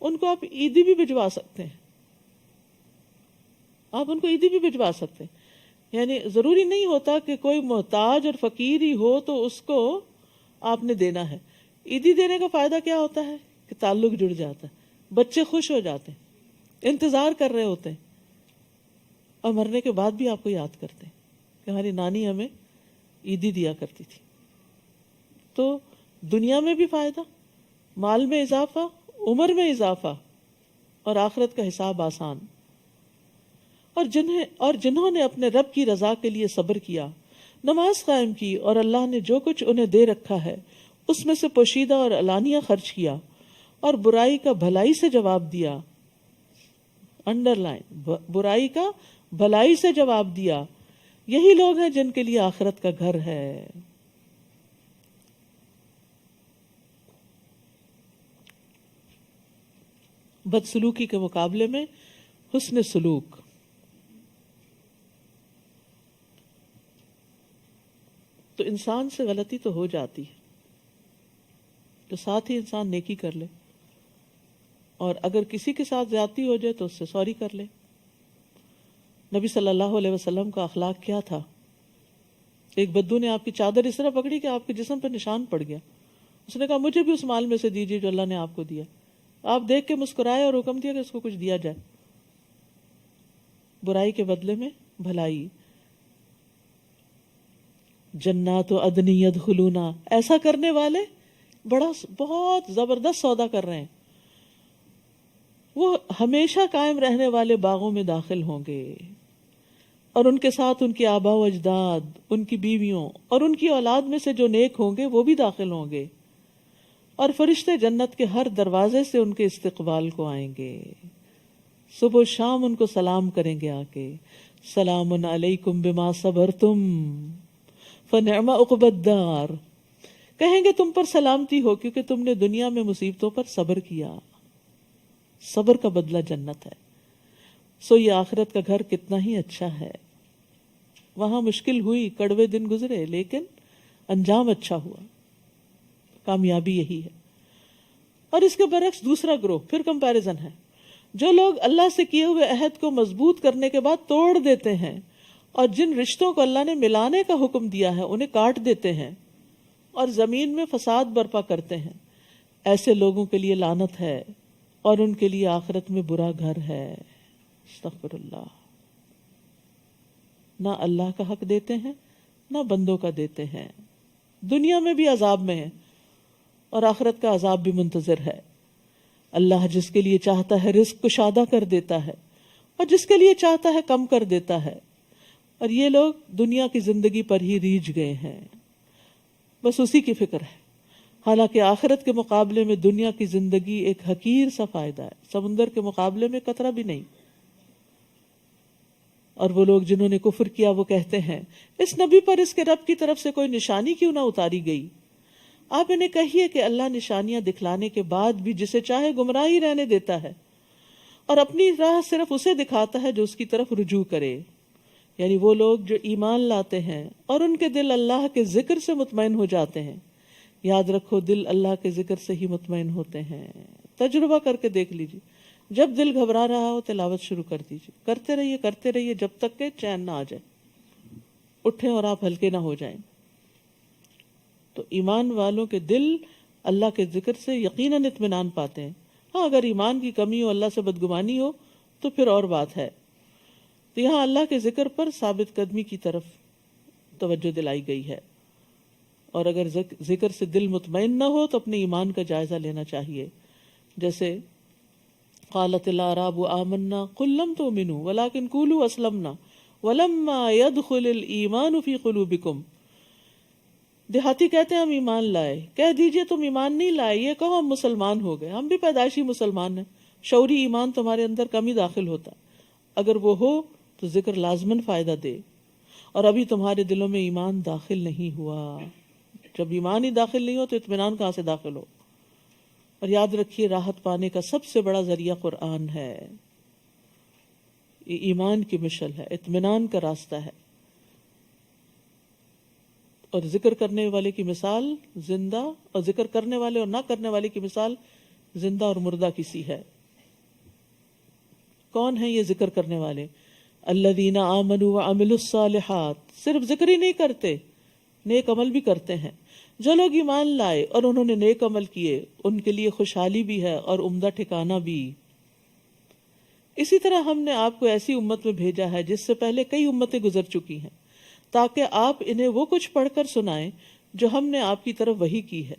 ان کو آپ عیدی بھی بھجوا سکتے ہیں، آپ ان کو عیدی بھی بھجوا سکتے ہیں۔ یعنی ضروری نہیں ہوتا کہ کوئی محتاج اور فقیر ہی ہو تو اس کو آپ نے دینا ہے۔ عیدی دینے کا فائدہ کیا ہوتا ہے کہ تعلق جڑ جاتا ہے، بچے خوش ہو جاتے ہیں، انتظار کر رہے ہوتے ہیں، اور مرنے کے بعد بھی آپ کو یاد کرتے ہیں کہ ہماری نانی ہمیں عیدی دیا کرتی تھی۔ تو دنیا میں بھی فائدہ، مال میں اضافہ، عمر میں اضافہ، اور آخرت کا حساب آسان۔ اور جنہوں نے اپنے رب کی رضا کے لیے صبر کیا، نماز قائم کی، اور اللہ نے جو کچھ انہیں دے رکھا ہے اس میں سے پوشیدہ اور علانیہ خرچ کیا، اور برائی کا بھلائی سے جواب دیا، انڈر لائن، برائی کا بھلائی سے جواب دیا، یہی لوگ ہیں جن کے لیے آخرت کا گھر ہے۔ بدسلوکی کے مقابلے میں حسن سلوک۔ تو انسان سے غلطی تو ہو جاتی ہے، تو ساتھ ہی انسان نیکی کر لے، اور اگر کسی کے ساتھ زیادتی ہو جائے تو اس سے سوری کر لے۔ نبی صلی اللہ علیہ وسلم کا اخلاق کیا تھا؟ ایک بدو نے آپ کی چادر اس طرح پکڑی کہ آپ کے جسم پہ نشان پڑ گیا، اس نے کہا مجھے بھی اس مال میں سے دیجیے جو اللہ نے آپ کو دیا۔ آپ دیکھ کے مسکرائے اور حکم دیا کہ اس کو کچھ دیا جائے۔ برائی کے بدلے میں بھلائی۔ جنات و عدن یدخلونا، ایسا کرنے والے بہت زبردست سودا کر رہے ہیں، وہ ہمیشہ قائم رہنے والے باغوں میں داخل ہوں گے، اور ان کے ساتھ ان کے آبا و اجداد، ان کی بیویوں اور ان کی اولاد میں سے جو نیک ہوں گے وہ بھی داخل ہوں گے، اور فرشتے جنت کے ہر دروازے سے ان کے استقبال کو آئیں گے، صبح و شام ان کو سلام کریں گے، آ کے سلام علیکم بما صبرتم فنعم عقبی الدار، کہیں گے تم پر سلامتی ہو کیونکہ تم نے دنیا میں مصیبتوں پر صبر کیا، صبر کا بدلہ جنت ہے۔ سو یہ آخرت کا گھر کتنا ہی اچھا ہے، وہاں مشکل ہوئی، کڑوے دن گزرے، لیکن انجام اچھا ہوا، کامیابی یہی ہے۔ اور اس کے برعکس دوسرا گروہ، پھر کمپیریزن ہے، جو لوگ اللہ سے کیے ہوئے عہد کو مضبوط کرنے کے بعد توڑ دیتے ہیں، اور جن رشتوں کو اللہ نے ملانے کا حکم دیا ہے انہیں کاٹ دیتے ہیں، اور زمین میں فساد برپا کرتے ہیں، ایسے لوگوں کے لیے لعنت ہے، اور ان کے لیے آخرت میں برا گھر ہے۔ استغفر اللہ۔ نہ اللہ کا حق دیتے ہیں، نہ بندوں کا دیتے ہیں، دنیا میں بھی عذاب میں ہیں، اور آخرت کا عذاب بھی منتظر ہے۔ اللہ جس کے لیے چاہتا ہے رزق کشادہ کر دیتا ہے، اور جس کے لیے چاہتا ہے کم کر دیتا ہے، اور یہ لوگ دنیا کی زندگی پر ہی ریجھ گئے ہیں، بس اسی کی فکر ہے، حالانکہ آخرت کے مقابلے میں دنیا کی زندگی ایک حقیر سا فائدہ ہے، سمندر کے مقابلے میں قطرہ بھی نہیں۔ اور وہ لوگ جنہوں نے کفر کیا وہ کہتے ہیں اس نبی پر اس کے رب کی طرف سے کوئی نشانی کیوں نہ اتاری گئی؟ آپ انہیں کہیے کہ اللہ نشانیاں دکھلانے کے بعد بھی جسے چاہے گمراہی رہنے دیتا ہے اور اپنی راہ صرف اسے دکھاتا ہے جو اس کی طرف رجوع کرے. یعنی وہ لوگ جو ایمان لاتے ہیں اور ان کے دل اللہ کے ذکر سے مطمئن ہو جاتے ہیں. یاد رکھو دل اللہ کے ذکر سے ہی مطمئن ہوتے ہیں. تجربہ کر کے دیکھ لیجیے, جب دل گھبرا رہا ہو تلاوت شروع کر دیجیے, کرتے رہیے جب تک کہ چین نہ آ جائے, اٹھیں اور آپ ہلکے نہ ہو جائیں. تو ایمان والوں کے دل اللہ کے ذکر سے یقیناً اطمینان پاتے ہیں. ہاں اگر ایمان کی کمی ہو, اللہ سے بدگمانی ہو تو پھر اور بات ہے. تو یہاں اللہ کے ذکر پر ثابت قدمی کی طرف توجہ دلائی گئی ہے. اور اگر ذکر سے دل مطمئن نہ ہو تو اپنے ایمان کا جائزہ لینا چاہیے. جیسے قالت الاعراب آمنا قل لم تؤمنوا ولكن قولوا اسلمنا ولما يدخل الايمان في قلوبكم. دیہاتی کہتے ہیں ہم ایمان لائے, کہہ دیجئے تم ایمان نہیں لائے, یہ کہو ہم مسلمان ہو گئے. ہم بھی پیدائشی مسلمان ہیں, شعوری ایمان تمہارے اندر کم ہی داخل ہوتا. اگر وہ ہو تو ذکر لازماً فائدہ دے, اور ابھی تمہارے دلوں میں ایمان داخل نہیں ہوا. جب ایمان ہی داخل نہیں ہو تو اطمینان کہاں سے داخل ہو؟ اور یاد رکھیے راحت پانے کا سب سے بڑا ذریعہ قرآن ہے. یہ ایمان کی مشل ہے, اطمینان کا راستہ ہے. اور ذکر کرنے والے کی مثال زندہ, اور ذکر کرنے والے اور نہ کرنے والے کی مثال زندہ اور مردہ کسی ہے. کون ہیں یہ ذکر کرنے والے؟ الذین آمنوا وعملوا الصالحات. صرف ذکر ہی نہیں کرتے, نیک عمل بھی کرتے ہیں. جو لوگ ایمان لائے اور انہوں نے نیک عمل کیے ان کے لیے خوشحالی بھی ہے اور عمدہ ٹھکانہ بھی. اسی طرح ہم نے آپ کو ایسی امت میں بھیجا ہے جس سے پہلے کئی امتیں گزر چکی ہیں, تاکہ آپ انہیں وہ کچھ پڑھ کر سنائیں جو ہم نے آپ کی طرف وحی کی ہے,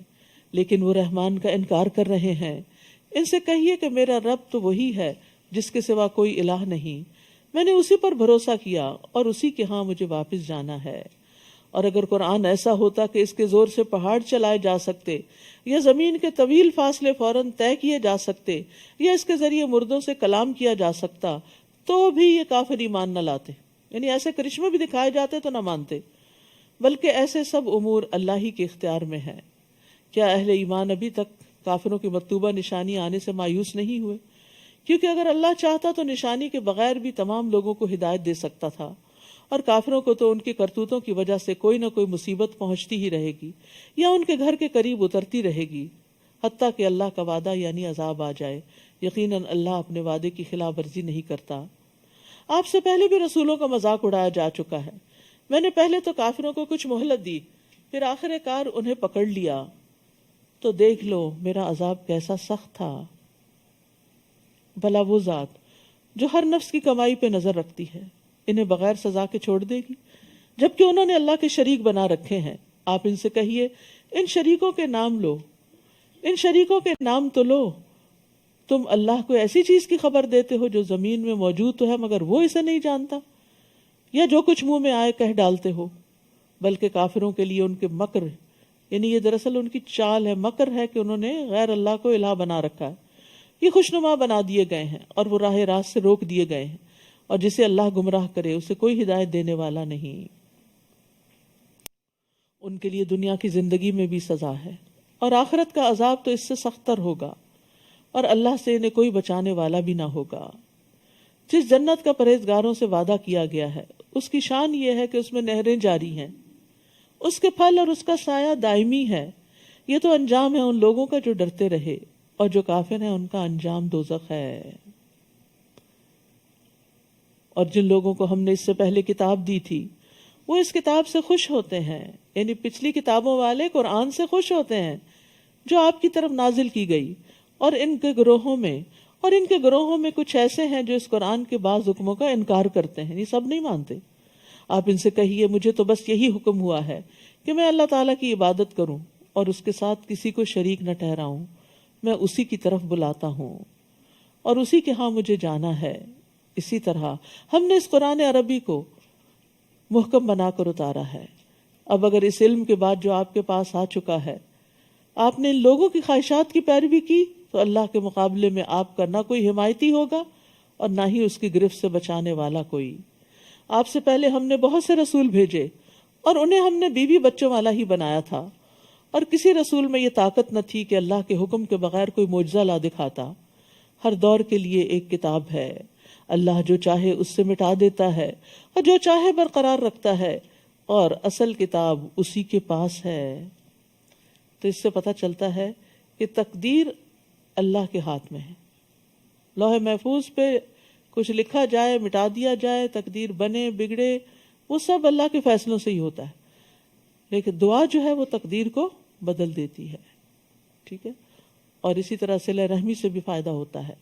لیکن وہ رحمان کا انکار کر رہے ہیں. ان سے کہیے کہ میرا رب تو وہی ہے جس کے سوا کوئی الہ نہیں, میں نے اسی پر بھروسہ کیا اور اسی کے ہاں مجھے واپس جانا ہے. اور اگر قرآن ایسا ہوتا کہ اس کے زور سے پہاڑ چلائے جا سکتے, یا زمین کے طویل فاصلے فوراً طے کیے جا سکتے, یا اس کے ذریعے مردوں سے کلام کیا جا سکتا, تو بھی یہ کافر ایمان نہ لاتے. یعنی ایسے کرشمے بھی دکھائے جاتے تو نہ مانتے. بلکہ ایسے سب امور اللہ ہی کے اختیار میں ہے. کیا اہل ایمان ابھی تک کافروں کی مطلوبہ نشانی آنے سے مایوس نہیں ہوئے؟ کیونکہ اگر اللہ چاہتا تو نشانی کے بغیر بھی تمام لوگوں کو ہدایت دے سکتا تھا, اور کافروں کو تو ان کی کرتوتوں کی وجہ سے کوئی نہ کوئی مصیبت پہنچتی ہی رہے گی, یا ان کے گھر کے قریب اترتی رہے گی, حتیٰ کہ اللہ کا وعدہ یعنی عذاب آ جائے. یقیناً اللہ اپنے وعدے کی خلاف ورزی نہیں کرتا. آپ سے پہلے بھی رسولوں کا مذاق اڑایا جا چکا ہے. میں نے پہلے تو کافروں کو کچھ مہلت دی, پھر آخر کار انہیں پکڑ لیا, تو دیکھ لو میرا عذاب کیسا سخت تھا. بھلا وہ ذات جو ہر نفس کی کمائی پہ نظر رکھتی ہے انہیں بغیر سزا کے چھوڑ دے گی, جبکہ انہوں نے اللہ کے شریک بنا رکھے ہیں. آپ ان سے کہیے ان شریکوں کے نام لو, ان شریکوں کے نام تو لو. تم اللہ کو ایسی چیز کی خبر دیتے ہو جو زمین میں موجود تو ہے مگر وہ اسے نہیں جانتا, یا جو کچھ منہ میں آئے کہہ ڈالتے ہو. بلکہ کافروں کے لیے ان کے مکر, یعنی یہ دراصل ان کی چال ہے, مکر ہے کہ انہوں نے غیر اللہ کو الہ بنا رکھا ہے. یہ خوشنما بنا دیے گئے ہیں اور وہ راہ راست سے روک دیے گئے ہیں, اور جسے اللہ گمراہ کرے اسے کوئی ہدایت دینے والا نہیں. ان کے لیے دنیا کی زندگی میں بھی سزا ہے, اور آخرت کا عذاب تو اس سے سختر ہوگا, اور اللہ سے انہیں کوئی بچانے والا بھی نہ ہوگا. جس جنت کا پرہیزگاروں سے وعدہ کیا گیا ہے اس کی شان یہ ہے کہ اس میں نہریں جاری ہیں, اس کے پھل اور اس کا سایہ دائمی ہے. یہ تو انجام ہے ان لوگوں کا جو ڈرتے رہے, اور جو کافر ہیں ان کا انجام دوزخ ہے. اور جن لوگوں کو ہم نے اس سے پہلے کتاب دی تھی وہ اس کتاب سے خوش ہوتے ہیں, یعنی پچھلی کتابوں والے قرآن سے خوش ہوتے ہیں جو آپ کی طرف نازل کی گئی. اور ان کے گروہوں میں کچھ ایسے ہیں جو اس قرآن کے بعض حکموں کا انکار کرتے ہیں, یہ سب نہیں مانتے. آپ ان سے کہیے مجھے تو بس یہی حکم ہوا ہے کہ میں اللہ تعالیٰ کی عبادت کروں اور اس کے ساتھ کسی کو شریک نہ ٹھہراؤں. میں اسی کی طرف بلاتا ہوں اور اسی کے ہاں مجھے جانا ہے. اسی طرح ہم نے اس قرآن عربی کو محکم بنا کر اتارا ہے. اب اگر اس علم کے بعد جو آپ کے پاس آ چکا ہے آپ نے ان لوگوں کی خواہشات کی پیروی کی تو اللہ کے مقابلے میں آپ کا نہ کوئی حمایتی ہوگا اور نہ ہی اس کی گرفت سے بچانے والا کوئی. آپ سے پہلے ہم نے بہت سے رسول بھیجے اور انہیں ہم نے بیوی بچوں والا ہی بنایا تھا، اور کسی رسول میں یہ طاقت نہ تھی کہ اللہ کے حکم کے بغیر کوئی معجزہ لا دکھاتا۔ ہر دور کے لیے ایک کتاب ہے، اللہ جو چاہے اس سے مٹا دیتا ہے اور جو چاہے برقرار رکھتا ہے، اور اصل کتاب اسی کے پاس ہے۔ تو اس سے پتہ چلتا ہے کہ تقدیر اللہ کے ہاتھ میں ہے۔ لوح محفوظ پہ کچھ لکھا جائے، مٹا دیا جائے، تقدیر بنے بگڑے، وہ سب اللہ کے فیصلوں سے ہی ہوتا ہے، لیکن دعا جو ہے وہ تقدیر کو بدل دیتی ہے، ٹھیک ہے۔ اور اسی طرح صلہ رحمی سے بھی فائدہ ہوتا ہے۔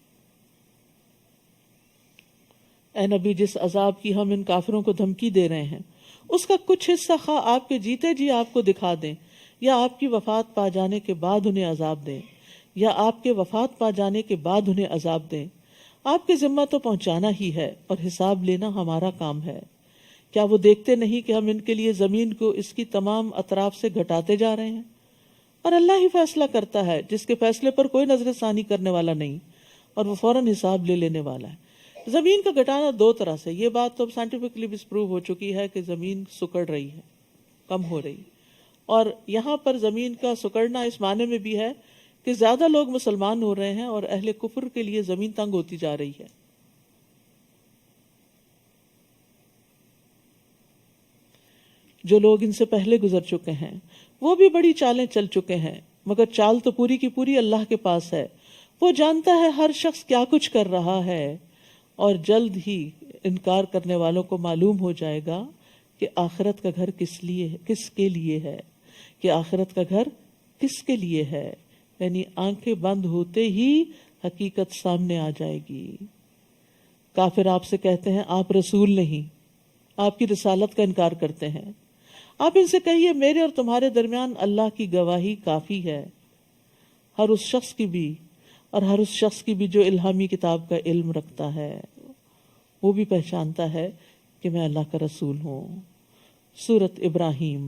اے نبی، جس عذاب کی ہم ان کافروں کو دھمکی دے رہے ہیں، اس کا کچھ حصہ خواہ آپ کے جیتے جی آپ کو دکھا دیں، یا آپ کی وفات پا جانے کے بعد انہیں عذاب دیں، یا آپ کے وفات پا جانے کے بعد انہیں عذاب دیں، آپ کے ذمہ تو پہنچانا ہی ہے اور حساب لینا ہمارا کام ہے۔ کیا وہ دیکھتے نہیں کہ ہم ان کے لیے زمین کو اس کی تمام اطراف سے گھٹاتے جا رہے ہیں؟ اور اللہ ہی فیصلہ کرتا ہے، جس کے فیصلے پر کوئی نظر ثانی کرنے والا نہیں، اور وہ فوراً حساب لے لینے والا ہے۔ زمین کا گھٹانا دو طرح سے، یہ بات تو سائنٹیفکلی بھی پروو ہو چکی ہے کہ زمین سکڑ رہی ہے، کم ہو رہی، اور یہاں پر زمین کا سکڑنا اس معنی میں بھی ہے کہ زیادہ لوگ مسلمان ہو رہے ہیں اور اہل کفر کے لیے زمین تنگ ہوتی جا رہی ہے۔ جو لوگ ان سے پہلے گزر چکے ہیں وہ بھی بڑی چالیں چل چکے ہیں، مگر چال تو پوری کی پوری اللہ کے پاس ہے۔ وہ جانتا ہے ہر شخص کیا کچھ کر رہا ہے، اور جلد ہی انکار کرنے والوں کو معلوم ہو جائے گا کہ آخرت کا گھر کس کے لیے ہے، کہ آخرت کا گھر کس کے لیے ہے، یعنی آنکھیں بند ہوتے ہی حقیقت سامنے آ جائے گی۔ کافر آپ سے کہتے ہیں آپ رسول نہیں، آپ کی رسالت کا انکار کرتے ہیں۔ آپ ان سے کہیے میرے اور تمہارے درمیان اللہ کی گواہی کافی ہے، ہر اس شخص کی بھی اور ہر اس شخص کی بھی جو الہامی کتاب کا علم رکھتا ہے، وہ بھی پہچانتا ہے کہ میں اللہ کا رسول ہوں۔ سورۃ ابراہیم۔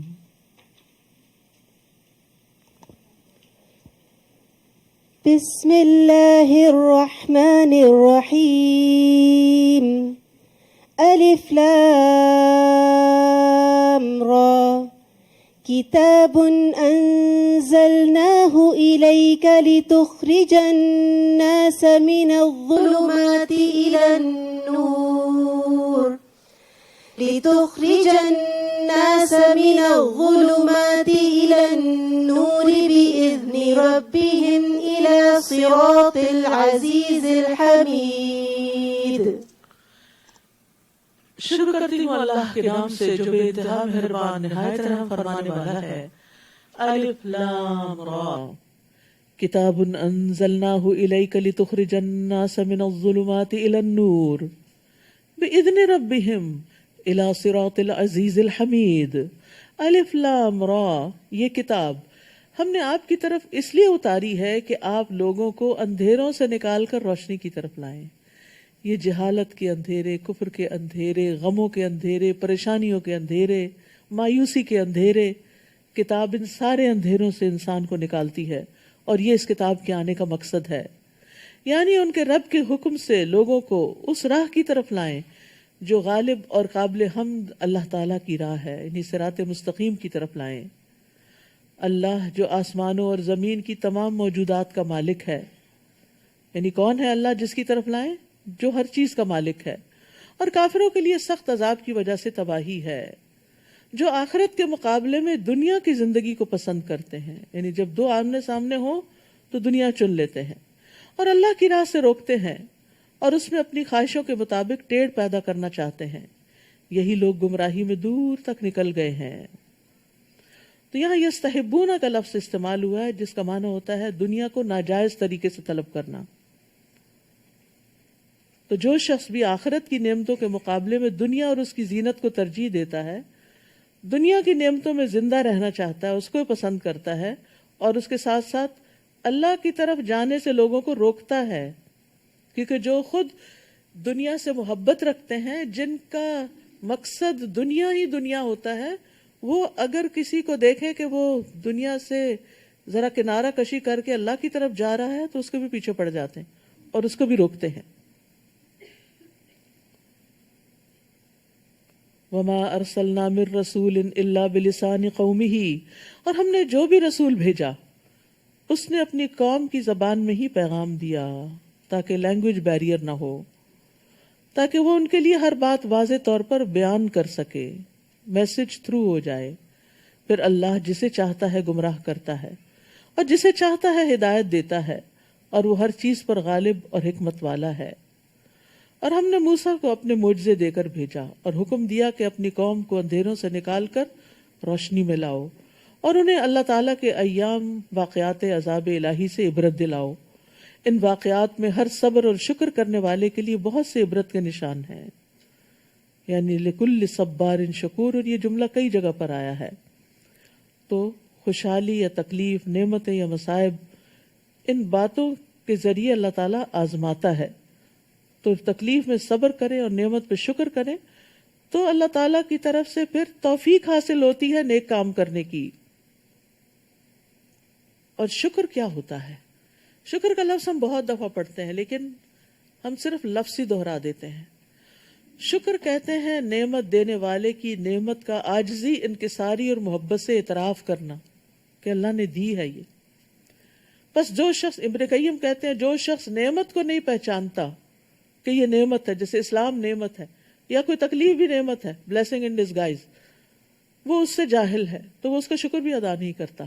بسم اللہ الرحمن الرحیم۔ الف لام را کتاب انزلناه الیک لتخرج الناس من الظلمات الى النور لتخرج الناس من الظلمات إلى النور بإذن ربهم إلى صراط العزيز الحميد۔ شروع کرتی ہوں اللہ کے نام سے جو بے انتہا مہربان نہایت رحم فرمانے والا ہے۔ الف لام را کتاب انزلناہ الیک لتخرج الناس من الظلمات الى النور بإذن ربهم الى صراط العزیز الحمید۔ الف لام را، یہ کتاب ہم نے آپ کی طرف اس لیے اتاری ہے کہ آپ لوگوں کو اندھیروں سے نکال کر روشنی کی طرف لائیں۔ یہ جہالت کے اندھیرے، کفر کے اندھیرے، غموں کے اندھیرے، پریشانیوں کے اندھیرے، مایوسی کے اندھیرے، کتاب ان سارے اندھیروں سے انسان کو نکالتی ہے، اور یہ اس کتاب کے آنے کا مقصد ہے، یعنی ان کے رب کے حکم سے لوگوں کو اس راہ کی طرف لائیں جو غالب اور قابل حمد اللہ تعالیٰ کی راہ ہے، یعنی صراط مستقیم کی طرف لائیں۔ اللہ جو آسمانوں اور زمین کی تمام موجودات کا مالک ہے، یعنی کون ہے اللہ جس کی طرف لائیں؟ جو ہر چیز کا مالک ہے، اور کافروں کے لیے سخت عذاب کی وجہ سے تباہی ہے، جو آخرت کے مقابلے میں دنیا کی زندگی کو پسند کرتے ہیں، یعنی جب دو آمنے سامنے ہوں تو دنیا چن لیتے ہیں اور اللہ کی راہ سے روکتے ہیں، اور اس میں اپنی خواہشوں کے مطابق ٹیڑھ پیدا کرنا چاہتے ہیں۔ یہی لوگ گمراہی میں دور تک نکل گئے ہیں۔ تو یہاں یستحبون کا لفظ استعمال ہوا ہے جس کا معنی ہوتا ہے دنیا کو ناجائز طریقے سے طلب کرنا۔ تو جو شخص بھی آخرت کی نعمتوں کے مقابلے میں دنیا اور اس کی زینت کو ترجیح دیتا ہے، دنیا کی نعمتوں میں زندہ رہنا چاہتا ہے، اس کو پسند کرتا ہے، اور اس کے ساتھ ساتھ اللہ کی طرف جانے سے لوگوں کو روکتا ہے، کیونکہ جو خود دنیا سے محبت رکھتے ہیں، جن کا مقصد دنیا ہی دنیا ہوتا ہے، وہ اگر کسی کو دیکھیں کہ وہ دنیا سے ذرا کنارہ کشی کر کے اللہ کی طرف جا رہا ہے تو اس کے بھی پیچھے پڑ جاتے ہیں اور اس کو بھی روکتے ہیں۔ وما ارسلنا من رسول الا بلسان قومه، اور ہم نے جو بھی رسول بھیجا اس نے اپنی قوم کی زبان میں ہی پیغام دیا، تاکہ لینگویج بیریئر نہ ہو، تاکہ وہ ان کے لیے ہر بات واضح طور پر بیان کر سکے، میسج تھرو ہو جائے۔ پھر اللہ جسے چاہتا ہے گمراہ کرتا ہے اور جسے چاہتا ہے ہدایت دیتا ہے، اور وہ ہر چیز پر غالب اور حکمت والا ہے۔ اور ہم نے موسیٰ کو اپنے معجزے دے کر بھیجا اور حکم دیا کہ اپنی قوم کو اندھیروں سے نکال کر روشنی میں لاؤ، اور انہیں اللہ تعالیٰ کے ایام، واقعات عذاب الہی سے عبرت دلاؤ۔ ان واقعات میں ہر صبر اور شکر کرنے والے کے لیے بہت سے عبرت کے نشان ہیں، یعنی لکل صبار شکور، اور یہ جملہ کئی جگہ پر آیا ہے۔ تو خوشحالی یا تکلیف، نعمتیں یا مصائب، ان باتوں کے ذریعے اللہ تعالیٰ آزماتا ہے۔ تو تکلیف میں صبر کریں اور نعمت پہ شکر کریں تو اللہ تعالیٰ کی طرف سے پھر توفیق حاصل ہوتی ہے نیک کام کرنے کی۔ اور شکر کیا ہوتا ہے؟ شکر کا لفظ ہم بہت دفعہ پڑھتے ہیں لیکن ہم صرف لفظ ہی دہرا دیتے ہیں۔ شکر کہتے ہیں نعمت دینے والے کی نعمت کا عاجزی، انکساری اور محبت سے اعتراف کرنا کہ اللہ نے دی ہے یہ۔ بس جو شخص، ابن قیم کہتے ہیں، جو شخص نعمت کو نہیں پہچانتا کہ یہ نعمت ہے، جیسے اسلام نعمت ہے یا کوئی تکلیف بھی نعمت ہے، بلیسنگ ان ڈسگائز، وہ اس سے جاہل ہے تو وہ اس کا شکر بھی ادا نہیں کرتا۔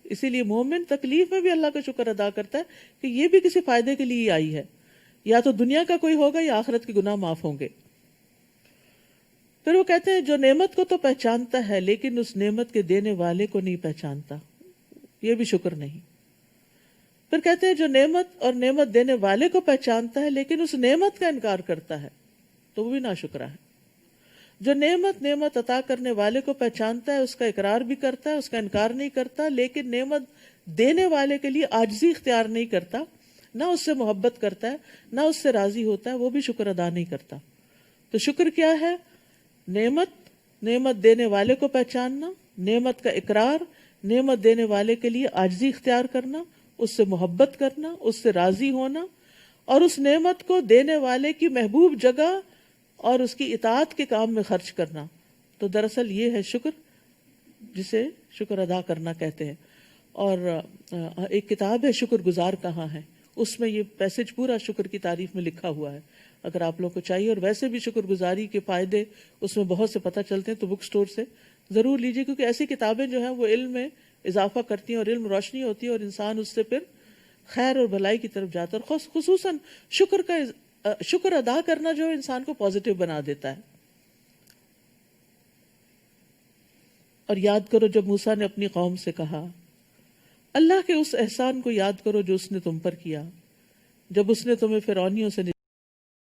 اسی لیے مومن تکلیف میں بھی اللہ کا شکر ادا کرتا ہے کہ یہ بھی کسی فائدے کے لیے آئی ہے، یا تو دنیا کا کوئی ہوگا یا آخرت کے گناہ معاف ہوں گے۔ پھر وہ کہتے ہیں جو نعمت کو تو پہچانتا ہے لیکن اس نعمت کے دینے والے کو نہیں پہچانتا، یہ بھی شکر نہیں۔ پھر کہتے ہیں جو نعمت اور نعمت دینے والے کو پہچانتا ہے لیکن اس نعمت کا انکار کرتا ہے تو وہ بھی ناشکرا ہے۔ جو نعمت عطا کرنے والے کو پہچانتا ہے، اس کا اقرار بھی کرتا ہے، اس کا انکار نہیں کرتا، لیکن نعمت دینے والے کے لیے عاجزی اختیار نہیں کرتا، نہ اس سے محبت کرتا ہے، نہ اس سے راضی ہوتا ہے، وہ بھی شکر ادا نہیں کرتا۔ تو شکر کیا ہے؟ نعمت دینے والے کو پہچاننا، نعمت کا اقرار، نعمت دینے والے کے لیے عاجزی اختیار کرنا، اس سے محبت کرنا، اس سے راضی ہونا، اور اس نعمت کو دینے والے کی محبوب جگہ اور اس کی اطاعت کے کام میں خرچ کرنا۔ تو دراصل یہ ہے شکر، جسے شکر ادا کرنا کہتے ہیں۔ اور ایک کتاب ہے شکر گزار کہاں ہے، اس میں یہ پیسج پورا شکر کی تعریف میں لکھا ہوا ہے، اگر آپ لوگوں کو چاہیے۔ اور ویسے بھی شکر گزاری کے فائدے اس میں بہت سے پتہ چلتے ہیں، تو بک سٹور سے ضرور لیجیے، کیونکہ ایسی کتابیں جو ہیں وہ علم میں اضافہ کرتی ہیں اور علم روشنی ہوتی ہے، اور انسان اس سے پھر خیر اور بھلائی کی طرف جاتا ہے۔ اور خصوصاً شکر ادا کرنا جو انسان کو پازیٹیو بنا دیتا ہے۔ اور یاد کرو جب موسیٰ نے اپنی قوم سے کہا، اللہ کے اس احسان کو یاد کرو جو اس نے تم پر کیا، جب اس نے تمہیں فرعونیوں سے